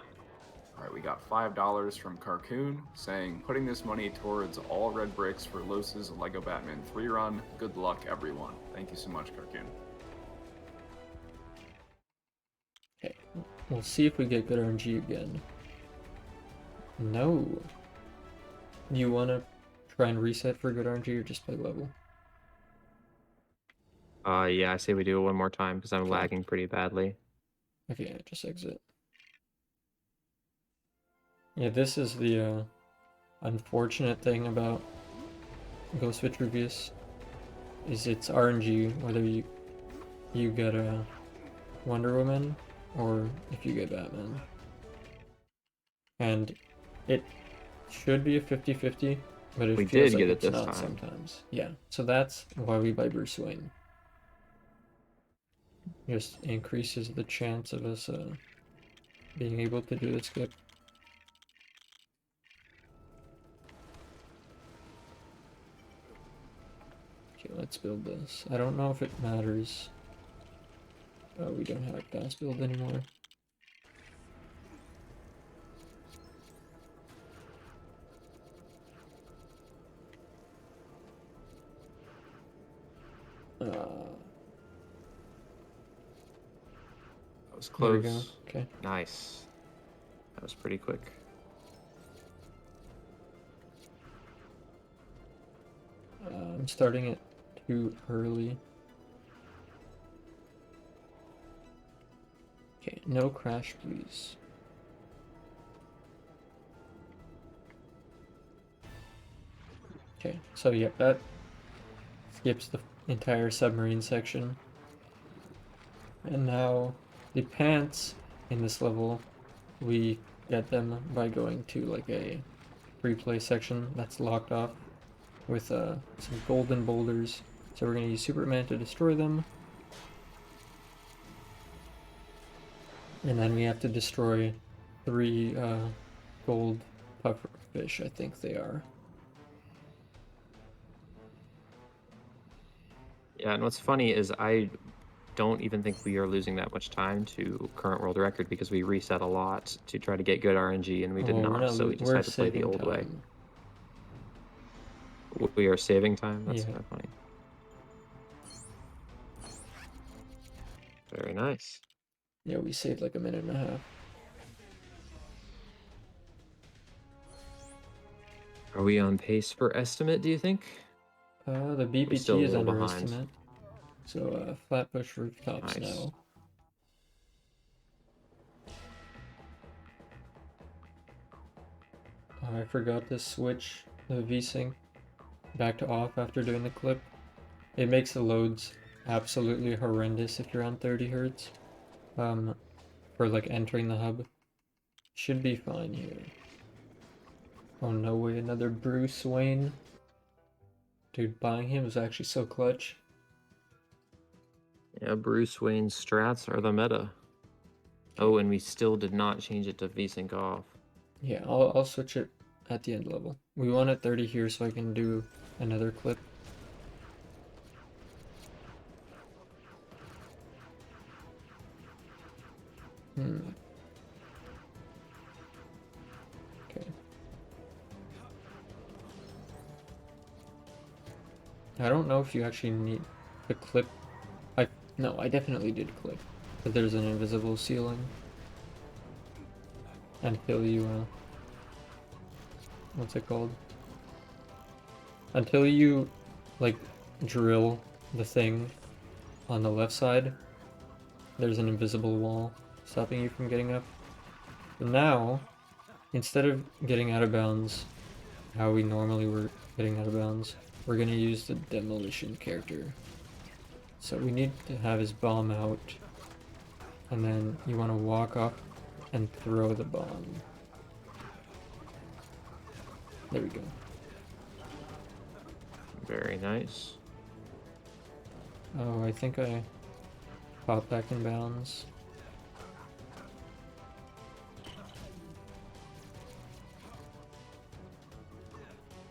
All right, we got $5 from Carcoon saying, putting this money towards all red bricks for Los's Lego Batman 3 run. Good luck, everyone. Thank you so much, Carcoon. Okay, we'll see if we get good RNG again. No. You want to try and reset for good RNG or just play level? Yeah, I say we do it one more time because I'm Okay. lagging pretty badly. Okay, just exit. Yeah, this is the unfortunate thing about Ghost Vitruvius is it's RNG whether you get a Wonder Woman or if you get Batman. And it should be a 50-50, but it We feels did like get it it's this not time. sometimes. Yeah, so that's why we buy Bruce Wayne. Just increases the chance of us being able to do the skip. Okay, let's build this. I don't know if it matters. Oh, we don't have fast build anymore. That was There we go. close. Okay. Nice. That was pretty quick. I'm starting it too early. Okay, no crash, please. Okay, so yeah, that skips the entire submarine section. And now the pants in this level, we get them by going to like a free play section that's locked off with some golden boulders. So we're going to use Superman to destroy them. And then we have to destroy 3 gold pufferfish, I think they are. Yeah, and what's funny is I don't even think we are losing that much time to current world record because we reset a lot to try to get good RNG and we did Well, not, so we we're decided to play the saving old way. time. We are saving time? That's Yeah. kind of funny. Very nice. Yeah, we saved like a minute and a half. Are we on pace for estimate, do you think? The We're still a BBT is little behind. underestimate. So, Flatbush rooftops Nice. now. I forgot to switch the VSync back to off after doing the clip. It makes the loads absolutely horrendous if you're on 30 Hz. For like entering the hub. Should be fine here. Oh no way, another Bruce Wayne. Dude, buying him is actually so clutch. Yeah, Bruce Wayne's strats are the meta. Oh, and we still did not change it to VSync off. Yeah, I'll switch it at the end level. We want it 30 here so I can do another clip. Okay. I don't know if you actually need the clip. No, I definitely did clip. But there's an invisible ceiling. Until you, what's it called? Until you, like, drill the thing on the left side, there's an invisible wall stopping you from getting up. But now, instead of getting out of bounds how we normally were getting out of bounds, we're gonna use the demolition character. So we need to have his bomb out, and then you want to walk up and throw the bomb. There we go. Very nice. Oh, I think I popped back in bounds.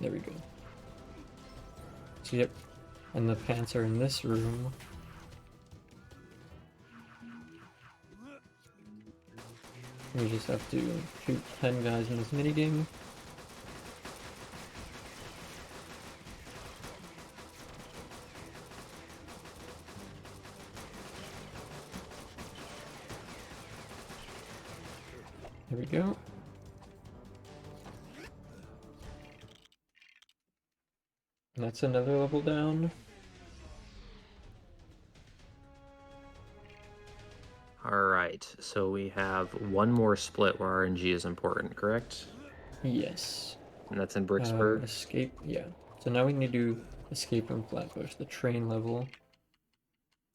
There we go. So yep, and the pants are in this room. We just have to shoot 10 guys in this minigame. There we go. And that's another level down. Alright, so we have one more split where RNG is important, correct? Yes. And that's in Bricksburg? Escape, yeah. So now we need to escape from Flatbush, the train level.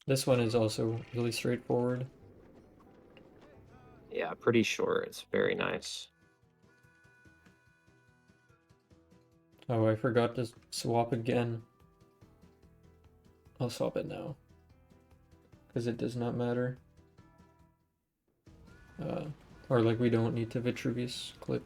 This one is also really straightforward. Yeah, pretty sure. It's very nice. Oh, I forgot to swap again. I'll swap it now. Because it does not matter. Or like we don't need to Vitruvius clip.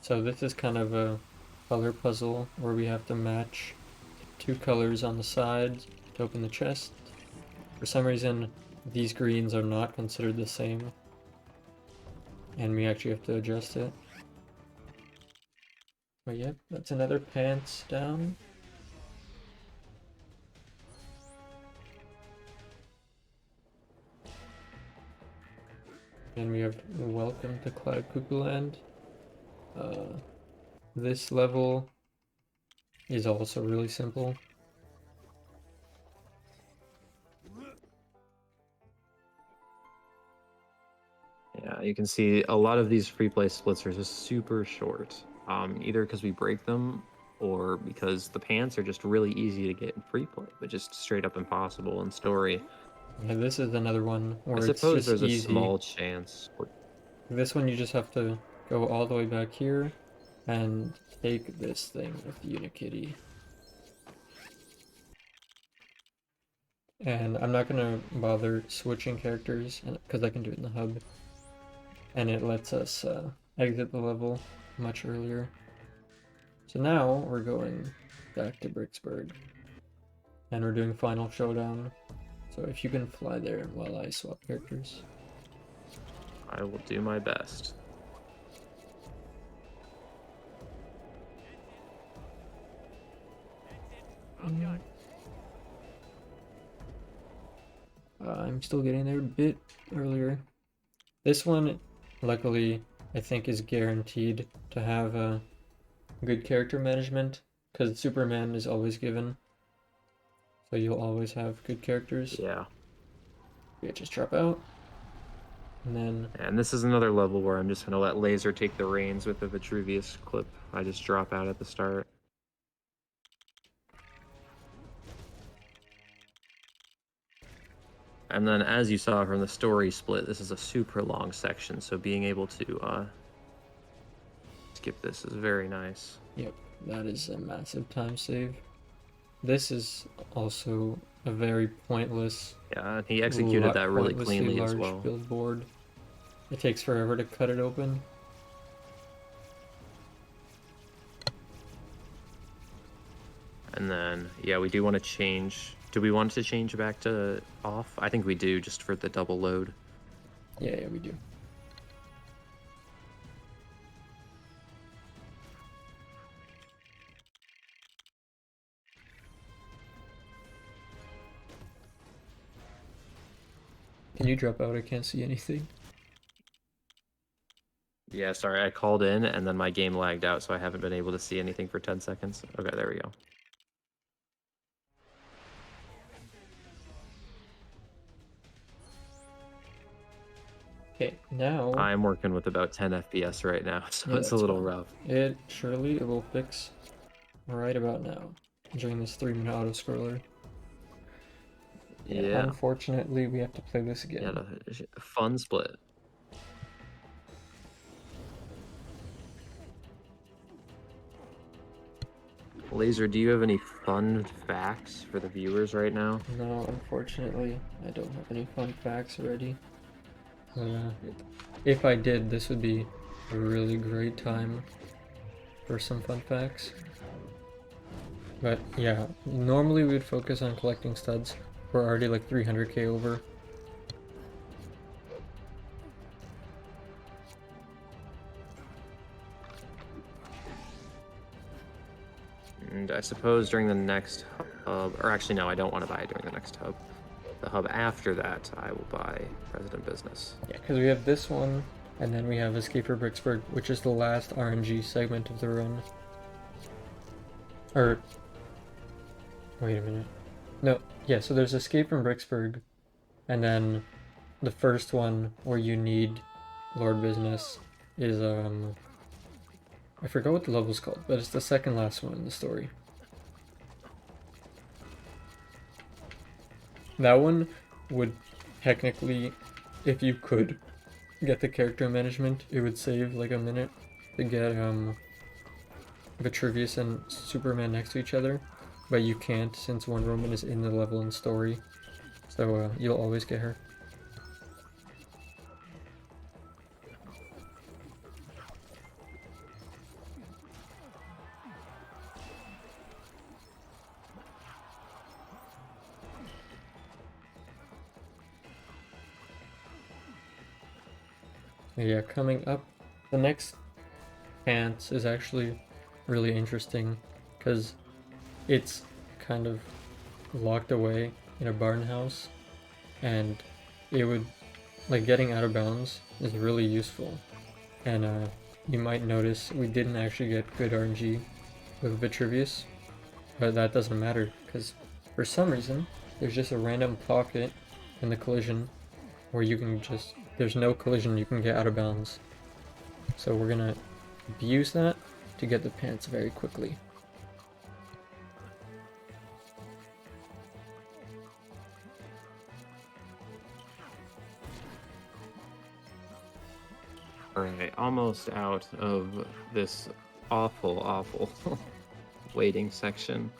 So this is kind of a color puzzle where we have to match two colors on the sides to open the chest. For some reason, these greens are not considered the same. And we actually have to adjust it. But yep, that's another pants down. And we have Welcome to Cloud Cuckoo Land. This level is also really simple. Yeah, you can see a lot of these free play splits are just super short. Either because we break them or because the pants are just really easy to get in free play, but just straight up impossible in story. Yeah, this is another one where I it's suppose just there's easy. a small chance. This one you just have to go all the way back here and take this thing with Unikitty. And I'm not gonna bother switching characters because I can do it in the hub. and it lets us exit the level much earlier. So now we're going back to Bricksburg, and we're doing Final Showdown. So if you can fly there while I swap characters. I will do my best. I'm still getting there a bit earlier. This one, luckily, I think is guaranteed to have a good character management, because Superman is always given. So you'll always have good characters. Yeah. Yeah, just drop out. And then... And this is another level where I'm just going to let Laser take the reins with the Vitruvius clip. I just drop out at the start. And then, as you saw from the story split, this is a super long section, so being able to skip this is very nice. Yep, that is a massive time save. This is also a very pointless... Yeah, he executed that really cleanly as well. Build board. It takes forever to cut it open. And then, yeah, we do want to change... Do we want to change back to off? I think we do, just for the double load. Yeah, we do. Can you drop out? I can't see anything. Yeah, sorry, I called in and then my game lagged out, so I haven't been able to see anything for 10 seconds. Okay, there we go. Okay, now... I'm working with about 10 FPS right now, so Yeah, it's a little fine. rough. It will fix right about now, during this 3-minute auto-scroller. Yeah. Unfortunately, we have to play this again. Yeah, the fun split. Laser, do you have any fun facts for the viewers right now? No, unfortunately, I don't have any fun facts already. If I did, this would be a really great time for some fun facts. But yeah, normally we would focus on collecting studs. We're already like 300k over. And I suppose during the next hub, or actually no, I don't want to buy it during the next hub. The hub after that, I will buy President Business. Yeah, because we have this one, and then we have Escape for Bricksburg, which is the last RNG segment of the run. Or, wait a minute. No, yeah, so there's Escape from Bricksburg, and then the first one where you need Lord Business is, I forgot what the level's called, but it's the second last one in the story. That one would technically, if you could get the character management, it would save like a minute to get Vitruvius and Superman next to each other, but you can't since Wonder Woman is in the level and story, so you'll always get her. Yeah, coming up, the next pants is actually really interesting because it's kind of locked away in a barn house, and it would, like, getting out of bounds is really useful. And you might notice we didn't actually get good RNG with Vitruvius, but that doesn't matter because for some reason there's just a random pocket in the collision where you can just, there's no collision, you can get out of bounds. So we're gonna abuse that to get the pants very quickly. Alright, almost out of this awful waiting section.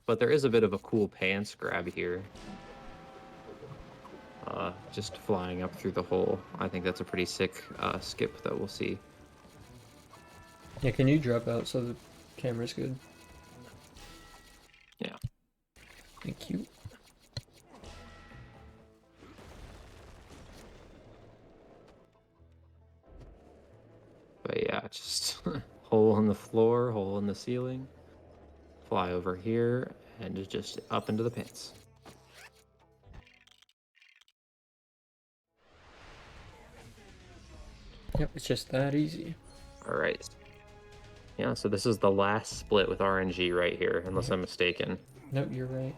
But there is a bit of a cool pants grab here. just flying up through the hole. I think that's a pretty sick skip that we'll see. Yeah, can you drop out so the camera's good? Yeah. Thank you. But yeah, just hole in the floor, hole in the ceiling, fly over here, and just up into the pants. Yep, it's just that easy. All right. Yeah, so this is the last split with RNG right here, unless Yep. I'm mistaken. Nope, you're right.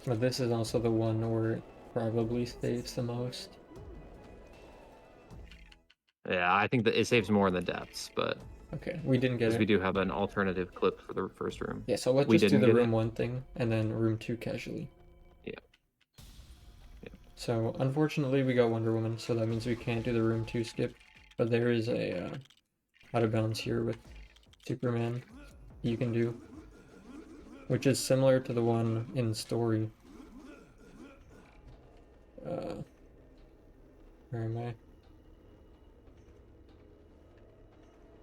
But this is also the one where it probably saves the most. Yeah, I think that it saves more in the depths, but Okay, we didn't get because it. we do have an alternative clip for the first room. Yeah, so let's We just do didn't the get room it? 1 thing, and then room 2 casually. Yeah. So, unfortunately, we got Wonder Woman, so that means we can't do the room 2 skip. But there is a out of bounds here with Superman you can do, which is similar to the one in story. Where am I?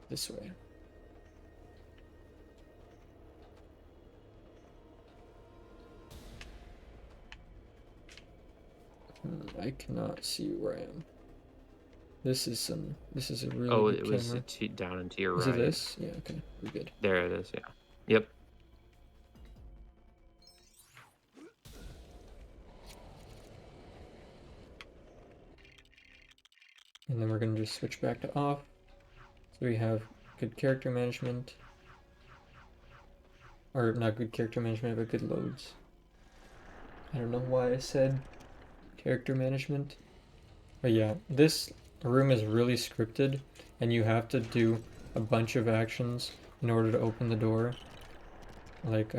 This way. I cannot see where I am. This is a really Oh, good it was camera. down and to your Is right. it this? Yeah, okay, we're good. There it is, yeah. Yep. And then we're gonna just switch back to off. So we have good character management. Or not good character management, but good loads. I don't know why I said character management. But yeah, this room is really scripted, and you have to do a bunch of actions in order to open the door. Like,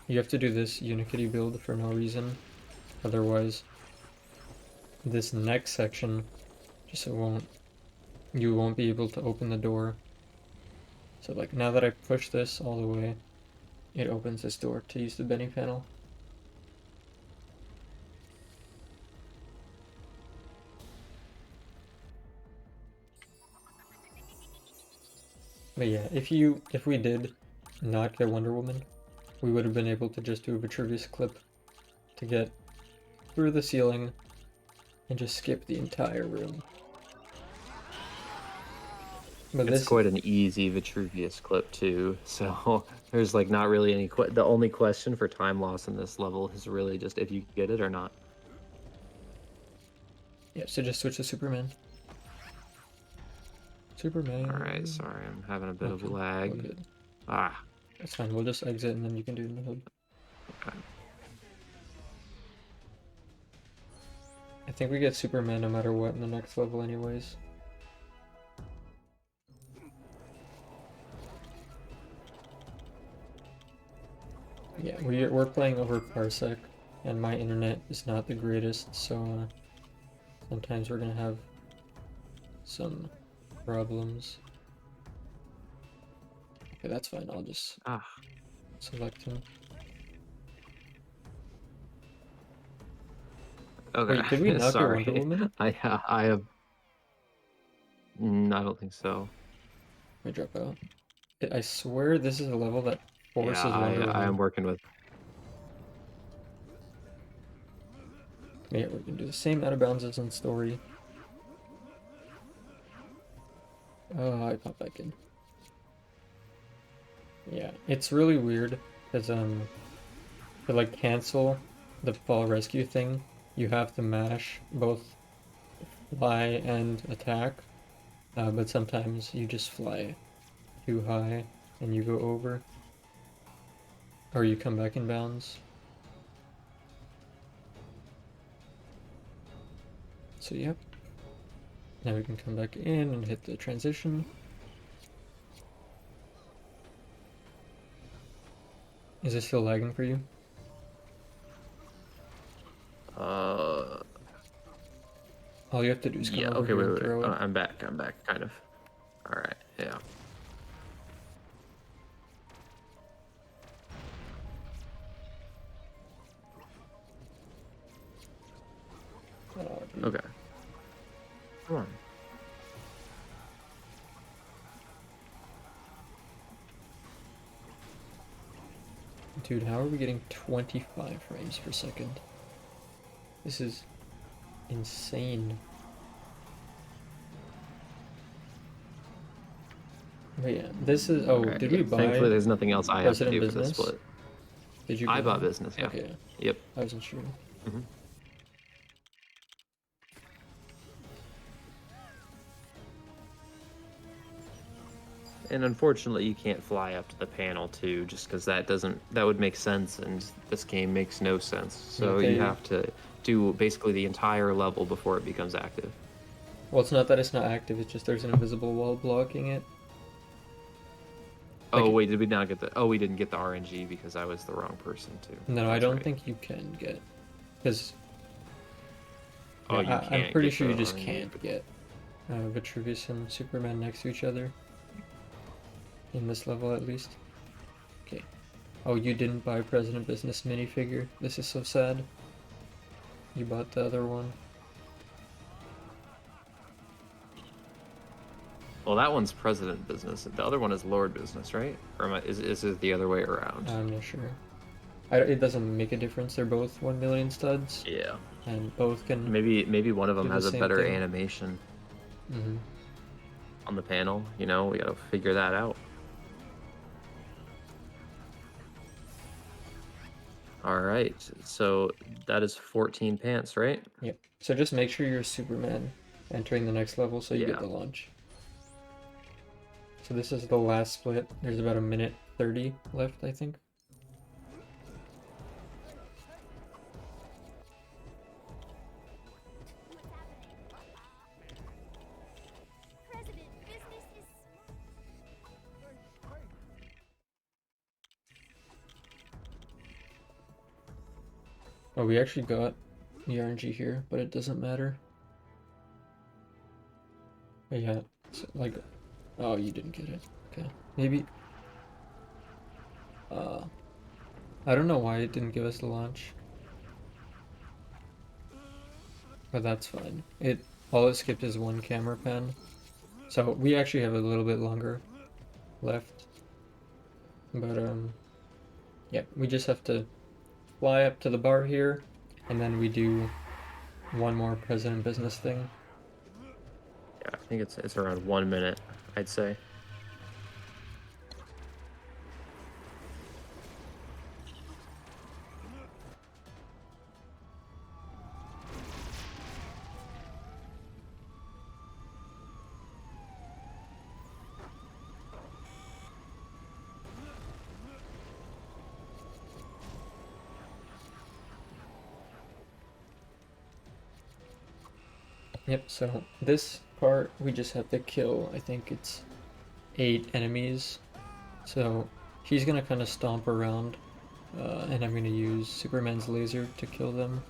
you have to do this Unikitty build for no reason. Otherwise, this next section just you won't be able to open the door. So like now that I push this all the way, it opens this door to use the Benny panel. But yeah, if we did not get Wonder Woman, we would have been able to just do a Vitruvius clip to get through the ceiling and just skip the entire room. But It's quite an easy Vitruvius clip too, so there's like not really any the only question for time loss in this level is really just if you get it or not. Yeah, so just switch to Superman. Superman. Alright, sorry, I'm having a bit of Okay, lag. all good. Ah. That's fine, we'll just exit and then you can do it in the hood. Okay. I think we get Superman no matter what in the next level anyways. Yeah, we're playing over Parsec, and my internet is not the greatest, so sometimes we're gonna have some problems. Okay, that's fine, I'll just select him. Okay. Wait, did we not get Sorry. Wonder Woman? I have. I don't think so. Let me drop out. I swear this is a level that forces Wonder Woman. I am working with. Yeah, we're gonna do the same out of bounds as in story. Oh, I popped back in. Yeah, it's really weird because to like cancel the fall rescue thing, you have to mash both fly and attack. But sometimes you just fly too high and you go over, or you come back in bounds. So yep. Now we can come back in and hit the transition. Is this still lagging for you? All you have to do is come over Okay, here wait, and wait. throw it. I'm back, kind of. Alright, yeah. Okay. Come on. Dude, how are we getting 25 frames per second? This is insane. But yeah, this is. Oh, Alright, did yeah, we buy? Thankfully, there's nothing else I have to President do for this Business? split. Did you? I buy bought it? business, yeah. Okay. Yep. I wasn't sure. Hmm. And unfortunately, you can't fly up to the panel too, just because that would make sense, and this game makes no sense. So Okay. you have to do basically the entire level before it becomes active. Well, it's not that it's not active. It's just there's an invisible wall blocking it. Oh Like- wait, did we not get the? Oh, we didn't get the RNG because I was the wrong person too. No, I That's don't right. think you can get, because Oh, you I'm can't pretty get sure the you just RNG. can't get Vitruvius and Superman next to each other. In this level, at least. Okay. Oh, you didn't buy President Business minifigure. This is so sad. You bought the other one. Well, that one's President Business. The other one is Lord Business, right? Or is it the other way around? I'm not sure. It doesn't make a difference. They're both 1 million studs. Yeah. And both can. Maybe one of them do the has a same better thing. animation Mm-hmm. on the panel. You know, we gotta figure that out. All right, so that is 14 pants, right? Yep. So just make sure you're Superman entering the next level so you Yeah. get the launch. So this is the last split. There's about a minute 30 left, I think. President Business is Oh, we actually got the RNG here, but it doesn't matter. But yeah, so like, oh, you didn't get it. Okay, maybe. I don't know why it didn't give us the launch, but that's fine. All it skipped is one camera pan, so we actually have a little bit longer left. But yeah, we just have to fly up to the bar here, and then we do one more President Business thing. Yeah, I think it's around 1 minute, I'd say. Yep, so this part we just have to kill, I think it's 8 enemies. So he's gonna kind of stomp around, and I'm gonna use Superman's laser to kill them.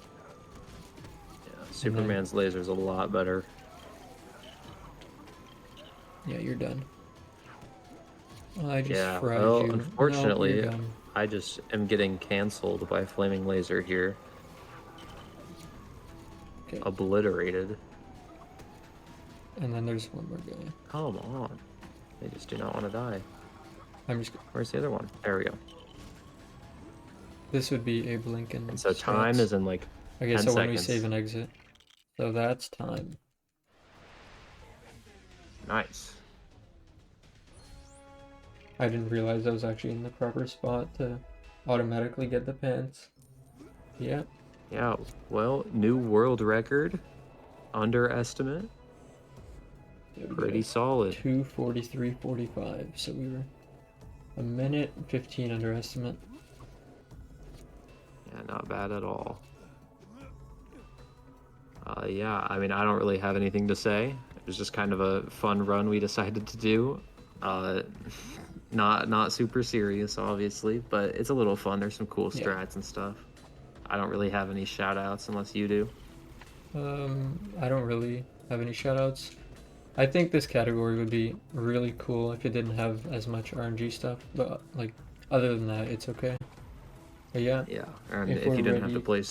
Yeah, Superman's laser's a lot better. Yeah, you're done. I just Yeah, fried well, you. unfortunately, No, you're done. I just am getting canceled by FlamingLazer here. Okay. Obliterated. And then there's one more guy. Come on. They just do not want to die. I'm just. Where's the other one? There we go. This would be Abe Lincoln. And so time is in like Okay, 10 so when we seconds. save and exit. So that's time. Nice. I didn't realize I was actually in the proper spot to automatically get the pants. Yeah. Yeah, well, new world record. Underestimate. Pretty solid. 2:43:45. So we were a minute 15 under estimate. Yeah, not bad at all. Yeah, I mean, I don't really have anything to say. It was just kind of a fun run we decided to do. Not super serious, obviously, but it's a little fun. There's some cool strats and stuff. I don't really have any shout outs unless you do. I don't really have any shoutouts. I think this category would be really cool if it didn't have as much RNG stuff, but like other than that, it's okay. But yeah. Yeah, and if if we're you didn't have ready- to play